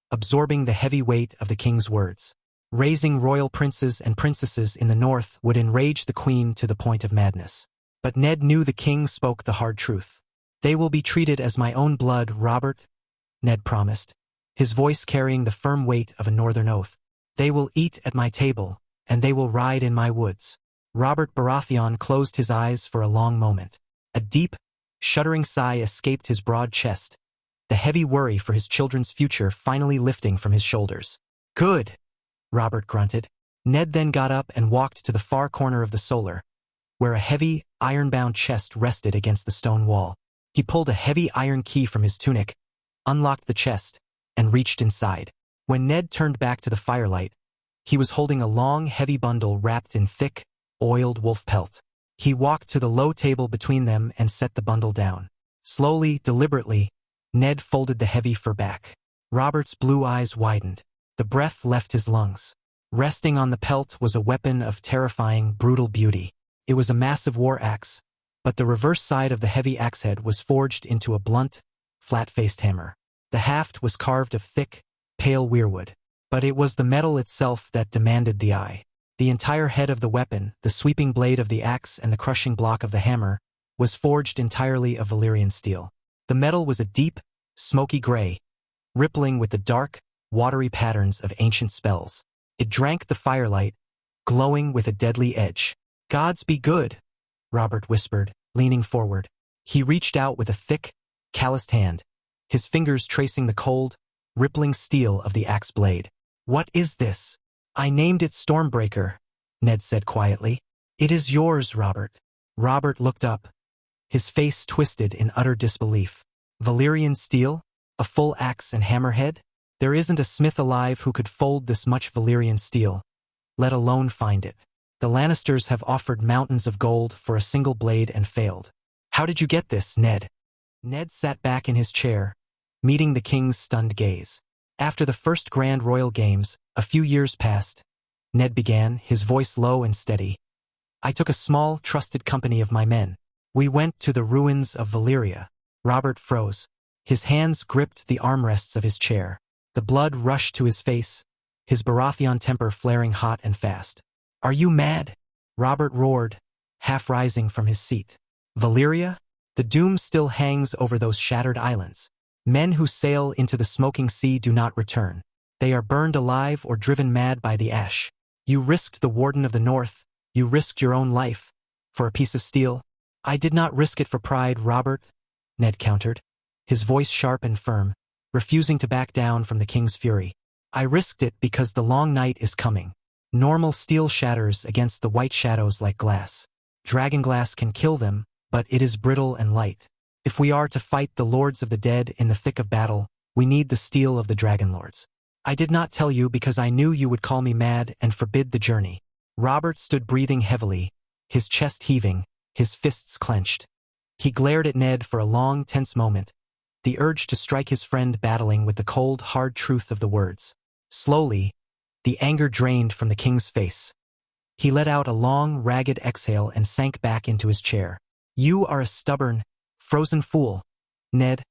absorbing the heavy weight of the king's words. Raising royal princes and princesses in the north would enrage the queen to the point of madness. But Ned knew the king spoke the hard truth. They will be treated as my own blood, Robert, Ned promised, his voice carrying the firm weight of a northern oath. They will eat at my table, and they will ride in my woods. Robert Baratheon closed his eyes for a long moment. A deep, shuddering sigh escaped his broad chest, the heavy worry for his children's future finally lifting from his shoulders. Good, Robert grunted. Ned then got up and walked to the far corner of the solar, where a heavy, iron-bound chest rested against the stone wall. He pulled a heavy iron key from his tunic, unlocked the chest, and reached inside. When Ned turned back to the firelight, he was holding a long, heavy bundle wrapped in thick, oiled wolf pelt. He walked to the low table between them and set the bundle down. Slowly, deliberately, Ned folded the heavy fur back. Robert's blue eyes widened. The breath left his lungs. Resting on the pelt was a weapon of terrifying, brutal beauty. It was a massive war axe, but the reverse side of the heavy axehead was forged into a blunt, flat-faced hammer. The haft was carved of thick, pale weirwood, but it was the metal itself that demanded the eye. The entire head of the weapon, the sweeping blade of the axe and the crushing block of the hammer, was forged entirely of Valyrian steel. The metal was a deep, smoky gray, rippling with the dark, watery patterns of ancient spells. It drank the firelight, glowing with a deadly edge. Gods be good, Robert whispered, leaning forward. He reached out with a thick, calloused hand, his fingers tracing the cold, rippling steel of the axe blade. What is this? I named it Stormbreaker, Ned said quietly. It is yours, Robert. Robert looked up, his face twisted in utter disbelief. Valyrian steel? A full axe and hammerhead? There isn't a smith alive who could fold this much Valyrian steel, let alone find it. The Lannisters have offered mountains of gold for a single blade and failed. How did you get this, Ned? Ned sat back in his chair, meeting the king's stunned gaze. After the first Grand Royal Games, a few years passed, Ned began, his voice low and steady. I took a small, trusted company of my men. We went to the ruins of Valyria. Robert froze. His hands gripped the armrests of his chair. The blood rushed to his face, his Baratheon temper flaring hot and fast. Are you mad? Robert roared, half rising from his seat. Valyria? The doom still hangs over those shattered islands. Men who sail into the smoking sea do not return. They are burned alive or driven mad by the ash. You risked the Warden of the North. You risked your own life. For a piece of steel. I did not risk it for pride, Robert, Ned countered, his voice sharp and firm, refusing to back down from the king's fury. I risked it because the long night is coming. Normal steel shatters against the white shadows like glass. Dragonglass can kill them, but it is brittle and light. If we are to fight the lords of the dead in the thick of battle, we need the steel of the dragonlords. I did not tell you because I knew you would call me mad and forbid the journey. Robert stood breathing heavily, his chest heaving, his fists clenched. He glared at Ned for a long, tense moment, the urge to strike his friend battling with the cold, hard truth of the words. Slowly, the anger drained from the king's face. He let out a long, ragged exhale and sank back into his chair. You are a stubborn, frozen fool, Ned,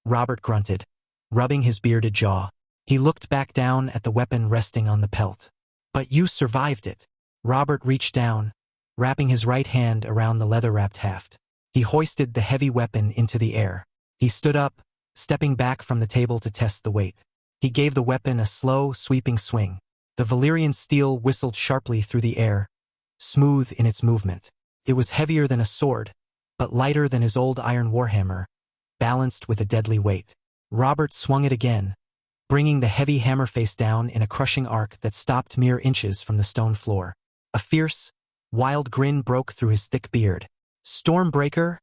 Robert grunted, rubbing his bearded jaw. He looked back down at the weapon resting on the pelt. But you survived it. Robert reached down, wrapping his right hand around the leather-wrapped haft. He hoisted the heavy weapon into the air. He stood up, stepping back from the table to test the weight. He gave the weapon a slow, sweeping swing. The Valyrian steel whistled sharply through the air, smooth in its movement. It was heavier than a sword, but lighter than his old iron warhammer, balanced with a deadly weight. Robert swung it again, bringing the heavy hammer face down in a crushing arc that stopped mere inches from the stone floor. A fierce, wild grin broke through his thick beard. "Stormbreaker?"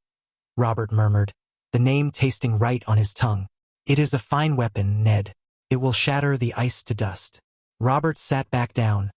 Robert murmured, the name tasting right on his tongue. "It is a fine weapon, Ned. It will shatter the ice to dust." Robert sat back down,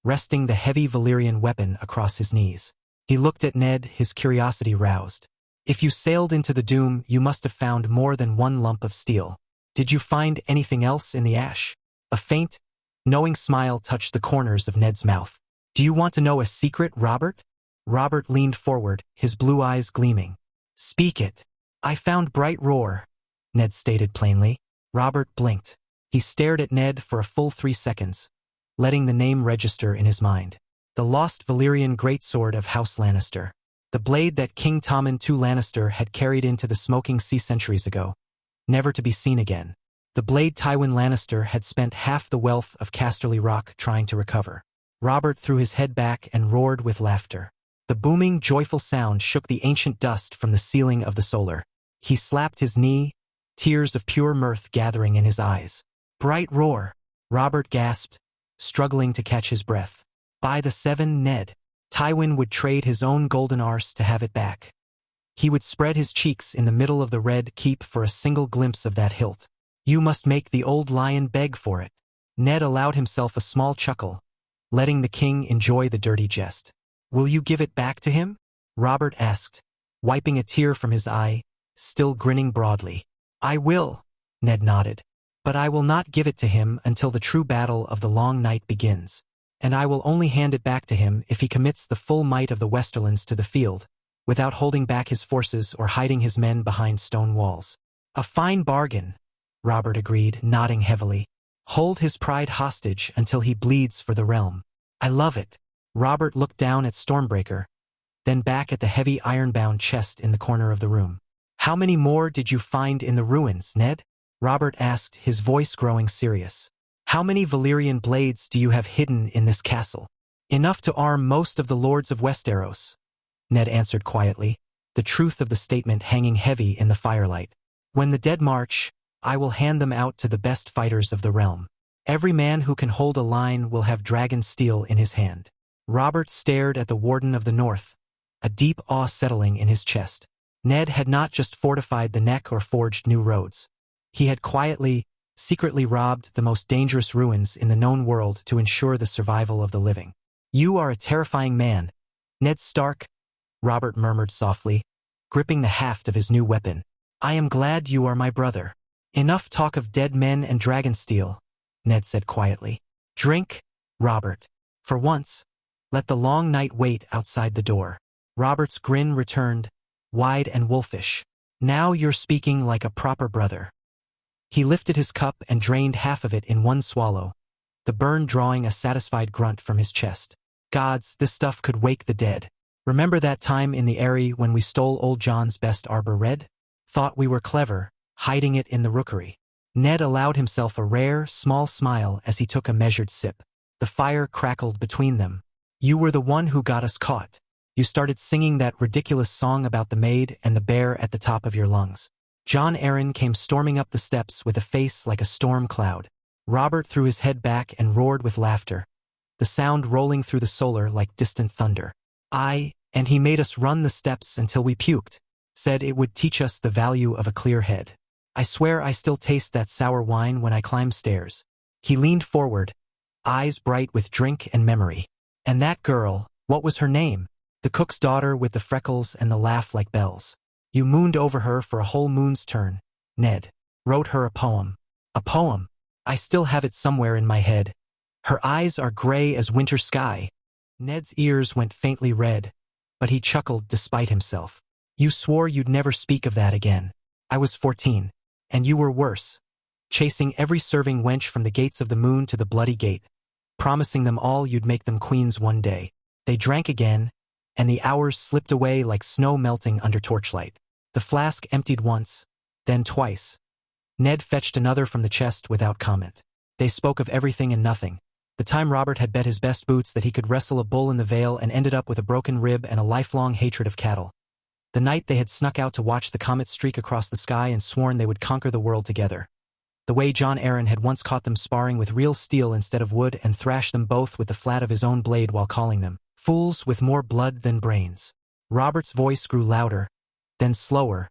resting the heavy Valyrian weapon across his knees. He looked at Ned, his curiosity roused. "If you sailed into the Doom, you must have found more than one lump of steel. Did you find anything else in the ash?" A faint, knowing smile touched the corners of Ned's mouth. "Do you want to know a secret, Robert?" Robert leaned forward, his blue eyes gleaming. "Speak it." "I found Bright Roar," Ned stated plainly. Robert blinked. He stared at Ned for a full 3 seconds, letting the name register in his mind. The lost Valyrian greatsword of House Lannister. The blade that King Tommen II Lannister had carried into the Smoking Sea centuries ago, never to be seen again. The blade Tywin Lannister had spent half the wealth of Casterly Rock trying to recover. Robert threw his head back and roared with laughter. The booming, joyful sound shook the ancient dust from the ceiling of the solar. He slapped his knee, tears of pure mirth gathering in his eyes. "Bright Roar," Robert gasped, struggling to catch his breath. "By the 7, Ned." Tywin would trade his own golden arse to have it back. He would spread his cheeks in the middle of the Red Keep for a single glimpse of that hilt. "You must make the old lion beg for it." Ned allowed himself a small chuckle, letting the king enjoy the dirty jest. "Will you give it back to him?" Robert asked, wiping a tear from his eye, still grinning broadly. "I will," Ned nodded. "But I will not give it to him until the true battle of the Long Night begins. And I will only hand it back to him if he commits the full might of the Westerlands to the field, without holding back his forces or hiding his men behind stone walls." "A fine bargain," Robert agreed, nodding heavily. "Hold his pride hostage until he bleeds for the realm." "I love it." Robert looked down at Stormbreaker, then back at the heavy iron-bound chest in the corner of the room. "How many more did you find in the ruins, Ned?" Robert asked, his voice growing serious. "How many Valyrian blades do you have hidden in this castle?" "Enough to arm most of the lords of Westeros," Ned answered quietly, the truth of the statement hanging heavy in the firelight. "When the dead march, I will hand them out to the best fighters of the realm. Every man who can hold a line will have dragon steel in his hand." Robert stared at the Warden of the North, a deep awe settling in his chest. Ned had not just fortified the neck or forged new roads. He had quietly, secretly robbed the most dangerous ruins in the known world to ensure the survival of the living. "You are a terrifying man, Ned Stark," Robert murmured softly, gripping the haft of his new weapon. "I am glad you are my brother." "Enough talk of dead men and dragonsteel," Ned said quietly. "Drink, Robert. For once, let the long night wait outside the door." Robert's grin returned, wide and wolfish. "Now you're speaking like a proper brother." He lifted his cup and drained half of it in one swallow, the burn drawing a satisfied grunt from his chest. "Gods, this stuff could wake the dead. Remember that time in the Eyrie when we stole old John's best arbor red? Thought we were clever, hiding it in the rookery." Ned allowed himself a rare, small smile as he took a measured sip. The fire crackled between them. "You were the one who got us caught. You started singing that ridiculous song about the maid and the bear at the top of your lungs." Jon Arryn came storming up the steps with a face like a storm cloud. Robert threw his head back and roared with laughter, the sound rolling through the solar like distant thunder. And he made us run the steps until we puked. Said it would teach us the value of a clear head. I swear I still taste that sour wine when I climb stairs." He leaned forward, eyes bright with drink and memory. "And that girl, what was her name? The cook's daughter with the freckles and the laugh like bells. You mooned over her for a whole moon's turn, Ned. Wrote her a poem." "A poem?" "I still have it somewhere in my head. Her eyes are gray as winter sky." Ned's ears went faintly red, but he chuckled despite himself. "You swore you'd never speak of that again. I was 14, and you were worse, chasing every serving wench from the gates of the moon to the bloody gate, promising them all you'd make them queens one day." They drank again, and the hours slipped away like snow melting under torchlight. The flask emptied once, then twice. Ned fetched another from the chest without comment. They spoke of everything and nothing, The time Robert had bet his best boots that he could wrestle a bull in the Vale and ended up with a broken rib and a lifelong hatred of cattle. The night they had snuck out to watch the comet streak across the sky and sworn they would conquer the world together. The way John Aaron had once caught them sparring with real steel instead of wood and thrashed them both with the flat of his own blade while calling them fools with more blood than brains. Robert's voice grew louder, then slower,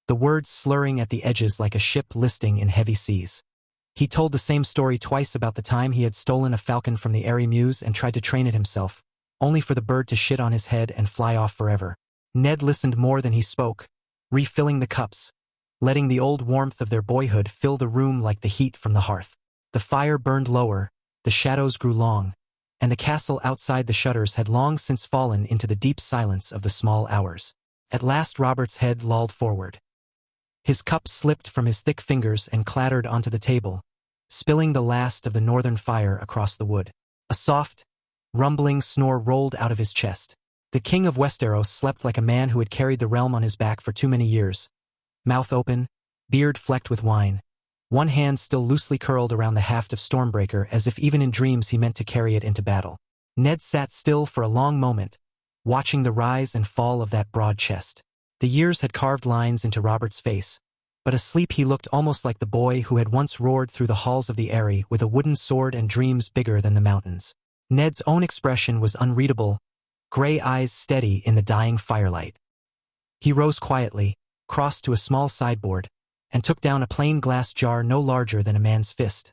the words slurring at the edges like a ship listing in heavy seas. He told the same story twice about the time he had stolen a falcon from the airy mews and tried to train it himself, only for the bird to shit on his head and fly off forever. Ned listened more than he spoke, refilling the cups, letting the old warmth of their boyhood fill the room like the heat from the hearth. The fire burned lower, the shadows grew long, and the castle outside the shutters had long since fallen into the deep silence of the small hours. At last Robert's head lolled forward. His cup slipped from his thick fingers and clattered onto the table, spilling the last of the northern fire across the wood. A soft, rumbling snore rolled out of his chest. The king of Westeros slept like a man who had carried the realm on his back for too many years. Mouth open, beard flecked with wine, one hand still loosely curled around the haft of Stormbreaker as if even in dreams he meant to carry it into battle. Ned sat still for a long moment, watching the rise and fall of that broad chest. The years had carved lines into Robert's face, but asleep he looked almost like the boy who had once roared through the halls of the Eyrie with a wooden sword and dreams bigger than the mountains. Ned's own expression was unreadable, gray eyes steady in the dying firelight. He rose quietly, crossed to a small sideboard, and took down a plain glass jar no larger than a man's fist,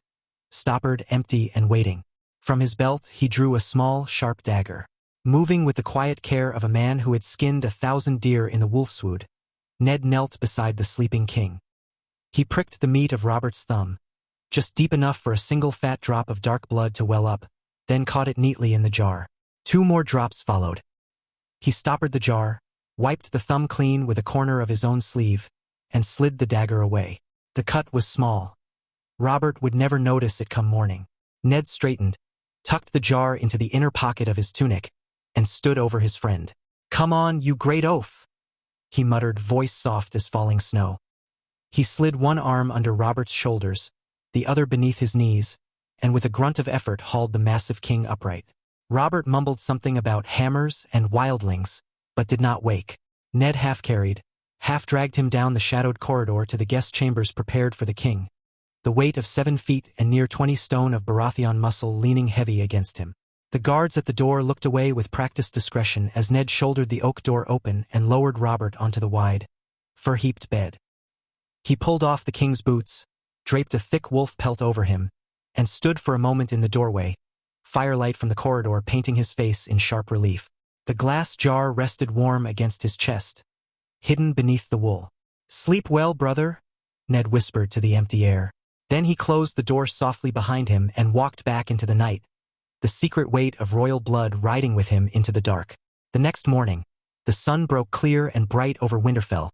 stoppered, empty, and waiting. From his belt he drew a small, sharp dagger. Moving with the quiet care of a man who had skinned 1,000 deer in the Wolfswood, Ned knelt beside the sleeping king. He pricked the meat of Robert's thumb, just deep enough for a single fat drop of dark blood to well up, then caught it neatly in the jar. 2 more drops followed. He stoppered the jar, wiped the thumb clean with a corner of his own sleeve, and slid the dagger away. The cut was small. Robert would never notice it come morning. Ned straightened, tucked the jar into the inner pocket of his tunic, and stood over his friend. "Come on, you great oaf," he muttered, voice soft as falling snow. He slid one arm under Robert's shoulders, the other beneath his knees, and with a grunt of effort hauled the massive king upright. Robert mumbled something about hammers and wildlings, but did not wake. Ned half-carried, half-dragged him down the shadowed corridor to the guest chambers prepared for the king, the weight of 7 feet and near 20 stone of Baratheon muscle leaning heavy against him. The guards at the door looked away with practiced discretion as Ned shouldered the oak door open and lowered Robert onto the wide, fur-heaped bed. He pulled off the king's boots, draped a thick wolf pelt over him, and stood for a moment in the doorway, firelight from the corridor painting his face in sharp relief. The glass jar rested warm against his chest, hidden beneath the wool. "Sleep well, brother," Ned whispered to the empty air. Then he closed the door softly behind him and walked back into the night, the secret weight of royal blood riding with him into the dark. The next morning, the sun broke clear and bright over Winterfell,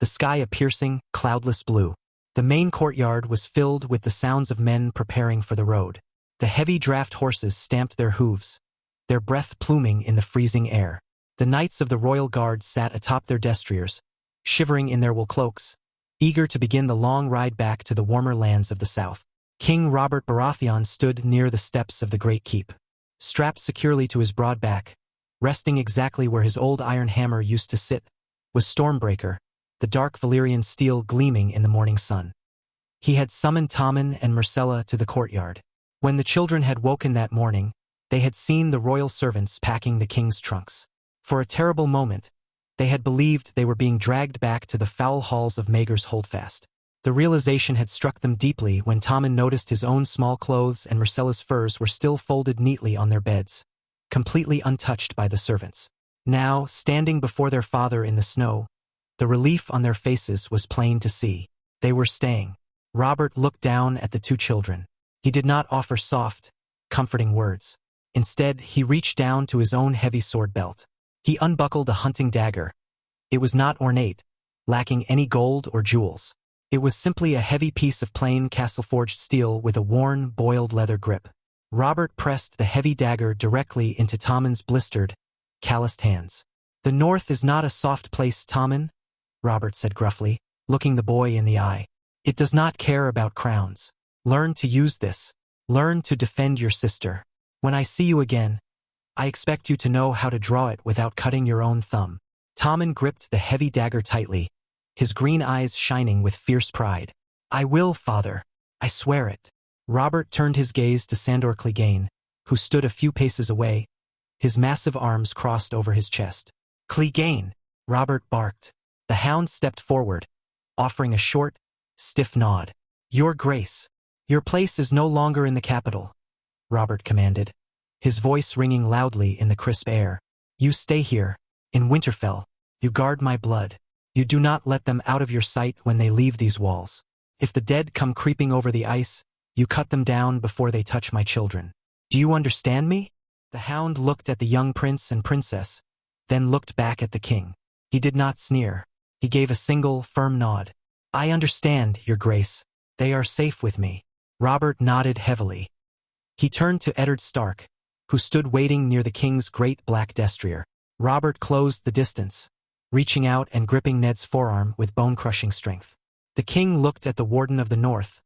the sky a piercing, cloudless blue. The main courtyard was filled with the sounds of men preparing for the road. The heavy draft horses stamped their hooves, their breath pluming in the freezing air. The knights of the royal guard sat atop their destriers, shivering in their wool cloaks, eager to begin the long ride back to the warmer lands of the south. King Robert Baratheon stood near the steps of the great keep, strapped securely to his broad back, resting exactly where his old iron hammer used to sit, was Stormbreaker, the dark Valyrian steel gleaming in the morning sun. He had summoned Tommen and Myrcella to the courtyard. When the children had woken that morning, they had seen the royal servants packing the king's trunks. For a terrible moment, they had believed they were being dragged back to the foul halls of Maegor's Holdfast. The realization had struck them deeply when Tommen noticed his own small clothes and Myrcella's furs were still folded neatly on their beds, completely untouched by the servants. Now, standing before their father in the snow, the relief on their faces was plain to see. They were staying. Robert looked down at the 2 children. He did not offer soft, comforting words. Instead, he reached down to his own heavy sword belt. He unbuckled a hunting dagger. It was not ornate, lacking any gold or jewels. It was simply a heavy piece of plain castle-forged steel with a worn, boiled leather grip. Robert pressed the heavy dagger directly into Tommen's blistered, calloused hands. "The North is not a soft place, Tommen," Robert said gruffly, looking the boy in the eye. "It does not care about crowns. Learn to use this. Learn to defend your sister." When I see you again, I expect you to know how to draw it without cutting your own thumb. Tommen gripped the heavy dagger tightly, his green eyes shining with fierce pride. I will, father. I swear it. Robert turned his gaze to Sandor Clegane, who stood a few paces away, his massive arms crossed over his chest. Clegane, Robert barked. The hound stepped forward, offering a short, stiff nod. Your Grace, your place is no longer in the capital, Robert commanded, his voice ringing loudly in the crisp air. You stay here, in Winterfell. You guard my blood. You do not let them out of your sight when they leave these walls. If the dead come creeping over the ice, you cut them down before they touch my children. Do you understand me? The hound looked at the young prince and princess, then looked back at the king. He did not sneer. He gave a single, firm nod. I understand, your Grace. They are safe with me. Robert nodded heavily. He turned to Eddard Stark, who stood waiting near the king's great black destrier. Robert closed the distance, reaching out and gripping Ned's forearm with bone-crushing strength. The king looked at the Warden of the North,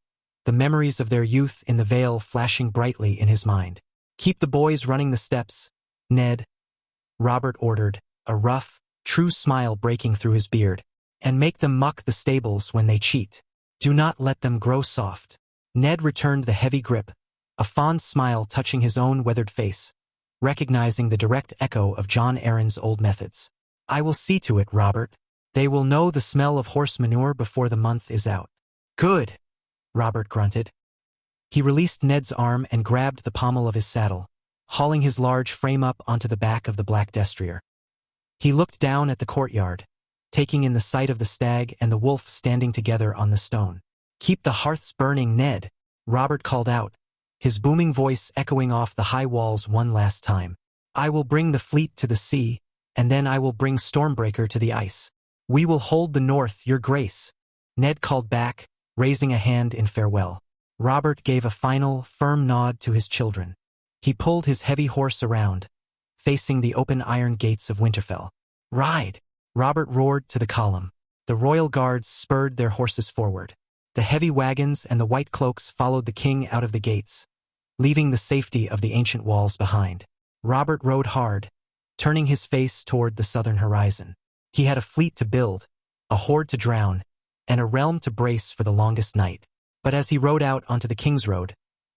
the memories of their youth in the Vale flashing brightly in his mind. Keep the boys running the steps, Ned, Robert ordered, a rough, true smile breaking through his beard, and make them muck the stables when they cheat. Do not let them grow soft. Ned returned the heavy grip, a fond smile touching his own weathered face, recognizing the direct echo of Jon Arryn's old methods. I will see to it, Robert. They will know the smell of horse manure before the month is out. Good, Robert grunted. He released Ned's arm and grabbed the pommel of his saddle, hauling his large frame up onto the back of the black destrier. He looked down at the courtyard, taking in the sight of the stag and the wolf standing together on the stone. Keep the hearths burning, Ned, Robert called out, his booming voice echoing off the high walls one last time. I will bring the fleet to the sea, and then I will bring Stormbreaker to the ice. We will hold the north, your Grace, Ned called back, raising a hand in farewell. Robert gave a final, firm nod to his children. He pulled his heavy horse around, facing the open iron gates of Winterfell. Ride! Robert roared to the column. The royal guards spurred their horses forward. The heavy wagons and the white cloaks followed the king out of the gates, leaving the safety of the ancient walls behind. Robert rode hard, turning his face toward the southern horizon. He had a fleet to build, a horde to drown, and a realm to brace for the longest night. But as he rode out onto the King's Road,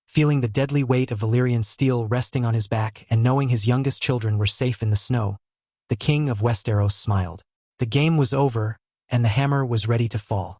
feeling the deadly weight of Valyrian steel resting on his back and knowing his youngest children were safe in the snow, the king of Westeros smiled. The game was over, and the hammer was ready to fall.